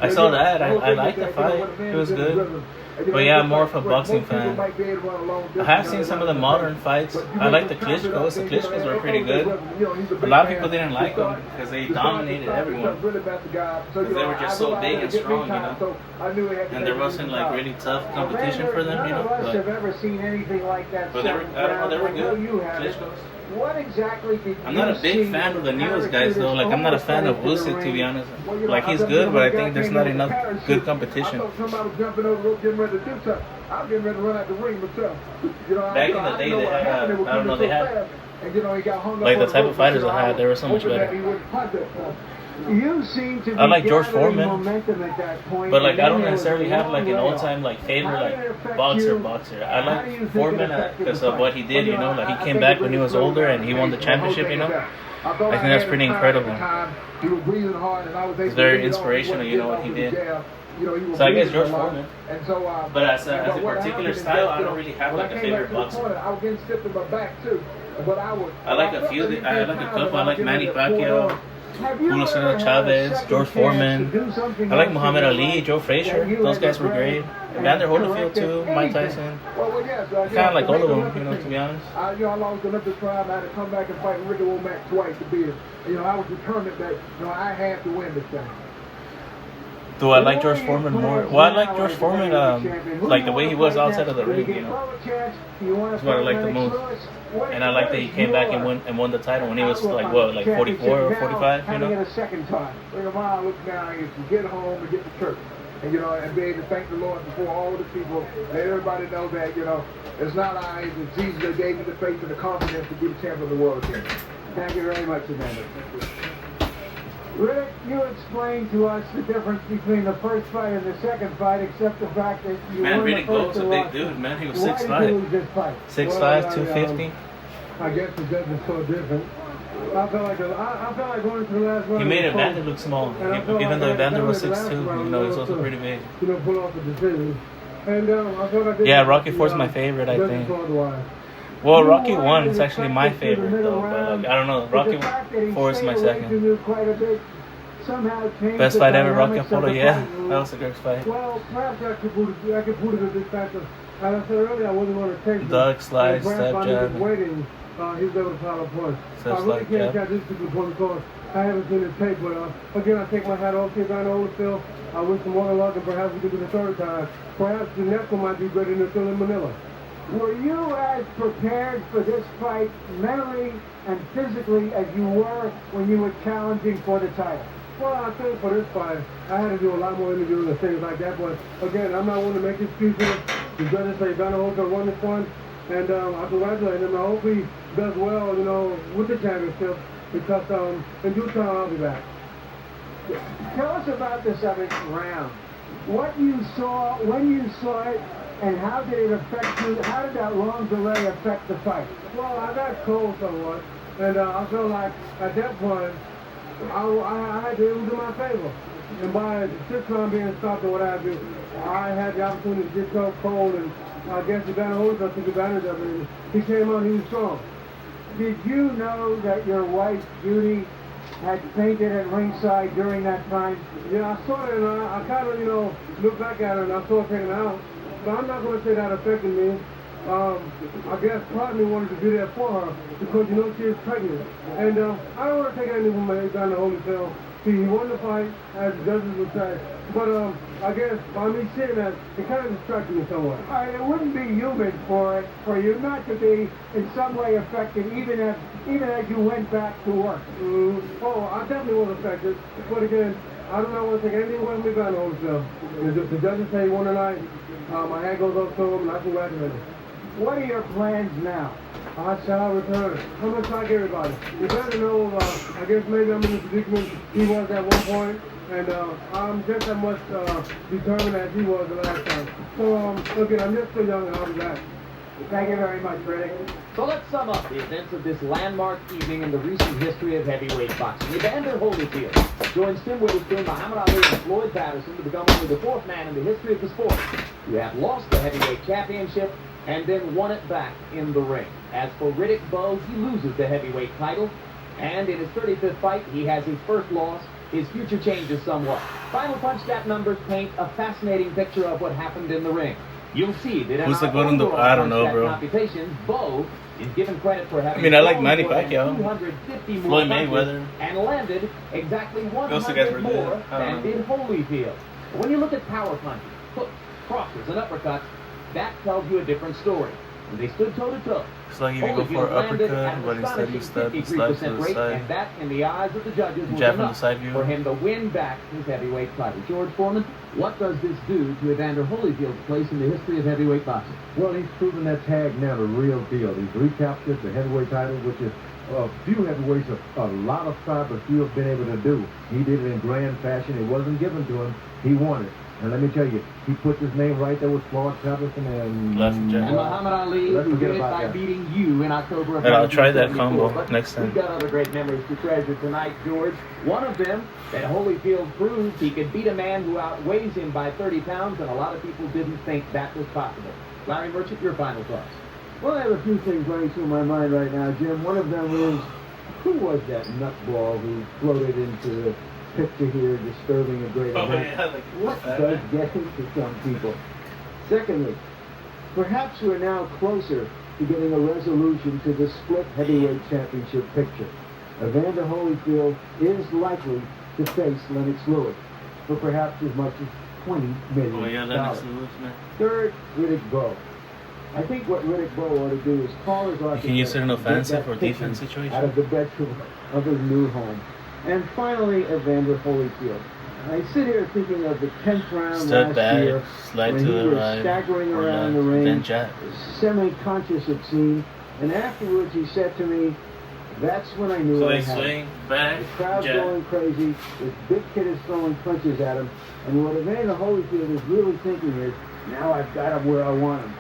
Speaker 3: I saw that. I liked the fight. It was good. But yeah, I'm more of a boxing fan. I have seen some of the modern fights. I like the Klitschko's. The Klitschko's were pretty good. A lot of people didn't like them because they dominated everyone. Because they were just so big and strong, you know. And there wasn't like really tough competition for them, you know.
Speaker 1: None of us have ever seen anything like that.
Speaker 3: But they were, I don't know, they were good. Klitschko's.
Speaker 1: What exactly did
Speaker 3: I'm not a big fan of the newest guys though. Like I'm not a fan of Usyk, to be honest. Like he's good, but I think there's not enough good competition. Back in the day, they had I don't know, they had like the type of fighters I had. They were so much better.
Speaker 1: You seem to be
Speaker 3: I like George Foreman,
Speaker 1: momentum at that point,
Speaker 3: but like I don't necessarily have like an all-time like favorite like boxer. I like Foreman because of what he did, you know. Like he came back when he was older and he won the championship, you know. I think that's pretty incredible. It's very inspirational, you know, what he did. So I guess George Foreman. But as a particular style, I don't really have like a favorite boxer. I like a few. I like a couple. I like Manny Pacquiao, Julio Cesar Chavez, George Foreman. I like Muhammad Ali, Joe Frazier. Those guys were great. Evander Holyfield too, Mike Tyson. I kind of like all of them, you know, to be honest.
Speaker 4: I lost the Olympic trial. I had to come back and fight Ricky Womack twice to beat him. You know, I was determined that I had to win this thing.
Speaker 3: Do I like George Foreman more? Well, I like George Foreman, like the way he was outside of the ring, you know. That's what I like the most. And I like that he came back and won the title when he was like, what, like 44 or 45, you know?
Speaker 4: A second time. Look down here to get home and get to church. And, you know, and be able to thank the Lord before all the people. Let everybody know that, you know, it's not I, it's Jesus that gave me the faith and the confidence to be the champion of the world again.
Speaker 1: Thank you very much, Evander. Riddick, you explained to us the difference between the first fight and the second fight, except the fact that you
Speaker 3: man,
Speaker 1: won
Speaker 3: Riddick
Speaker 1: the
Speaker 3: Bowe's
Speaker 1: first
Speaker 3: a big
Speaker 1: loss.
Speaker 3: dude, man. He was
Speaker 1: Why
Speaker 3: 6'5".
Speaker 1: did you lose this fight?
Speaker 3: 6'5", 250.
Speaker 9: I guess the judge is so different. I felt like going to the last round.
Speaker 3: He made Evander look small, even though Evander was 6'2". You know, he's also pretty big.
Speaker 9: You know, pull off a decision. And I felt like
Speaker 3: yeah, Rocky IV's my favorite, I think. Well, Rocky 1 is actually my favorite, though. But like, I don't know, Rocky 4 is my second. Best fight ever, Rocky Apollo. Yeah, that was a great fight.
Speaker 9: Well, perhaps I could put it a bit faster. As I said earlier, I wasn't going to take
Speaker 3: duck, slice, step jab.
Speaker 9: Waiting, he was able to follow point. I really can't catch this people point because I haven't seen the tape. But again, I take my hat off to Evander Holyfield. I wish him more luck, and perhaps we could do the third time. Perhaps the next one might be better than still in Manila.
Speaker 1: Were you as prepared for this fight mentally and physically as you were when you were challenging for the title?
Speaker 9: Well, I think for this fight, I had to do a lot more interviews and things like that. But again, I'm not one to make excuses. The judges say Evander Holyfield won this one, and I congratulate him. I hope he does well, you know, with the championship, because in due time I'll be back.
Speaker 1: Tell us about the seventh round. What you saw, when you saw it, and how did it affect you? How did that long delay affect the fight?
Speaker 9: Well, I got cold somewhat, and I feel like at that point, I had to, it was in my favor. And by the sixth round being stopped or what have you, I had the opportunity to get so cold, and I guess Evander Holyfield took advantage of it. He came out, he was strong.
Speaker 1: Did you know that your wife, Judy, had fainted at ringside during that time?
Speaker 9: Yeah, I saw it, and I kind of, you know, looked back at her, and I saw her taken out. But I'm not going to say that affected me. I guess part of me wanted to do that for her because, you know, she is pregnant. And I don't want to take anything from Evander Holyfield. he won the fight, as the judges would say. But I guess by me seeing that, it kind of distracted me somewhat.
Speaker 1: It wouldn't be human for you not to be in some way affected, even as you went back to work.
Speaker 9: Oh, I definitely was affected. But again, I do not want to take anything away from Evander Holyfield. The judges say he won tonight. My hat goes up to him, and I congratulate him.
Speaker 1: What are your plans now?
Speaker 9: I shall return. I'm going to like everybody. Evander knows, I guess maybe I'm in the predicament he was at one point, and I'm just as much determined as he was the last time. So, again, I'm just so young and I'll be back.
Speaker 1: Thank you very much, Riddick.
Speaker 2: So let's sum up the events of this landmark evening in the recent history of heavyweight boxing. Evander Holyfield joins Tim Witherspoon, Muhammad Ali, and Floyd Patterson to become only the fourth man in the history of the sport who have lost the heavyweight championship and then won it back in the ring. As for Riddick Bowe, he loses the heavyweight title, and in his 35th fight, he has his first loss. His future changes somewhat. Final punch stat numbers paint a fascinating picture of what happened in the ring. You'll see that
Speaker 3: Who's the good in the? I don't know, bro.
Speaker 2: Computations, Bowe is given credit for having.
Speaker 3: I mean, I like Manny Pacquiao,
Speaker 2: 250 more
Speaker 3: Floyd
Speaker 2: punches
Speaker 3: Mayweather,
Speaker 2: and landed exactly
Speaker 3: those two guys
Speaker 2: 100
Speaker 3: were
Speaker 2: more
Speaker 3: good.
Speaker 2: than did Holyfield. When you look at power punches, hooks, crosses, and uppercuts, that tells you a different story. When they stood toe-to-toe,
Speaker 3: It's like if you go for an uppercut, but instead you slides to the side.
Speaker 2: and that, in the eyes of the judges, was
Speaker 3: Jab from the
Speaker 2: enough
Speaker 3: side view.
Speaker 2: for him to win back his heavyweight title. George Foreman, what does this do to Evander Holyfield's place in the history of heavyweight boxing?
Speaker 10: Well, he's proven that tag now the real deal. He's recaptured the heavyweight title, which is a few heavyweights, a lot of try, but few have been able to do. He did it in grand fashion. It wasn't given to him. He won it. And let me tell you, he puts his name right there with Floyd Patterson and
Speaker 2: Muhammad Ali, who did it by beating you in October of 1974.
Speaker 3: And I'll try that combo next time.
Speaker 2: We've got other great memories to treasure tonight, George. One of them, that Holyfield proved he could beat a man who outweighs him by 30 pounds, and a lot of people didn't think that was possible. Larry Merchant, your final thoughts.
Speaker 1: Well, I have a few things running through my mind right now, Jim. One of them is, who was that nutball who floated into the picture here, disturbing a great event? What does get into some people? Secondly, perhaps we're now closer to getting a resolution to the split heavyweight championship picture. Evander Holyfield is likely to face Lennox Lewis for perhaps as much as $20 million.
Speaker 3: Oh yeah, Lennox Lewis, man.
Speaker 1: Third, Riddick Bowe. I think what Riddick Bowe ought to do is call his architect.
Speaker 3: You can use it in offensive or
Speaker 1: defensive
Speaker 3: defense situation.
Speaker 1: Out of the bedroom of his new home. And finally, Evander Holyfield. I sit here thinking of the 10th round
Speaker 3: Stood
Speaker 1: last
Speaker 3: back,
Speaker 1: year
Speaker 3: slide
Speaker 1: when
Speaker 3: to
Speaker 1: he
Speaker 3: the
Speaker 1: was
Speaker 3: right,
Speaker 1: staggering
Speaker 3: or
Speaker 1: around
Speaker 3: left,
Speaker 1: the ring,
Speaker 3: then jab.
Speaker 1: semi-conscious it seemed, and afterwards he said to me, "That's when I knew
Speaker 3: So
Speaker 1: I
Speaker 3: they
Speaker 1: had it."
Speaker 3: swing, back,
Speaker 1: The crowd's
Speaker 3: jab.
Speaker 1: going crazy. This big kid is throwing punches at him, and what Evander Holyfield is really thinking is, now I've got him where I want him.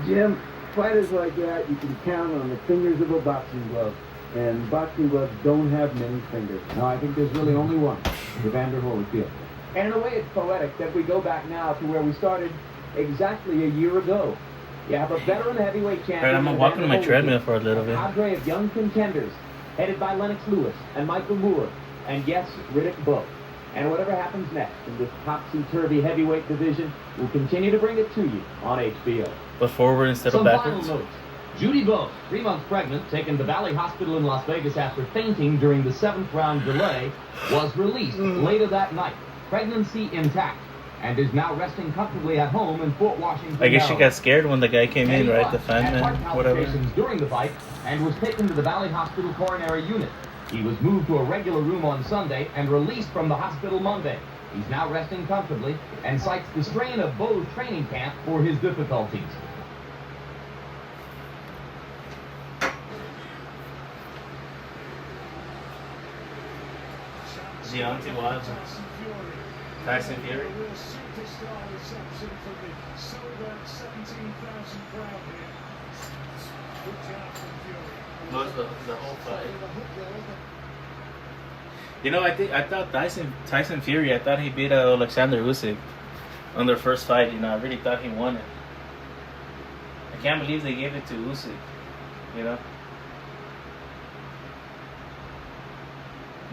Speaker 1: Jim, fighters like that, you can count on the fingers of a boxing glove. And boxing gloves don't have many fingers.
Speaker 2: No, I think there's really only one, Evander Holyfield. And in a way, it's poetic that we go back now to where we started exactly a year ago. You have a veteran heavyweight champion.
Speaker 3: Alright, I'm walking my treadmill for a little bit.
Speaker 2: A cadre of young contenders, headed by Lennox Lewis and Michael Moore, and yes, Riddick Bowe. And whatever happens next in this topsy-turvy heavyweight division, we'll continue to bring it to you on HBO.
Speaker 3: But forward instead of
Speaker 2: Some
Speaker 3: backwards.
Speaker 2: final notes. Judy Bowe, 3 months pregnant, taken to Valley Hospital in Las Vegas after fainting during the 7th round delay, was released later that night. Pregnancy intact, and is now resting comfortably at home in Fort Washington.
Speaker 3: I guess she
Speaker 2: Maryland.
Speaker 3: got scared when the guy came in, right? The
Speaker 2: Had heart
Speaker 3: fan, whatever.
Speaker 2: palpitations during the fight and was taken to the Valley Hospital coronary unit. He was moved to a regular room on Sunday and released from the hospital Monday. He's now resting comfortably and cites the strain of Bowe's training camp for his difficulties.
Speaker 3: Deontay Wilder. Tyson Fury. Most of the whole fight. You know, I thought Tyson Fury. I thought he beat Alexander Usyk on their first fight. You know, I really thought he won it. I can't believe they gave it to Usyk. You know.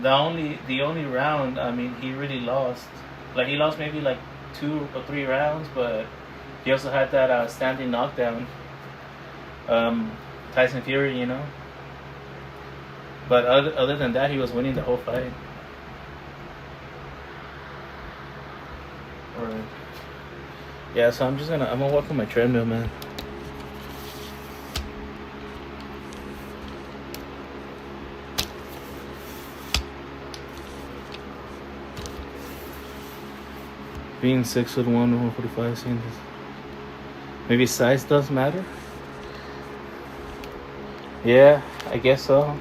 Speaker 3: The only round, I mean, he really lost. Like, he lost maybe like 2 or 3 rounds, but he also had that standing knockdown. Tyson Fury, you know. But other than that, he was winning the whole fight. Alright. Yeah, so I'm gonna walk on my treadmill, man. Being 6'1", 145 seems. Maybe size does matter. Yeah, I guess so.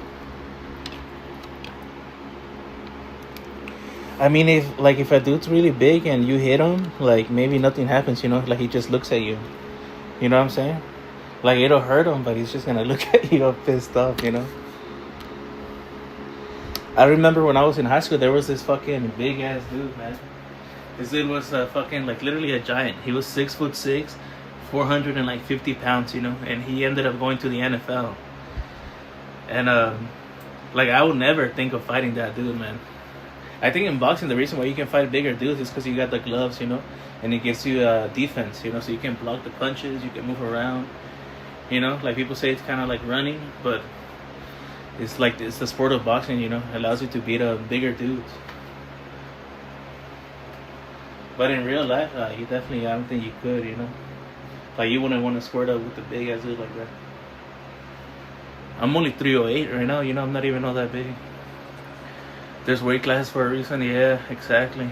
Speaker 3: I mean, if a dude's really big and you hit him, like maybe nothing happens, you know, like he just looks at you. You know what I'm saying? Like it'll hurt him, but he's just gonna look at you all pissed off, you know. I remember when I was in high school, there was this fucking big ass dude, man. This dude was fucking like literally a giant. He was 6'6", 450 pounds, you know, and he ended up going to the NFL. And like I would never think of fighting that dude, man. I think in boxing the reason why you can fight bigger dudes is because you got the gloves, you know, and it gives you defense, you know, so you can block the punches, you can move around, you know. Like people say it's kind of like running, but it's the sport of boxing, you know. It allows you to beat bigger dudes. But in real life, you definitely, I don't think you could, you know. Like you wouldn't want to square up with a big ass dude like that. I'm only 308 right now, you know. I'm not even all that big. There's weight classes for a reason. Yeah, exactly.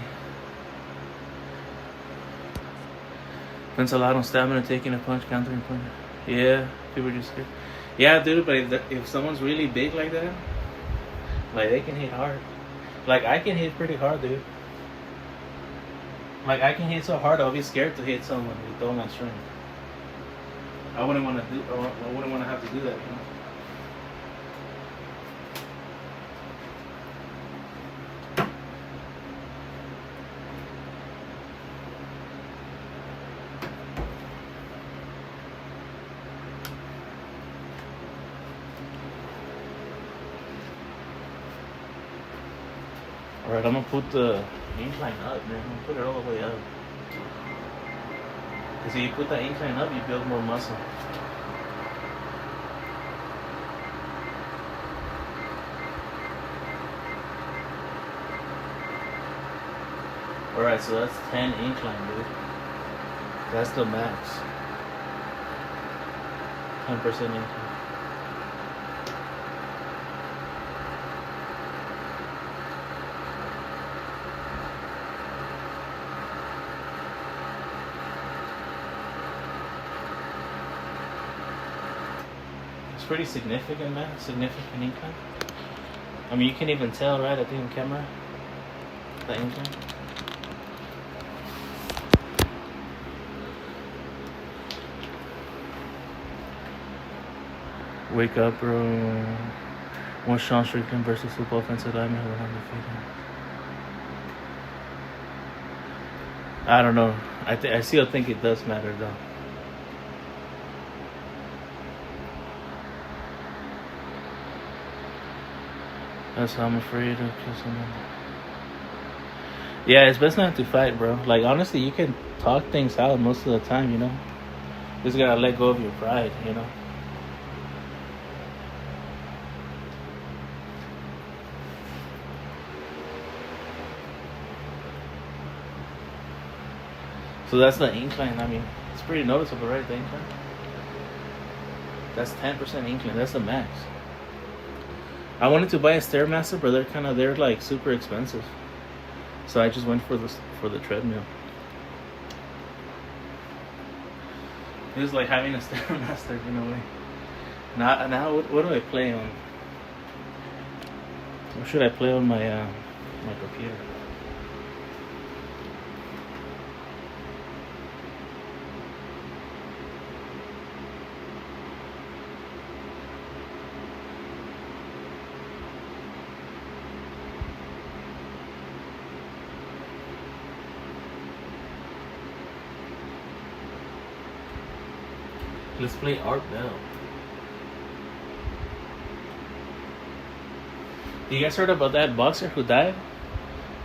Speaker 3: Depends a lot on stamina, taking a punch, countering punch. Yeah, people just scared. Yeah, dude, but if someone's really big like that, like they can hit hard. Like I can hit pretty hard, dude. Like I can hit so hard, I'll be scared to hit someone with all my strength. I wouldn't want to have to do that, you know. Alright, I'm gonna put the incline up, man. I'm gonna put it all the way up. Because if you put that incline up, you build more muscle. Alright, so that's 10 incline, dude. That's the max. 10% incline. Pretty significant, man. Significant incline. I mean, you can even tell, right? I think on camera, the incline. Wake up, bro. One Sean Strickland versus super offensive lineman who were undefeated. I don't know. I still think it does matter, though. That's how I'm afraid of kill someone. Yeah, it's best not to fight, bro. Like, honestly, you can talk things out most of the time, you know? You just gotta let go of your pride, you know? So that's the incline. I mean, it's pretty noticeable, right? The incline. That's 10% incline. That's the max. I wanted to buy a Stairmaster, but they're like super expensive. So I just went for the treadmill. It was like having a Stairmaster in a way. Now what do I play on? What should I play on my my computer? Let's play Art Bell. You guys heard about that boxer who died?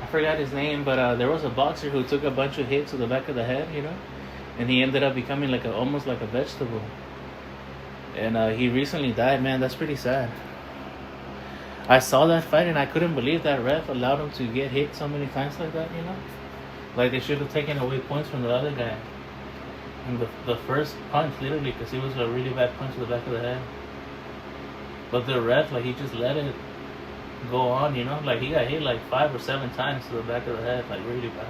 Speaker 3: I forgot his name, but there was a boxer who took a bunch of hits to the back of the head, you know, and he ended up becoming almost like a vegetable. And he recently died, man. That's pretty sad. I saw that fight and I couldn't believe that ref allowed him to get hit so many times like that, you know. Like, they should have taken away points from the other guy. And the first punch, literally, because it was a really bad punch to the back of the head. But the ref, like, he just let it go on, you know? Like, he got hit like 5 or 7 times to the back of the head, like, really bad.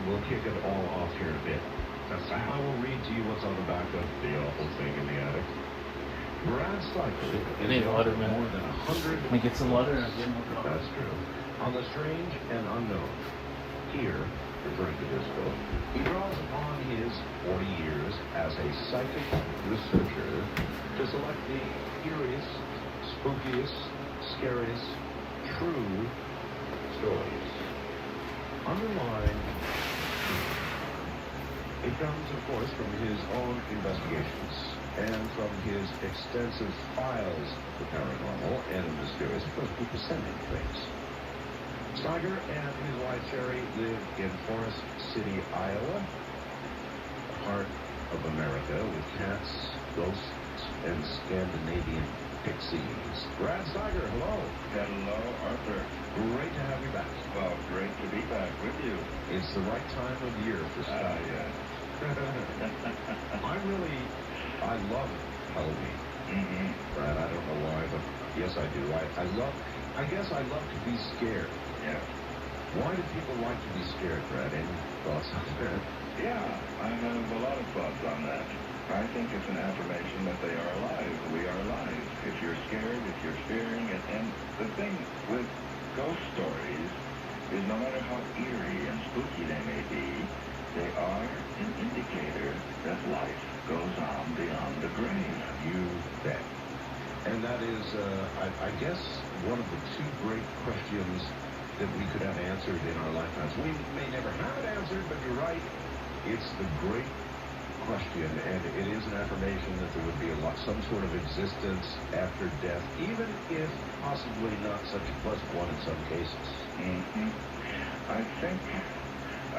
Speaker 6: We'll kick it all off here in a bit. I will read to you what's on the back of the awful thing in the attic. Brad Cycle
Speaker 3: I need water, man.
Speaker 6: more than 100.
Speaker 3: Let me get some water.
Speaker 6: That's true. On the strange and unknown. Here, referring to Disco, he draws upon his 40 years as a psychic researcher to select the eeriest, spookiest, scariest, true stories. Underlying, it comes, of course, from his own investigations and from his extensive files of the paranormal and the mysterious, because people send him things. Steiger and his wife Sherry live in Forest City, Iowa, part of America with cats, ghosts, and Scandinavian pixies. Brad Steiger, hello.
Speaker 11: Hello, Arthur.
Speaker 6: Great to have you back.
Speaker 11: Well, great to be back with you.
Speaker 6: It's the right time of year for stuff.
Speaker 11: Yeah.
Speaker 6: I love Halloween.
Speaker 11: Mm-hmm.
Speaker 6: Brad, I don't know why, but yes, I do. I guess I love to be scared.
Speaker 11: Yeah.
Speaker 6: Why do people like to be scared, Brad? Any thoughts on that?
Speaker 11: Yeah, I have a lot of thoughts on that. I think it's an affirmation that they are alive. We are alive. If you're scared, if you're fearing it. And the thing with ghost stories is no matter how eerie and spooky they may be, they are an indicator that life goes on beyond the grave.
Speaker 6: You bet. And that is, I guess, one of the two great questions that we could have answered in our lifetimes. We may never have it answered, but you're right. It's the great question, and it is an affirmation that there would be some sort of existence after death, even if possibly not such a pleasant one in some cases.
Speaker 11: Mm-hmm. I think,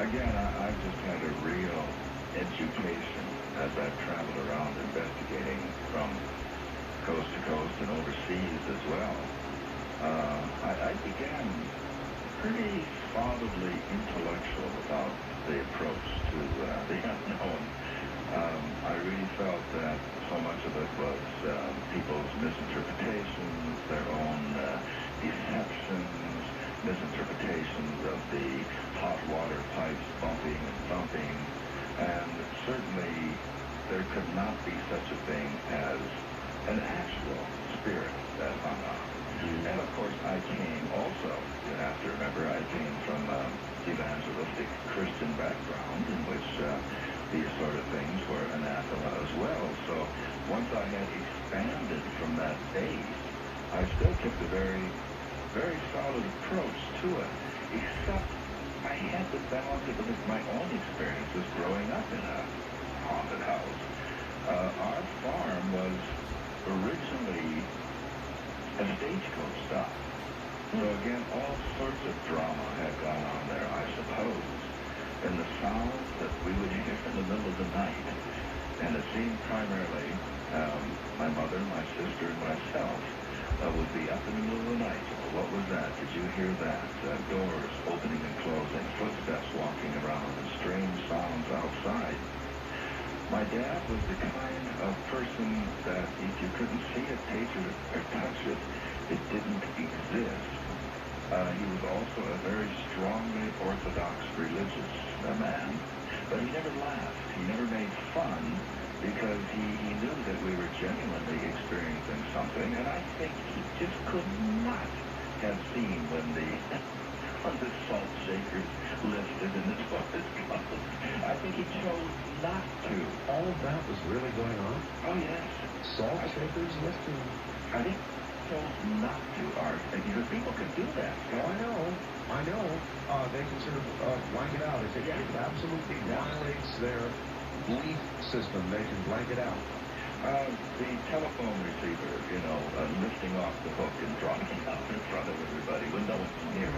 Speaker 11: again, I've just had a real education as I've traveled around investigating from coast to coast and overseas as well. I began pretty solidly intellectual about the approach to the unknown. I really felt that so much of it was people's misinterpretations, their own deceptions, misinterpretations of the hot water pipes bumping and thumping, and certainly there could not be such a thing as an actual spirit that hung on. And of course, I came also, you have to remember, I came from evangelistic Christian background in which these sort of things were anathema as well. So once I had expanded from that base, I still took a very, very solid approach to it, except I had to balance it with my own experiences growing up in a haunted house. Our farm was originally a stagecoach stop. So again, all sorts of drama had gone on there, I suppose. And the sounds that we would hear in the middle of the night, and it seemed primarily my mother, my sister, and myself would be up in the middle of the night. What was that? Did you hear that? Doors opening and closing, footsteps walking around, and strange sounds outside. My dad was the kind of person that if you couldn't see it, taste it, or touch it, it didn't exist. He was also a very strongly orthodox religious man, but he never laughed. He never made fun because he knew that we were genuinely experiencing something, and I think he just could not have seen when the salt shakers lifted and the toilets closed. I think he chose not to.
Speaker 6: All of that was really going on?
Speaker 11: Oh, yes.
Speaker 6: Salt shakers lifting?
Speaker 11: I think chose not to, Art, because people can do that.
Speaker 6: Oh, I know. They can sort of blank it out. If it absolutely violates their belief system, they can blank it out.
Speaker 11: The telephone receiver, lifting off the hook and dropping it out in front of everybody when no one's near.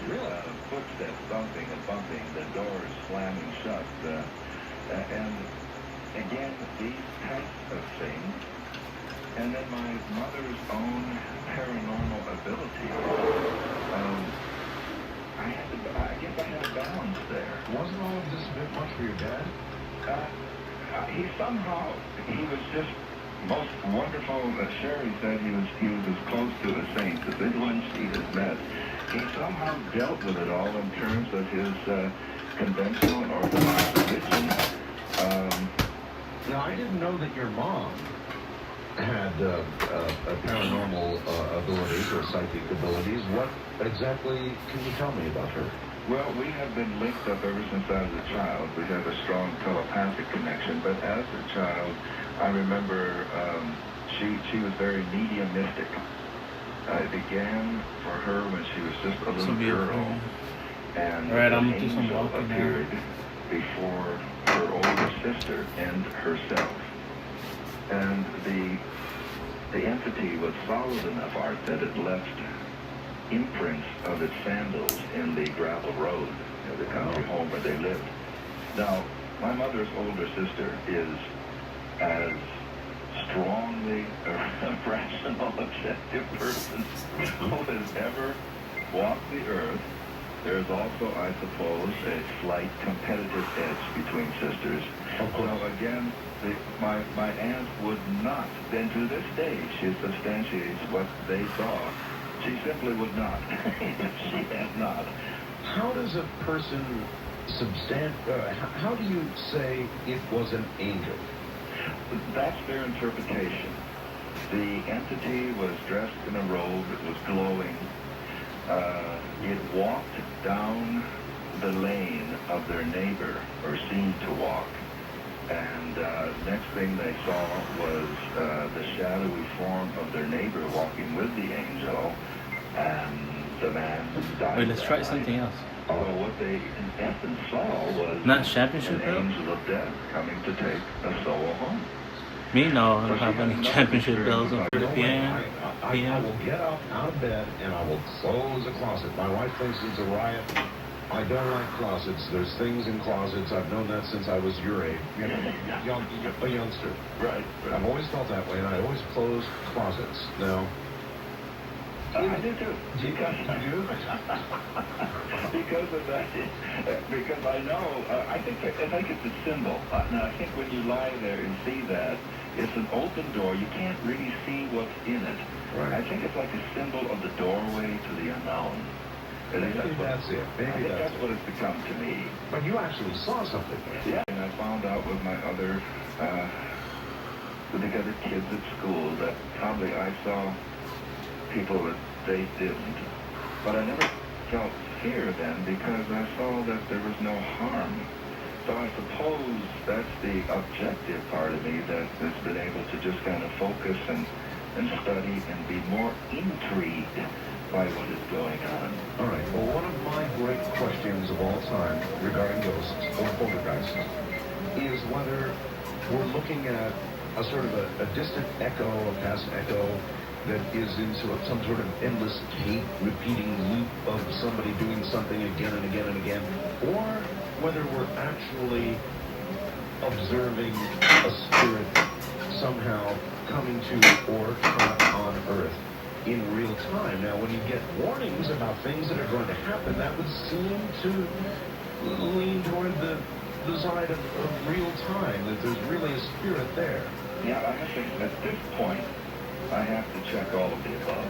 Speaker 6: Really?
Speaker 11: Footsteps thumping and bumping, the doors slamming shut. And again, these types of things, and then my mother's own paranormal ability. I guess I had a balance there.
Speaker 6: Wasn't all of this a bit much for your dad?
Speaker 11: He was just most wonderful. Sherry said he was as close to a saint as anyone she has met. He somehow dealt with it all in terms of his conventional and orthodox religion.
Speaker 6: Now, I didn't know that your mom had paranormal abilities or psychic abilities. What exactly can you tell me about her?
Speaker 11: Well, we have been linked up ever since I was a child. We have a strong telepathic connection. But as a child, I remember she was very mediumistic. It began for her when she was just a little girl. And an angel appeared before her older sister and herself. And the entity was solid enough, Art, that it left imprints of its sandals in the gravel road, the country home where they lived. Now, my mother's older sister is as strongly a rational, objective person who has ever walked the earth. There's also, I suppose, a slight competitive edge between sisters. So again, my aunt would not, and to this day, she substantiates what they saw. She simply would not. She had not.
Speaker 6: How does a person how do you say it was an angel?
Speaker 11: That's their interpretation. The entity was dressed in a robe. It was glowing. It walked down the lane of their neighbor, or seemed to walk. And next thing they saw was the shadowy form of their neighbor walking with the angel, and the man died.
Speaker 3: Wait, let's try something else.
Speaker 11: So what they in essence saw was
Speaker 3: not championship
Speaker 11: an angel of death coming to take a soul home.
Speaker 3: Me, no, I don't have any championship bells on 30 p.m.
Speaker 6: I will get up out of bed and I will close a closet. My wife thinks it's a riot. I don't like closets. There's things in closets. I've known that since I was your age. A youngster.
Speaker 11: Right.
Speaker 6: I've always felt that way, and I always close closets. Now,
Speaker 11: I do too.
Speaker 6: Because you do?
Speaker 11: Because of that. Because I know. I think it's a symbol. Now, I think when you lie there and see that, it's an open door. You can't really see what's in it.
Speaker 6: Right.
Speaker 11: I think it's like a symbol of the doorway to the unknown.
Speaker 6: Maybe that's it. Maybe
Speaker 11: that's what it's become to me.
Speaker 6: But you actually saw something.
Speaker 11: Yeah, and I found out with my other, with the other kids at school that probably I saw people that they didn't. But I never felt fear then because I saw that there was no harm. So I suppose that's the objective part of me that has been able to just kind of focus and study and be more intrigued by what is going on.
Speaker 6: All right. Well, one of my great questions of all time regarding ghosts or poltergeists is whether we're looking at a sort of a distant echo, a past echo that is in some sort of endless tape repeating loop of somebody doing something again and again and again, or whether we're actually observing a spirit somehow coming to or not on Earth in real time. Now, when you get warnings about things that are going to happen, that would seem to lean toward the side of real time, that there's really a spirit there.
Speaker 11: Yeah, I think at this point, I have to check all of the above.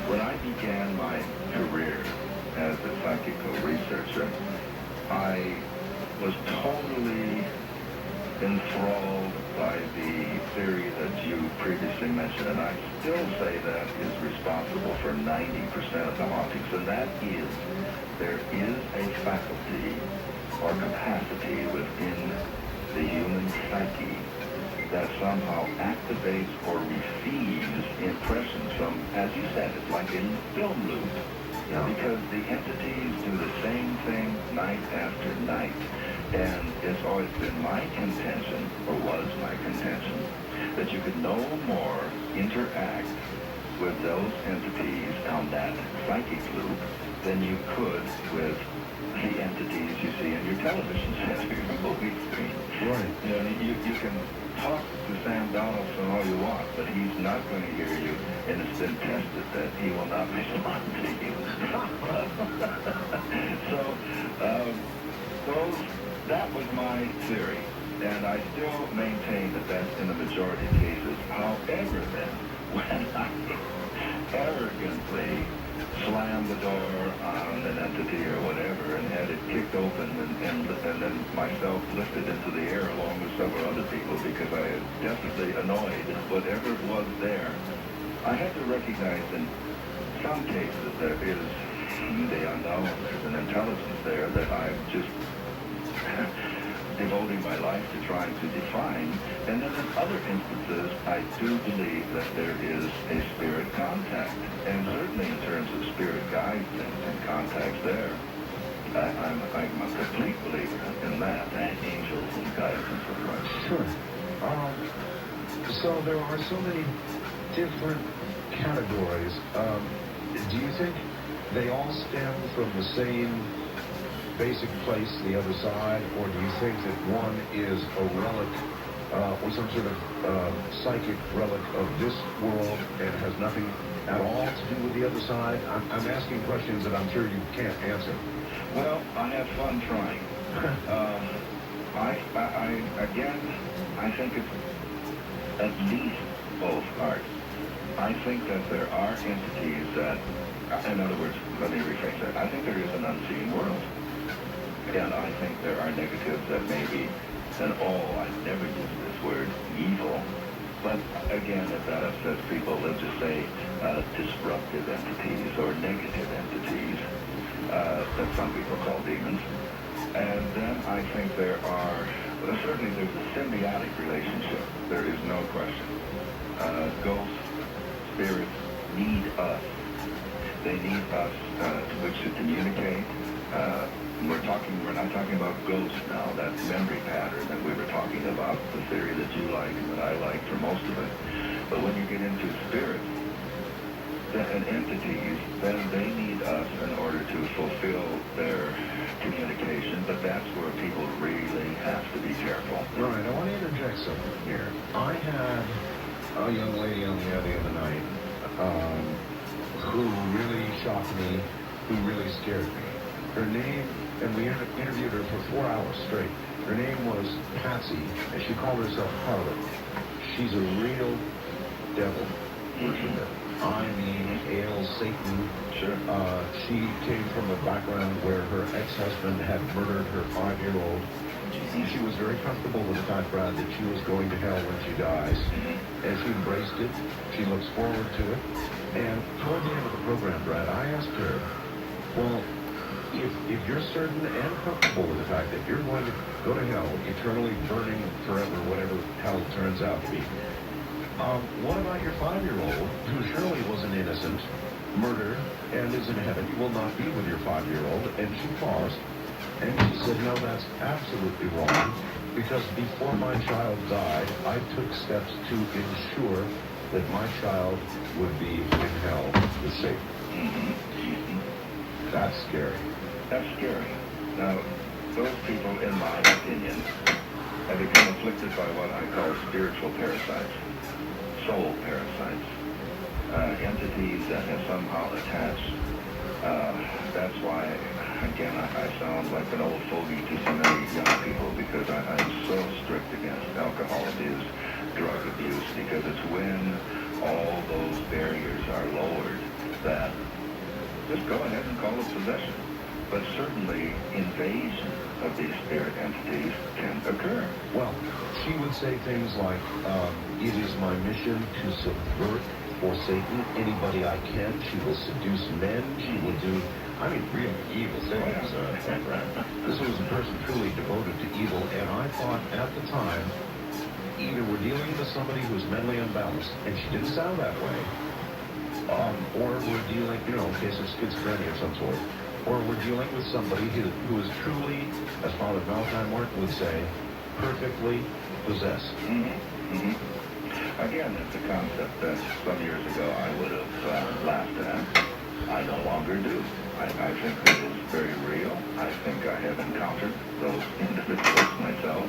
Speaker 11: When I began my career as a psychical researcher, I was totally enthralled by the theory that you previously mentioned, and I still say that is responsible for 90% of the hauntings, and that is there is a faculty or capacity within the human psyche that somehow activates or receives impressions from, as you said, it's like a film loop. Yeah. Because the entities do the same thing night after night. And it's always been my contention, or was my contention, that you could no more interact with those entities on that psychic loop than you could with the entities you see in your television set or your movie screen.
Speaker 6: Right.
Speaker 11: You know, you can talk to Sam Donaldson all you want, but he's not going to hear you, and it's been tested that he will not respond to you. So, that was my theory, and I still maintain that that's in the majority of cases. However, then, when I arrogantly slammed the door on an entity or whatever and had it kicked open and then myself lifted into the air along with several other people because I had definitely annoyed whatever was there, I had to recognize in some cases there is the unknown, there's an intelligence there that I'm just devoting my life to trying to define. And then in other instances, I do believe that there is a spirit contact. And certainly in terms of spirit guides and contacts there, I'm a complete believer in that, and angels and guides and so forth.
Speaker 6: Sure. So there are so many different categories. Do you think they all stem from the same basic place, the other side, or do you think that one is a relic or some sort of psychic relic of this world and has nothing at all to do with the other side? I'm asking questions that I'm sure you can't answer.
Speaker 11: Well, I have fun trying. I think it's at least both parts. I think that there are entities that, in other words, let me rephrase that. I think there is an unseen world. And I think there are negatives that maybe, and I never use this word, evil. But again, if that upsets people, let's just say disruptive entities or negative entities that some people call demons. And then I think there are, certainly there's a symbiotic relationship. There is no question. Ghosts, spirits need us. They need us to communicate. We're not talking about ghosts now, that memory pattern that we were talking about, the theory that you like and that I like for most of it. But when you get into spirits and entities, then they need us in order to fulfill their communication, but that's where people really have to be careful.
Speaker 6: Right, I want to interject something here. I had a young lady on the other night who really shocked me, who really scared me. Her name, and we interviewed her for 4 hours straight. Her name was Patsy, and she called herself Harlot. She's a real devil worshiper. I mean, hail Satan.
Speaker 11: Sure.
Speaker 6: She came from a background where her ex-husband had murdered her 5-year-old. She was very comfortable with the fact, Brad, that she was going to hell when she dies. And she embraced it. She looks forward to it. And toward the end of the program, Brad, I asked her, well, if you're certain and comfortable with the fact that you're going to go to hell, eternally burning forever, whatever hell turns out to be, what about your 5-year-old, who surely wasn't innocent, murdered, and is in heaven? You will not be with your 5-year-old. And she paused, and she said, no, that's absolutely wrong, because before my child died, I took steps to ensure that my child would be in hell with Satan. That's scary.
Speaker 11: That's scary. Now, those people, in my opinion, have become afflicted by what I call spiritual parasites, soul parasites, entities that have somehow attached. That's why, again, I sound like an old fogey to so many young people, because I'm so strict against alcohol abuse, drug abuse, because it's when all those barriers are lowered that just go ahead and call it possession. But certainly, invasion of these spirit entities can occur.
Speaker 6: Well, she would say things like, it is my mission to subvert for Satan anybody I can. She will seduce men. She will do, real evil things. This was a person truly devoted to evil, and I thought at the time, either we're dealing with somebody who's mentally unbalanced, and she didn't sound that way, or we're dealing, in case of schizophrenia of some sort, or we're dealing with somebody who is truly, as Father Valentine Martin would say, perfectly possessed.
Speaker 11: Again, it's a concept that some years ago I would have laughed at. I no longer do. I I think that is very real. I think I have encountered those individuals myself.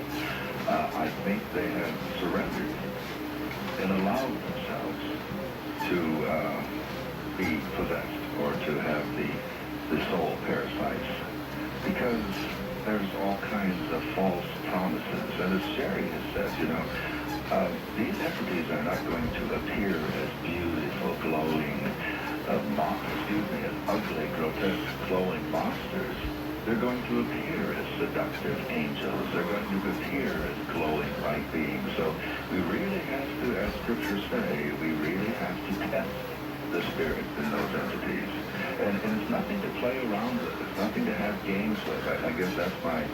Speaker 11: I think they have surrendered and allowed themselves to be possessed or to have the soul parasites, because there's all kinds of false promises. And as Sherry has said, these entities are not going to appear as beautiful, glowing, as ugly, grotesque, glowing monsters. They're going to appear as seductive angels. They're going to appear as glowing light beings. So we really have to, as scriptures say, we really have to test the spirit in those entities. And it's nothing to play around with. It's nothing to have games with. I guess that's my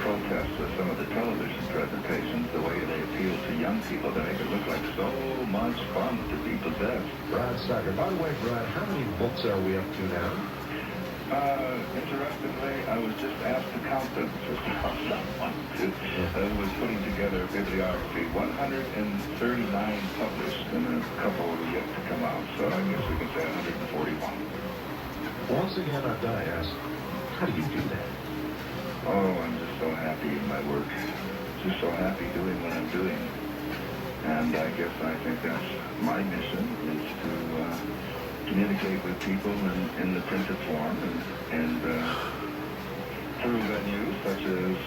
Speaker 11: protest with some of the television presentations, the way they appeal to young people to make it look like so much fun to be possessed.
Speaker 6: Brad Stacker. By the way, Brad, how many books are we up to now?
Speaker 11: Interestingly, I was just asked to count them for someone who was putting together a bibliography. 139 published and a couple yet to come out. So I guess we can say 141.
Speaker 6: Once again, I've got to ask, how do you do that?
Speaker 11: Oh, I'm just so happy in my work. Just so happy doing what I'm doing. And I guess I think that's my mission, is to communicate with people in the printed form and through venues such as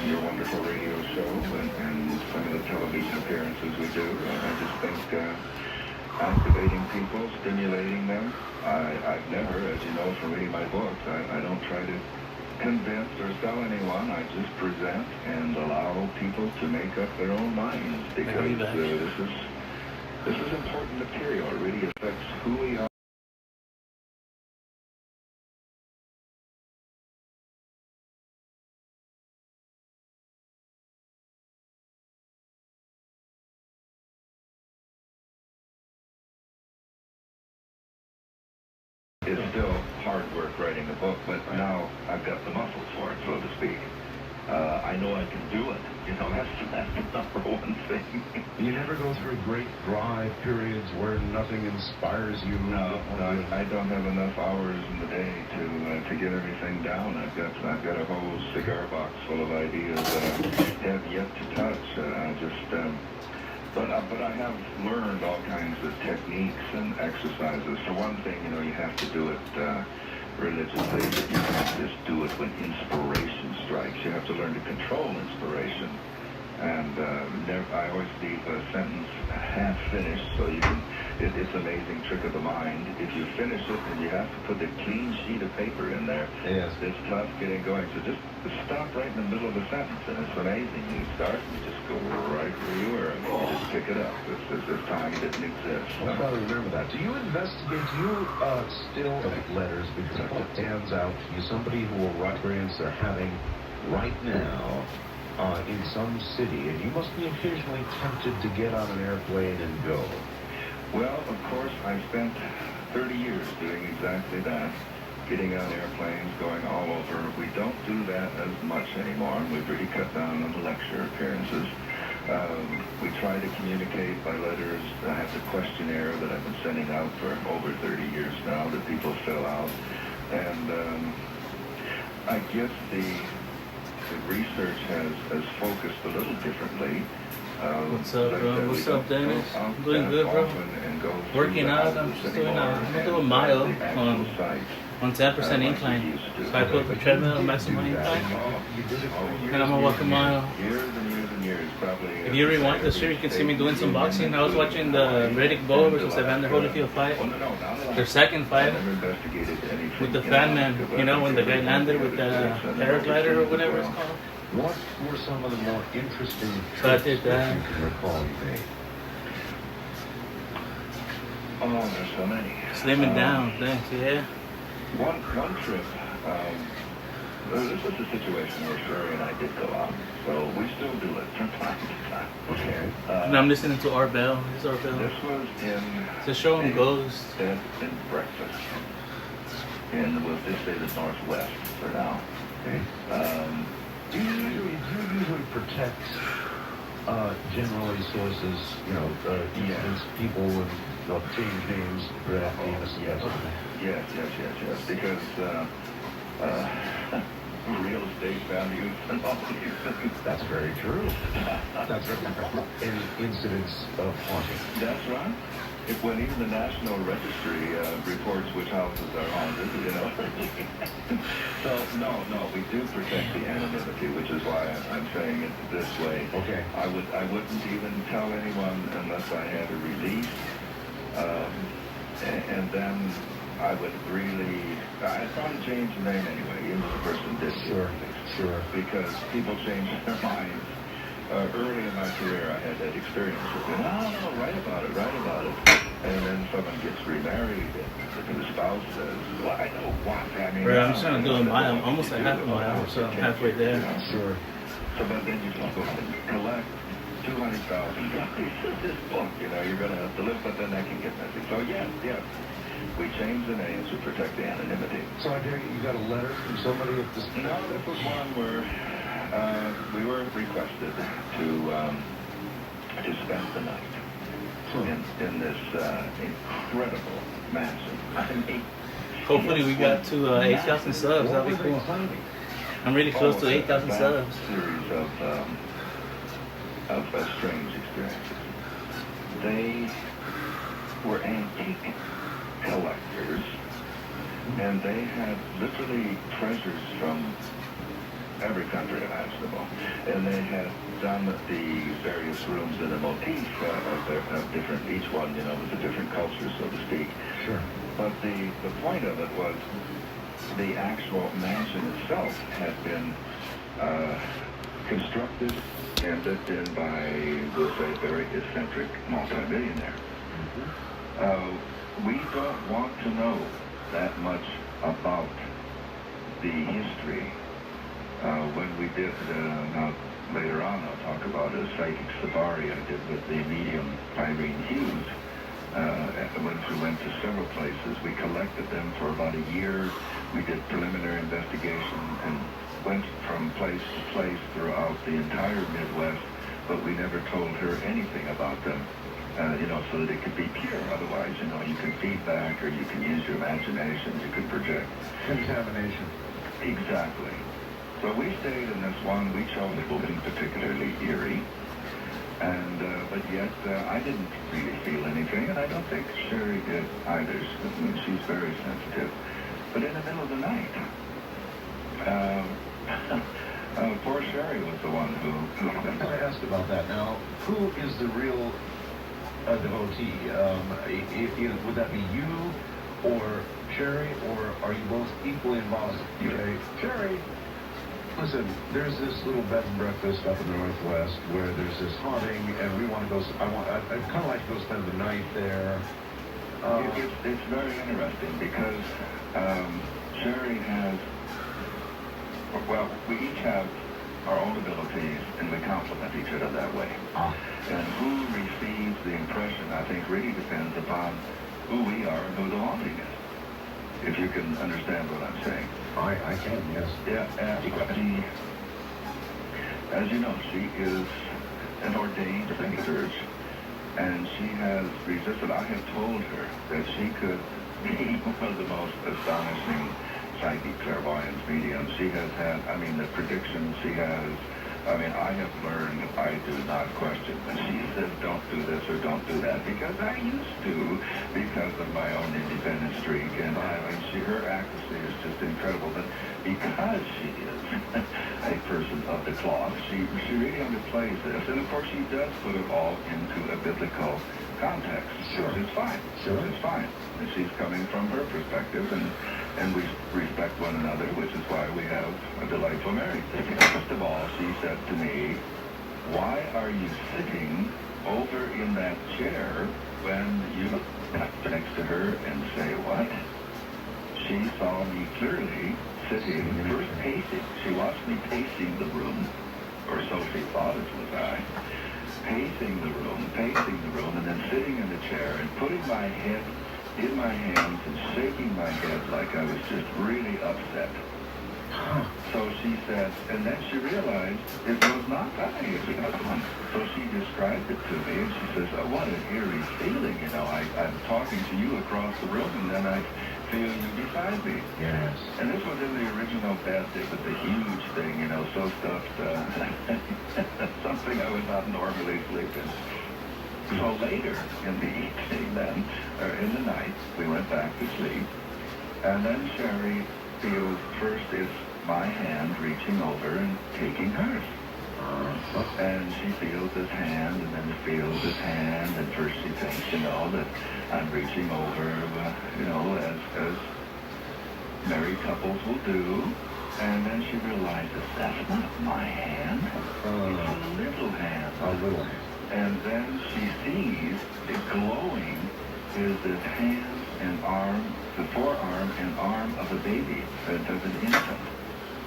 Speaker 11: your wonderful radio show and some of the television appearances we do. I just think activating people, stimulating them. I've never, as you know from reading my books, I don't try to convince or sell anyone. I just present and allow people to make up their own minds, because this is important material. It really affects who we are. It's still hard work writing a book, but now I've got the muscles for it, so to speak. I know I can do it. That's the number one thing.
Speaker 6: You never go through great dry periods where nothing inspires you?
Speaker 11: No, I don't have enough hours in the day to get everything down. I've got a whole cigar box full of ideas that I have yet to touch. But I have learned all kinds of techniques and exercises. For one thing, you have to do it religiously. You can't just do it when inspiration strikes. You have to learn to control inspiration. And I always leave a sentence half finished, so you can. It's an amazing trick of the mind. If you finish it, then you have to put a clean sheet of paper in there.
Speaker 6: Yes.
Speaker 11: It's tough getting going. So just stop right in the middle of a sentence, and it's amazing. You start, and you just go right where you were, and you just pick it up. This time didn't exist.
Speaker 6: I'll try to remember that. Do you investigate? Do you still write letters because it stands out to you? Somebody who will write experience they're having right now in some city, and you must be occasionally tempted to get on an airplane and go.
Speaker 11: Well, of course, I spent 30 years doing exactly that, getting on airplanes, going all over. We don't do that as much anymore, and we've really cut down on the lecture appearances. We try to communicate by letters. I have the questionnaire that I've been sending out for over 30 years now that people fill out. And I guess the research has focused a little differently.
Speaker 3: What's up, bro? What's up, Dennis? I'm doing good, bro. Working out. I'm just doing a mile on 10% incline. So I put the treadmill on maximum incline, and I'm gonna walk a mile. If you rewind the series, you can see me doing some boxing. I was watching the Riddick Bowe versus Evander Holyfield fight, their second fight with the fan man. When the guy landed with the paraglider or whatever it's called.
Speaker 6: What were some of the more interesting
Speaker 3: So I did that.
Speaker 6: you can recall you made?
Speaker 11: Oh, there's so many.
Speaker 3: Slimming down, thanks, yeah.
Speaker 11: One trip, this was a situation where Sherry and I did go out, so we still do it from time to time.
Speaker 6: Okay.
Speaker 3: And I'm listening to Arbel. This is Arbel.
Speaker 11: This was in
Speaker 3: The show him Ghost.
Speaker 11: Bed and Breakfast. And we'll just say the Northwest for now.
Speaker 6: Okay. Do you usually protect generally sources,
Speaker 11: Yes.
Speaker 6: people they'll change names for that famous yesterday.
Speaker 11: Yes. Because real estate values and all these things.
Speaker 6: That's very true. That's any incidents of haunting.
Speaker 11: That's right. When even the National Registry reports which houses are haunted, you know. So, no, we do protect the anonymity, which is why I'm saying it this way.
Speaker 6: Okay.
Speaker 11: I wouldn't even tell anyone unless I had a release. And then I would I'd probably change the name anyway, even if the person did.
Speaker 6: Sure.
Speaker 11: Because people change their minds. Early in my career, I had that experience with it. No, write about it. And then someone gets remarried, and the spouse says, well, I know what. I mean,
Speaker 3: Right, I'm trying to do a mile, almost like half a mile, so I'm halfway there.
Speaker 11: Sure. So, but then you can go and collect $200,000 for this book. You know, you're going to have to live, but then that can get messy. So, yes. We changed the names to protect the anonymity.
Speaker 6: So I hear you got a letter from somebody at this.
Speaker 11: No, this was one where we were requested to spend the night in this incredible mansion. I mean,
Speaker 3: Hopefully we got to 8,000 subs. That'll be cool. I'm really close to 8,000 subs.
Speaker 11: Series of strange experiences. They were antique collectors, and they had literally treasures from every country imaginable, and they had done the various rooms in a motif of different, each one, you know, was a different culture, so to speak.
Speaker 6: Sure.
Speaker 11: But the point of it was the actual mansion itself had been constructed and lived in by, we'll say, a very eccentric multimillionaire. We don't want to know that much about the history. When we did, now later on I'll talk about a psychic safari I did with the medium Irene Hughes. Once we went to several places, we collected them for about a year. We did preliminary investigation and went from place to place throughout the entire Midwest, but we never told her anything about them. You know, so that it could be pure. Otherwise, you know, you can feedback or you can use your imagination, you can project.
Speaker 6: Contamination.
Speaker 11: Exactly. So we stayed in this one. We chose it wasn't particularly eerie. And, but yet, I didn't really feel anything, and I don't think Sherry did either. She's very sensitive. But in the middle of the night, poor Sherry was the one who...
Speaker 6: I'm going to ask about that. Now, who is the real devotee? Would that be you or Sherry, or are you both equally involved? Okay, Sherry, listen, there's this little bed and breakfast up in the Northwest where there's this haunting, and we want to go. I'd kind of like to go spend the night there.
Speaker 11: It's very interesting because Sherry has, well, we each have our own abilities, and we complement each other that way. And who receives the impression, I think, really depends upon who we are and who the haunting is. If you can understand what I'm saying.
Speaker 6: I can, yes.
Speaker 11: Yeah, as you know, she is an ordained thinker, and she has resisted. I have told her that she could be one of the most astonishing psychic clairvoyance mediums. She has had, I mean, the predictions she has, I mean, I have learned I do not question when she says don't do this or don't do that, because I used to, because of my own independent streak, and I mean, her accuracy is just incredible, but because she is a person of the cloth, she really underplays this, and of course she does put it all into a biblical context.
Speaker 6: Sure.
Speaker 11: Which is fine.
Speaker 6: Sure.
Speaker 11: Which is fine. And she's coming from her perspective, and we respect one another, which is why we have a delightful marriage. First of all, she said to me, why are you sitting over in that chair when you look next to her and say, what? She saw me clearly sitting, first pacing. She watched me pacing the room, or so she thought it was I. Pacing the room, and then sitting in the chair and putting my head in my hands and shaking my head like I was just really upset. So she said, and then she realized it was not dying. So she described it to me, and she says, oh, what an eerie feeling, you know. I'm talking to you across the room, and then I feel you beside me.
Speaker 6: Yes.
Speaker 11: And this was in the original bed. It was a huge thing, you know, so stuffed, something I would not normally sleep in. So later in the evening then, or in the night, we went back to sleep, and then Sherry feels first it's my hand reaching over and taking hers. And she feels his hand, and then feels his hand, and first she thinks, you know, that I'm reaching over, you know, as married couples will do. And then she realizes that's not my hand. It's a little hand.
Speaker 6: A little hand.
Speaker 11: And then she sees it glowing is this hand and arm, the forearm and arm of a baby, of an infant.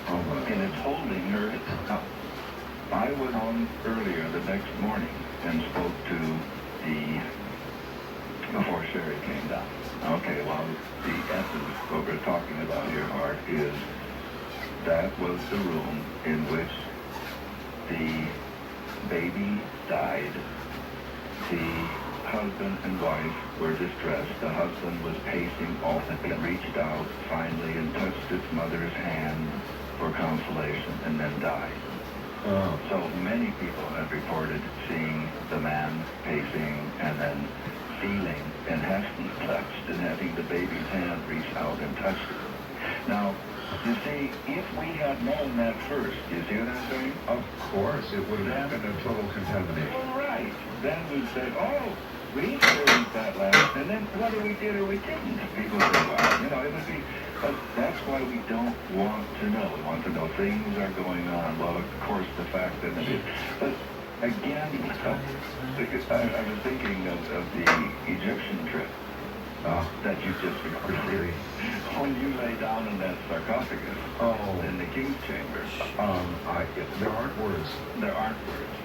Speaker 11: And it's holding her. Now, I went on earlier the next morning and spoke to before Sherry came down. Okay, well, the essence, what we're talking about here, Art, is that was the room in which the baby died. The husband and wife were distressed. The husband was pacing off and reached out finally and touched its mother's hand for consolation and then died. So many people have reported seeing the man pacing and then feeling and having touched and having the baby's hand reach out and touch it. Now, you see, if we had known that first, you see what I'm saying?
Speaker 6: Of course, it would have been a total contamination.
Speaker 11: Well, right. Then we'd say, oh, we experienced that last, and then whether we did or we didn't, people say, well, you know, it would be, but that's why we don't want to know. We want to know things are going on. Well, of course, the fact that it is. But again, I was thinking of the Egyptian trip that you just received. When you lay down in that sarcophagus in the king's chamber,
Speaker 6: there aren't words.
Speaker 11: There aren't words.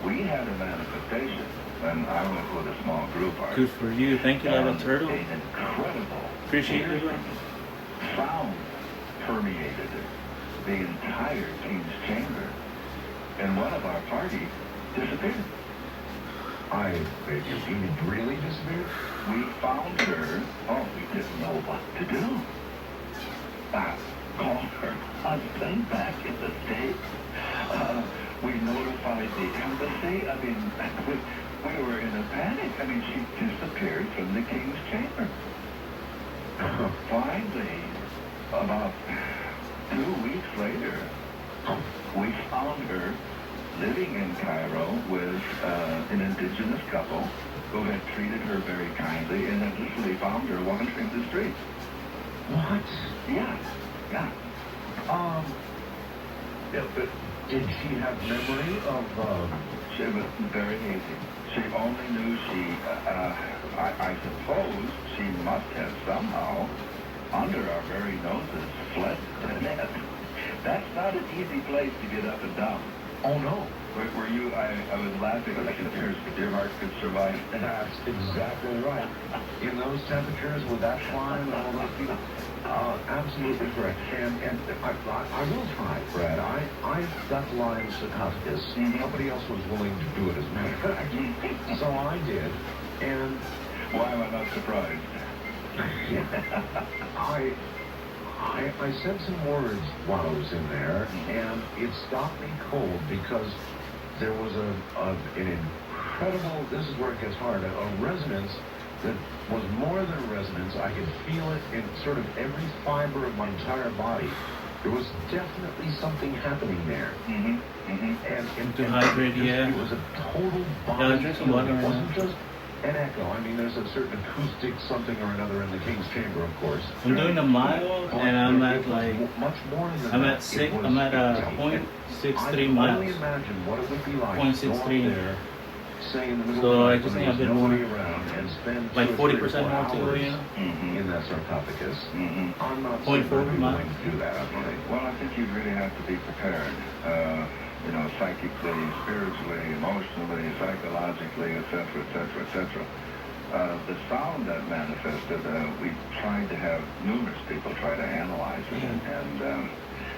Speaker 11: We had a manifestation when I went with a small group.
Speaker 3: Good for you. Thank you, Lava Turtle.
Speaker 11: An incredible
Speaker 3: Appreciate it.
Speaker 11: sound permeated the entire king's chamber, and one of our party disappeared.
Speaker 6: You really disappeared?
Speaker 11: We found her. Oh, we didn't know what to do. Called her husband back in the States. We notified the embassy. I mean, we were in a panic. I mean, she disappeared from the king's chamber. Finally, about 2 weeks later, we found her living in Cairo with an indigenous couple who had treated her very kindly and had literally found her wandering the streets.
Speaker 6: What?
Speaker 11: Yeah.
Speaker 6: But did she have memory of,
Speaker 11: She was very easy. She only knew I suppose she must have somehow, under our very noses, fled to death. That's not an easy place to get up and down.
Speaker 6: oh no.
Speaker 11: Were you, I was laughing, but I can hear your heart could survive.
Speaker 6: That's exactly right. In those temperatures, with that climb and all those people, absolutely correct. And I will try, Brad. I've got Lyme sarcophagus. Nobody else was willing to do it, as a matter of fact. So I did, and
Speaker 11: Why am I not surprised?
Speaker 6: I said some words while I was in there, and it stopped me cold because there was an incredible, this is where it gets hard, a resonance that was more than a resonance. I could feel it in sort of every fiber of my entire body. There was definitely something happening there. And
Speaker 3: Dehydrated, yeah.
Speaker 6: It was a total body.
Speaker 3: Yeah, drink some water
Speaker 6: It
Speaker 3: right
Speaker 6: wasn't
Speaker 3: now.
Speaker 6: just an echo. I mean, there's a certain acoustic something or another in the King's Chamber, of course.
Speaker 3: I'm doing a mile, and I'm at like,
Speaker 6: much more than
Speaker 3: I'm
Speaker 6: that.
Speaker 3: at six,
Speaker 6: It was
Speaker 3: I'm at
Speaker 6: exciting.
Speaker 3: 0.63
Speaker 6: I can only
Speaker 3: miles.
Speaker 6: imagine what it would be like
Speaker 3: 0.63.
Speaker 6: to go up there, say in the middle
Speaker 3: So
Speaker 6: of
Speaker 3: I
Speaker 6: the
Speaker 3: just
Speaker 6: night
Speaker 3: think
Speaker 6: when
Speaker 3: I've been
Speaker 6: there's
Speaker 3: more,
Speaker 6: nobody around and spend
Speaker 3: like
Speaker 6: 2 or 3 or
Speaker 3: 40%
Speaker 6: 4
Speaker 3: more to go,
Speaker 6: hours
Speaker 3: you know?
Speaker 6: in that sarcophagus. I'm not
Speaker 3: 0.4
Speaker 6: saying I'd be
Speaker 3: miles.
Speaker 6: willing to do that.
Speaker 11: Well, I think you'd really have to be prepared, you know, psychically, spiritually, emotionally, psychologically, etc., etc., etc. The sound that manifested, we tried to have numerous people try to analyze it, and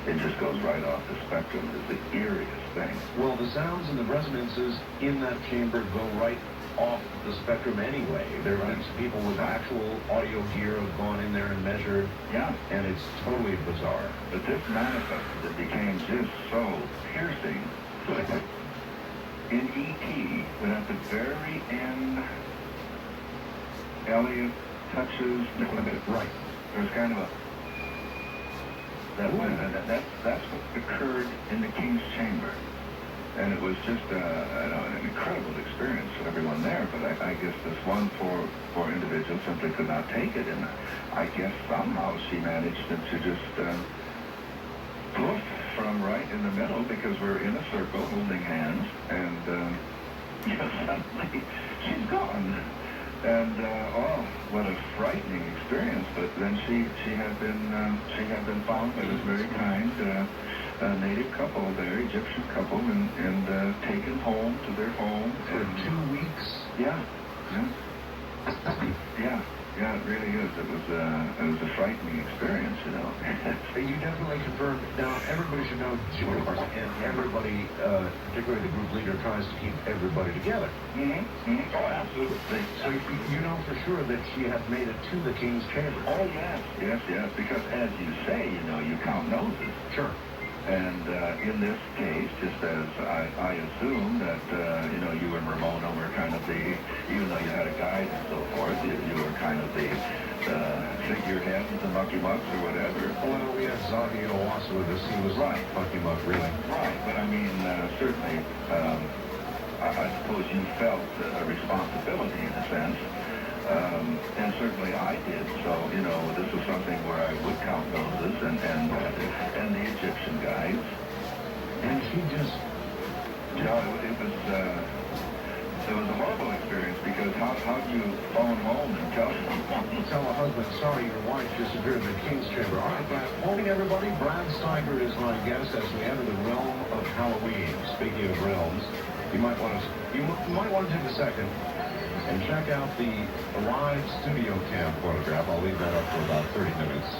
Speaker 11: it just goes right off the spectrum. It's the eeriest thing.
Speaker 6: Well, the sounds and the resonances in that chamber go right off the spectrum anyway. There are people with actual audio gear have gone in there and measured.
Speaker 11: Yeah.
Speaker 6: And it's totally bizarre.
Speaker 11: But this manifested, it became just so piercing. In E.T., when at the very end, Elliot touches Nicholas.
Speaker 6: Right.
Speaker 11: There's kind of a... That's what occurred in the King's Chamber. And it was just an incredible experience for everyone there. But I guess this one poor individual simply could not take it. And I guess somehow she managed to just poof from right in the middle, because we're in a circle holding hands. And suddenly she's gone. And oh, what a frightening experience! But then she had been found by this very kind native couple, there, Egyptian couple, and taken home to their home
Speaker 6: For 2 weeks.
Speaker 11: Yeah, it really is. It was a frightening experience, you know.
Speaker 6: You definitely confirmed. Now, everybody should know, and everybody, particularly the group leader, tries to keep everybody together.
Speaker 11: Oh, absolutely.
Speaker 6: So you know for sure that she had made it to the King's Chamber.
Speaker 11: Oh, yes. Because as you say, you know, you count noses.
Speaker 6: Sure.
Speaker 11: And in this case, just as I assume that, you know, you and Ramona were kind of the, even though you had a guide and so forth, you were kind of the figurehead, the mucky mucks or whatever.
Speaker 6: Well, we had Zoggy and Owasso with us. He was right. Mucky muck, really.
Speaker 11: Right, but I mean, certainly, I suppose you felt a responsibility in a sense. And certainly I did. So, you know, this was something where I would count noses and the Egyptian guides.
Speaker 6: And she just...
Speaker 11: You know, it was a horrible experience, because how do you phone home and tell
Speaker 6: a husband, sorry, your wife disappeared in the King's Chamber. All right, Brad. Morning, everybody. Brad Steiger is my guest as we enter the realm of Halloween. Speaking of realms, you might want to take a second and check out the live studio cam photograph. I'll leave that up for about 30 minutes.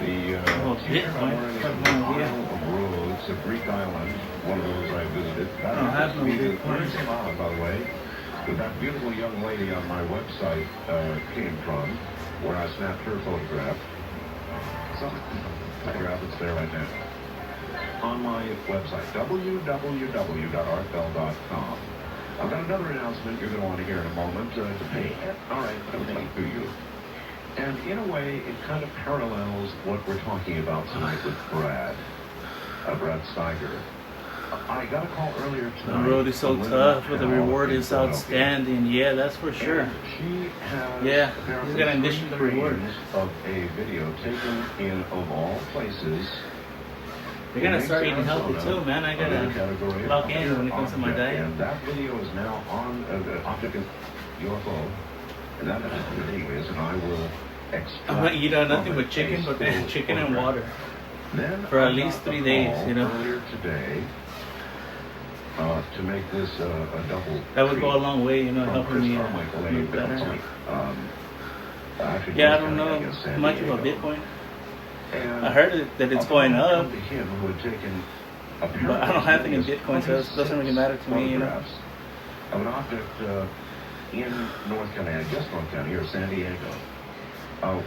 Speaker 6: The t-shirt I'm wearing is from the Isle of Rhodes, a Greek island, one of those I visited. That happens to be the same island, by the way, that that beautiful young lady on my website came from, where I snapped her photograph. So, photograph is there right now. On my website, www.artbell.com. I've got another announcement you're going to want to hear in a moment. All right, thank you. And in a way, it kind of parallels what we're talking about tonight with Brad Steiger. I got a call earlier tonight.
Speaker 3: The road is so tough, but the reward is outstanding. Yeah, that's for sure.
Speaker 6: She has
Speaker 3: he's gonna condition the reward.
Speaker 6: Of a video taken in, of all places,
Speaker 3: You're gonna start eating healthy too, man. I gotta lock in when it comes to my diet.
Speaker 6: And that video is now on the object of UFO. And that is it anyways, and I will extract.
Speaker 3: I'm gonna eat nothing but chicken, chicken and water.
Speaker 6: Then
Speaker 3: for at least 3 days, you know.
Speaker 6: Earlier today, to make this a double.
Speaker 3: That would go a long way, you know, helping me look better. I don't know much about Bitcoin. I heard that it's going up, but I don't have any Bitcoin, so it doesn't really matter to me, you know.
Speaker 6: Of an object in North County, I guess North County, or San Diego,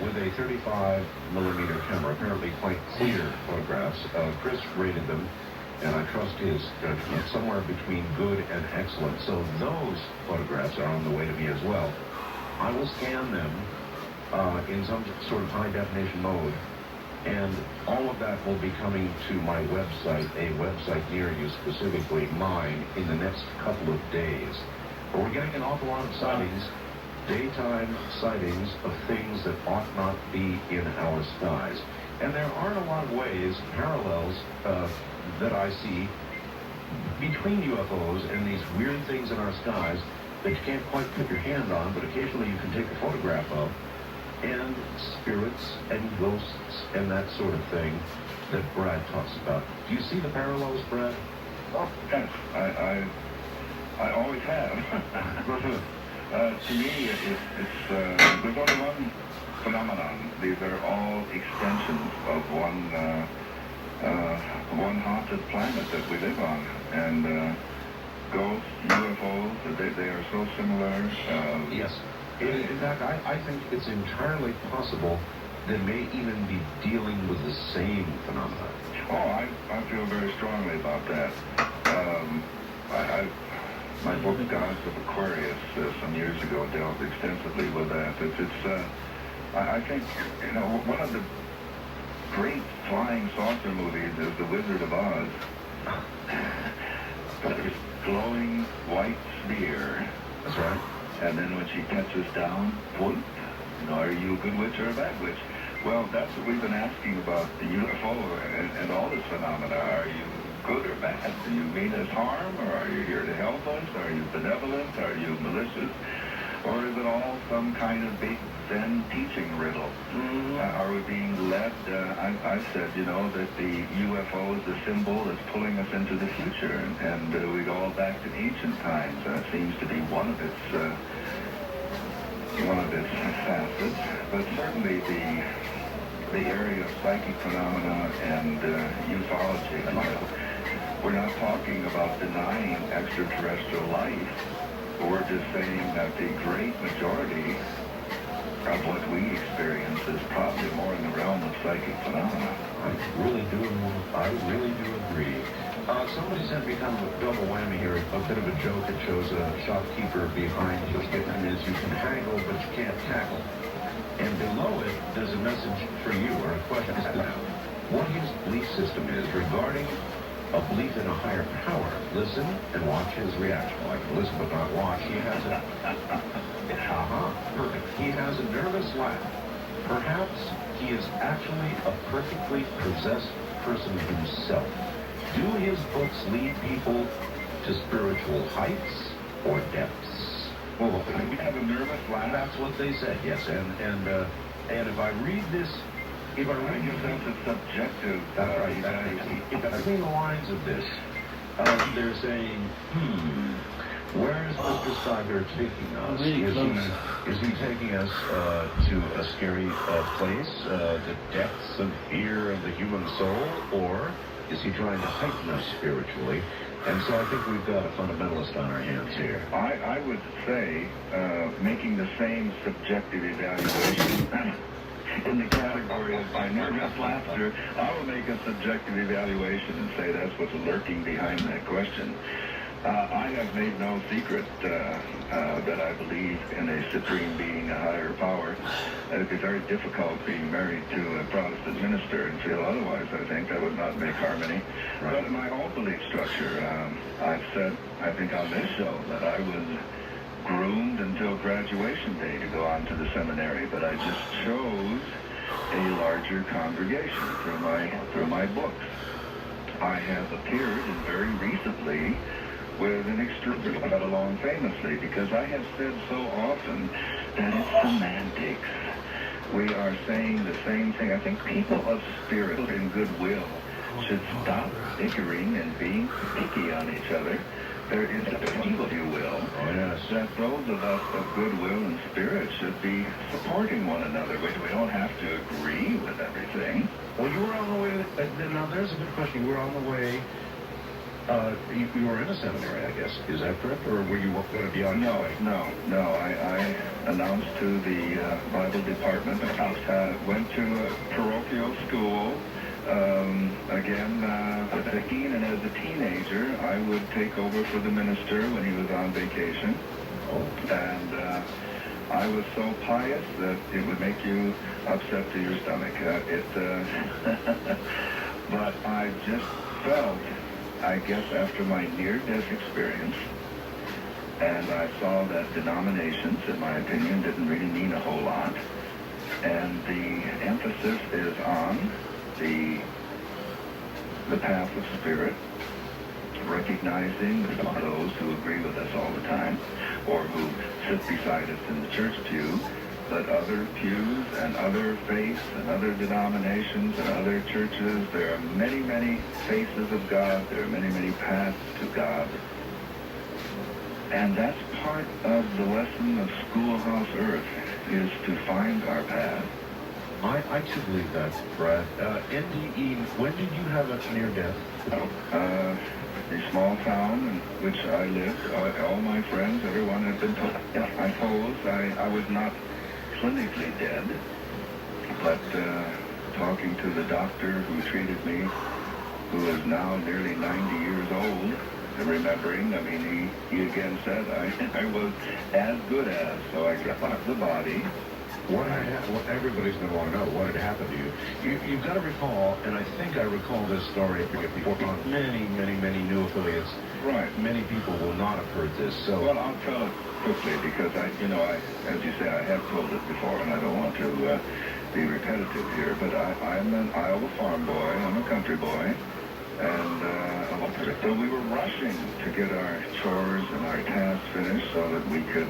Speaker 6: with a 35mm camera, apparently quite clear photographs. Chris rated them, and I trust his judgment, somewhere between good and excellent. So those photographs are on the way to me as well. I will scan them in some sort of high-definition mode, and all of that will be coming to my website, a website near you, specifically mine, in the next couple of days. But we're getting an awful lot of sightings, daytime sightings of things that ought not be in our skies. And there aren't a lot of ways, parallels, that I see between UFOs and these weird things in our skies that you can't quite put your hand on, but occasionally you can take a photograph of, and spirits and ghosts and that sort of thing that Brad talks about. Do you see the parallels, Brad?
Speaker 11: Oh, yes. I always have. To me, there's only one phenomenon. These are all extensions of one one haunted planet that we live on. And ghosts, UFOs, they are so similar.
Speaker 12: Yes. In fact, I think it's entirely possible they may even be dealing with the same phenomena.
Speaker 11: Oh, I feel very strongly about that. My book, Gods of Aquarius, some years ago dealt extensively with that. I think, one of the great flying saucer movies is The Wizard of Oz. There's glowing white sphere.
Speaker 12: That's right.
Speaker 11: And then when she touches down, whoop, are you a good witch or a bad witch? Well, that's what we've been asking about the UFO and all this phenomena. Are you good or bad? Do you mean us harm, or are you here to help us? Are you benevolent? Are you malicious? Or is it all some kind of big Zen teaching riddle? Are we being led? I've said, that the UFO is the symbol that's pulling us into the future, and we go all back to ancient times. That seems to be one of its facets, but certainly the area of psychic phenomena and ufology. We're not talking about denying extraterrestrial life. We're just saying that the great majority of what we experience is probably more in the realm of psychic phenomena.
Speaker 12: I really do agree. Somebody sent me kind of a double whammy here, a bit of a joke. It shows a shopkeeper behind you. It is you can haggle, but you can't tackle. And below it, there's a message for you, or a question about what his belief system is regarding a belief in a higher power. Listen and watch his reaction. Like, listen but not watch. He has a... perfect. He has a nervous laugh. Perhaps he is actually a perfectly possessed person himself. Do his books lead people to spiritual heights or depths?
Speaker 11: Well, we have a nervous laugh.
Speaker 12: That's what they said, yes. And if I read this... If I read
Speaker 11: guess that's a subjective...
Speaker 12: That's right. Between the lines of this, they're saying, where is Mr. Steiger taking us? Is he taking us to a scary place, the depths of fear of the human soul, or is he trying to heighten us spiritually? And so I think we've got a fundamentalist on our hands here.
Speaker 11: I would say making the same subjective evaluation in the category of my nervous laughter, I will make a subjective evaluation and say that's what's lurking behind that question. I have made no secret that I believe in a supreme being, a higher power. It'd be very difficult being married to a Protestant minister and feel otherwise. I think that would not make harmony. Right. But in my whole belief structure, I've said, I think on this show, that I was groomed until graduation day to go on to the seminary, but I just chose a larger congregation through my books. I have appeared, and very recently, with an extremely got along famously, because I have said so often that it's semantics. We are saying the same thing. I think people of spirit and goodwill should stop bickering and being picky on each other. There is a belief, if you will, that those of us of goodwill and spirit should be supporting one another. We don't have to agree with everything.
Speaker 12: Well, you were on the way, now there's a good question. You were on the way, you were in a seminary, I guess. Is that correct? Or were you going to be on your way?
Speaker 11: No. I announced to the Bible department. Went to a parochial school. Again, at 15, and as a teenager, I would take over for the minister when he was on vacation. And I was so pious that it would make you upset to your stomach. But I just felt, I guess, after my near-death experience, and I saw that denominations, in my opinion, didn't really mean a whole lot. And the emphasis is on the path of spirit, recognizing those who agree with us all the time, or who sit beside us in the church pew, but other pews and other faiths and other denominations and other churches. There are many, many faces of God. There are many, many paths to God. And that's part of the lesson of Schoolhouse Earth, is to find our path,
Speaker 12: I too believe that, Brad. NDE, when did you have a near death?
Speaker 11: A small town in which I lived, all my friends, everyone had been told. I suppose I was not clinically dead, but talking to the doctor who treated me, who is now nearly 90 years old, and remembering, I mean, he again said I was as good as, so I got off the body.
Speaker 12: What everybody's going to want to know, what had happened to you. You've got to recall, and I think I recall this story before on many new affiliates.
Speaker 11: Right.
Speaker 12: Many people will not have heard this. So.
Speaker 11: Well, I'll tell it quickly because I, as you say, I have told it before, and I don't want to be repetitive here. But I'm an Iowa farm boy. I'm a country boy, and so we were rushing to get our chores and our tasks finished so that we could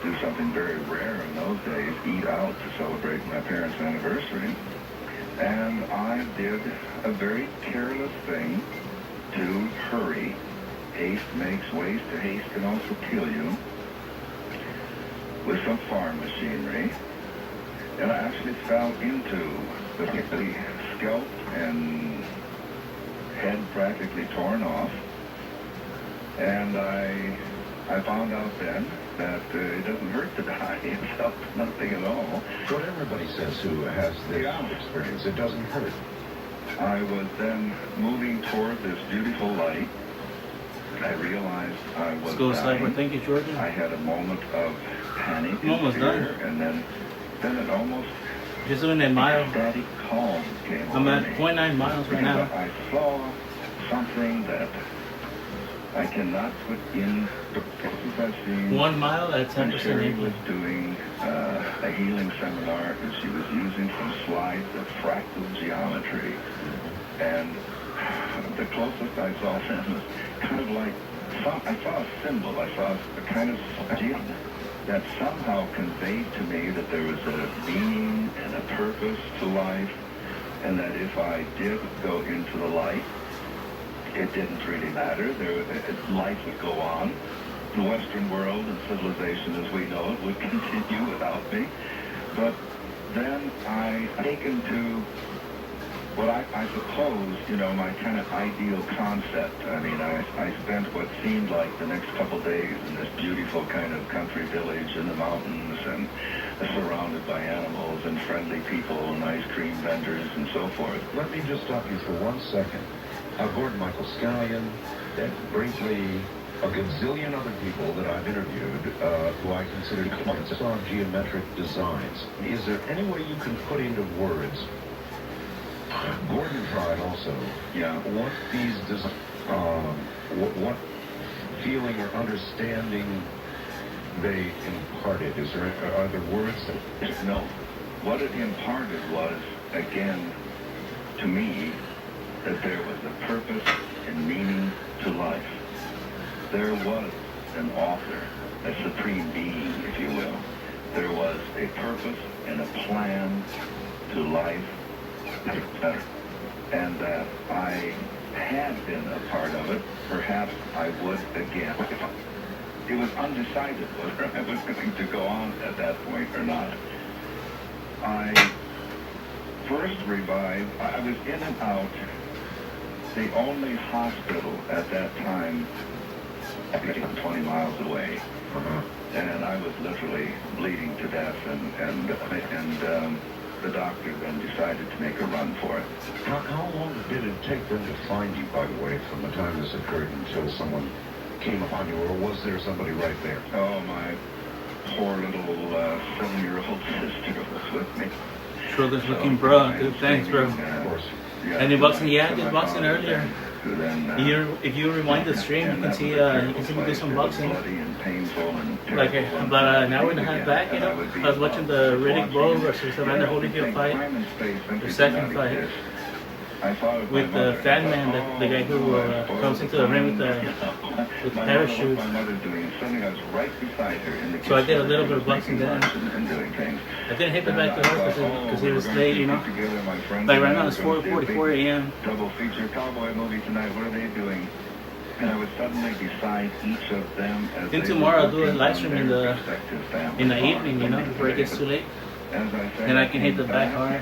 Speaker 11: do something very rare in those days, eat out to celebrate my parents' anniversary. And I did a very careless thing to hurry. Haste makes waste. Haste can also kill you with some farm machinery. And I actually fell into the scalp and head practically torn off. And I found out then that it doesn't hurt to die. It felt nothing at all.
Speaker 12: What everybody says who has this experience, it doesn't hurt.
Speaker 11: I was then moving toward this beautiful light. I realized I was dying.
Speaker 3: Thank you, Jordan.
Speaker 11: I had a moment of panic
Speaker 3: I'm almost
Speaker 11: and fear,
Speaker 3: done.
Speaker 11: and then it almost
Speaker 3: Just doing a mile.
Speaker 11: static calm came
Speaker 3: I'm
Speaker 11: over
Speaker 3: at
Speaker 11: me.
Speaker 3: 0.9 miles right now.
Speaker 11: I saw something that I cannot put in the pictures I've seen.
Speaker 3: 1 mile at 10%
Speaker 11: Sherry
Speaker 3: AP.
Speaker 11: was doing a healing seminar, and she was using some slides of fractal geometry. And the closest I saw then was kind of like, I saw a symbol, I saw a kind of gem that somehow conveyed to me that there was a meaning and a purpose to life, and that if I did go into the light, it didn't really matter. Life would go on. The Western world and civilization as we know it would continue without me. But then I taken to what I suppose, my kind of ideal concept. I mean, I spent what seemed like the next couple days in this beautiful kind of country village in the mountains and surrounded by animals and friendly people and ice cream vendors and so forth.
Speaker 12: Let me just stop you for 1 second. Gordon Michael Scallion, Ed Brinkley, a gazillion other people that I've interviewed who I consider clients on geometric designs. Is there any way you can put into words? Gordon tried also.
Speaker 11: Yeah.
Speaker 12: What these what feeling or understanding they imparted? Are there words that?
Speaker 11: No. What it imparted was, again, to me, that there was a purpose and meaning to life. There was an author, a supreme being, if you will. There was a purpose and a plan to life better. And that I had been a part of it, perhaps I would again. It was undecided whether I was going to go on at that point or not. I first revived, I was in and out. The only hospital at that time, 20 miles away, and I was literally bleeding to death, and the doctor then decided to make a run for it.
Speaker 12: How long did it take them to find you, by the way, from the time this occurred until someone came upon you, or was there somebody right there?
Speaker 11: Oh, my poor little 7-year-old sister was with me.
Speaker 3: Shoulders looking, bro. Good, thanks, bro.
Speaker 11: Of course.
Speaker 3: Any boxing? Yeah, I did boxing earlier. If you rewind the stream, you can see me do some boxing. Like about an hour and a half back, I was watching the Riddick Bowe versus Evander Holyfield fight, the second fight, with the fan man, the guy who comes into the ring with the parachute. So I did a little bit of boxing then. I didn't hit the back to her because it was late, Like right now it's 4:44 a.m.
Speaker 11: Double feature cowboy movie tonight. What are they doing? And I was suddenly beside each of them as
Speaker 3: Then tomorrow I'll do a live stream in the evening, before it gets too late.
Speaker 11: as I say,
Speaker 3: And I can hit the back hard.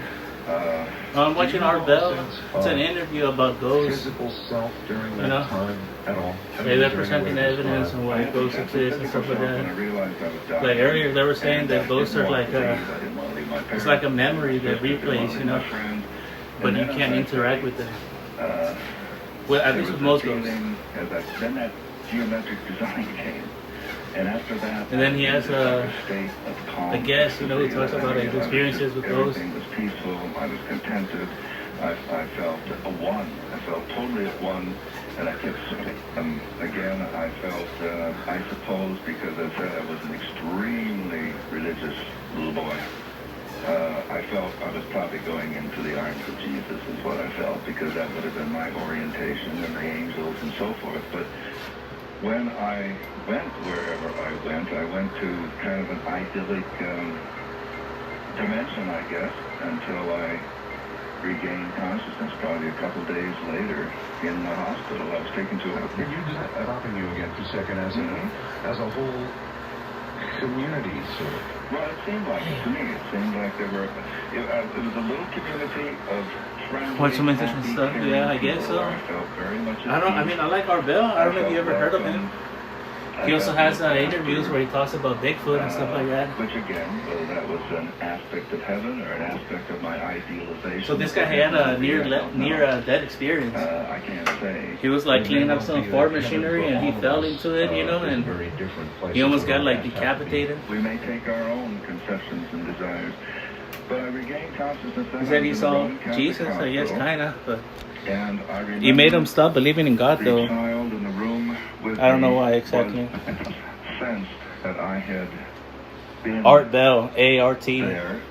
Speaker 3: I'm watching Art Bell. It's an interview about ghosts.
Speaker 12: Physical self during
Speaker 3: You
Speaker 12: that
Speaker 3: know?
Speaker 12: time at all.
Speaker 3: They're presenting evidence and why ghosts exist and stuff like that. Like earlier, they were saying that ghosts are like it's like a memory that replays, you know, but you can't interact with them. Well, at least with most ghosts.
Speaker 11: Then that geometric design came. And after that,
Speaker 3: And then he has a guest, you know, who talks about his experiences with ghosts.
Speaker 11: Everything was peaceful. I was contented. I felt at one. I felt totally at one. And I kept sitting. Again, I felt, I suppose, because I said I was an extremely religious little boy. I felt I was probably going into the arms of Jesus is what I felt, because that would have been my orientation and the angels and so forth. But when I went wherever I went to kind of an idyllic dimension, I guess, until I regained consciousness probably a couple days later in the hospital. I was taken to a...
Speaker 12: Can you just stopping you again for a second as a whole community sort of?
Speaker 11: Well, it seemed like it to me. It seemed like there were... It was a little community of friendly,
Speaker 3: Watch some interesting stuff. Yeah, I guess so.
Speaker 11: I felt very much
Speaker 3: I mean, I like Art Bell. I don't know if you ever heard of him. He also has interviews where he talks about Bigfoot and stuff like that.
Speaker 11: Which again, whether that was an aspect of heaven or an aspect of my idealization.
Speaker 3: So this guy had a near-death experience.
Speaker 11: I can't say.
Speaker 3: He was like cleaning up some Ford machinery and he fell into it, you know, and he almost got like decapitated.
Speaker 11: We may take our own conceptions and desires, but I regained consciousness.
Speaker 3: He said he saw Jesus, I guess, kinda, but
Speaker 11: and
Speaker 3: he made him stop believing in God, though.
Speaker 11: Child in the room with
Speaker 3: I don't know why exactly.
Speaker 11: Sense that I had been
Speaker 3: Art Bell, A-R-T.
Speaker 11: there.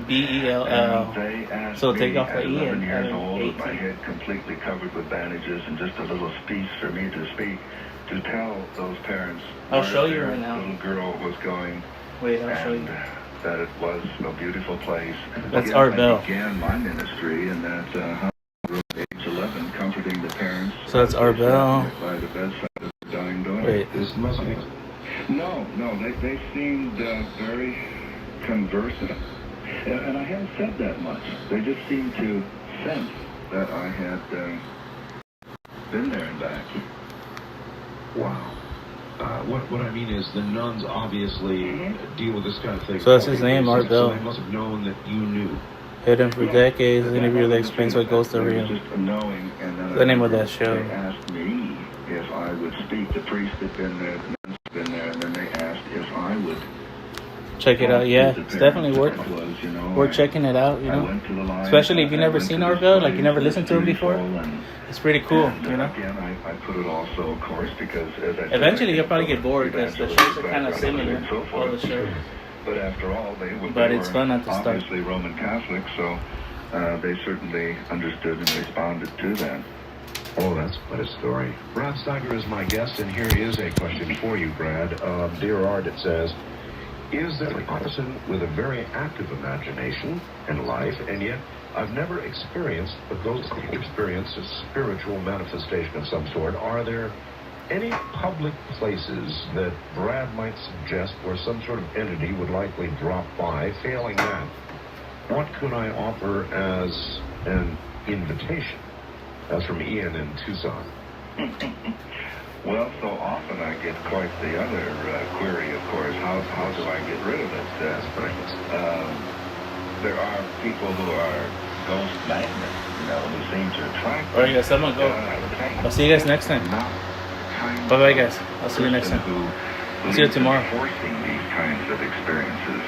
Speaker 3: B-E-L-L. So take off the E and
Speaker 11: years
Speaker 3: add
Speaker 11: old, with my
Speaker 3: A-T.
Speaker 11: head completely covered with bandages and just a little speech for me to speak, to tell those parents
Speaker 3: I'll
Speaker 11: where
Speaker 3: show you
Speaker 11: their
Speaker 3: right now.
Speaker 11: little girl was going.
Speaker 3: Wait, I'll show you.
Speaker 11: That it was a beautiful place.
Speaker 3: That's
Speaker 11: Yes,
Speaker 3: Art
Speaker 11: I
Speaker 3: Bell.
Speaker 11: began my ministry in that hospital at age 11, comforting the parents.
Speaker 3: So that's Art Bell.
Speaker 11: By the bedside of the dying daughter.
Speaker 3: Wait.
Speaker 11: This must be... No, they seemed very conversant. And I haven't said that much. They just seemed to sense that I had been there and back.
Speaker 12: Wow. What I mean is the nuns obviously deal with this kind of thing.
Speaker 3: So that's his name, Art Bell.
Speaker 12: So they must have known that you knew.
Speaker 3: Hidden for decades, an interview that explains what ghosts are real.
Speaker 11: Just knowing, and then
Speaker 3: The name of that show.
Speaker 11: They asked me if I would speak. The priest had been there, the nuns had been there, and then they asked if I would.
Speaker 3: Check it out, yeah. It's definitely worth checking it out, you know. Especially if you've never seen Art Bell, like you never listened to him before. It's pretty cool, you know.
Speaker 11: Again, I put it also, of course, because as I said,
Speaker 3: Eventually you'll probably get bored because the shows are kind of similar, all the shows.
Speaker 11: But after all,
Speaker 3: But it's fun at the start.
Speaker 11: Obviously Roman Catholics, so they certainly understood and responded to that.
Speaker 12: Oh, that's quite a story. Brad Steiger is my guest, and here is a question for you, Brad. Dear Art, it says, is there a person with a very active imagination and life, and yet I've never experienced a ghost experience, a spiritual manifestation of some sort? Are there any public places that Brad might suggest where some sort of entity would likely drop by? Failing that, what could I offer as an invitation? That's from Ian in Tucson.
Speaker 11: Well, so often I get quite the other query, of course. How do I get rid of it? There are people who are ghost magnets, you know, who seem to attract.
Speaker 3: All right, guys, I'm gonna go. I'll see you guys next time. Bye-bye, guys. I'll see you next time. See you tomorrow.
Speaker 11: Forcing these kinds of experiences.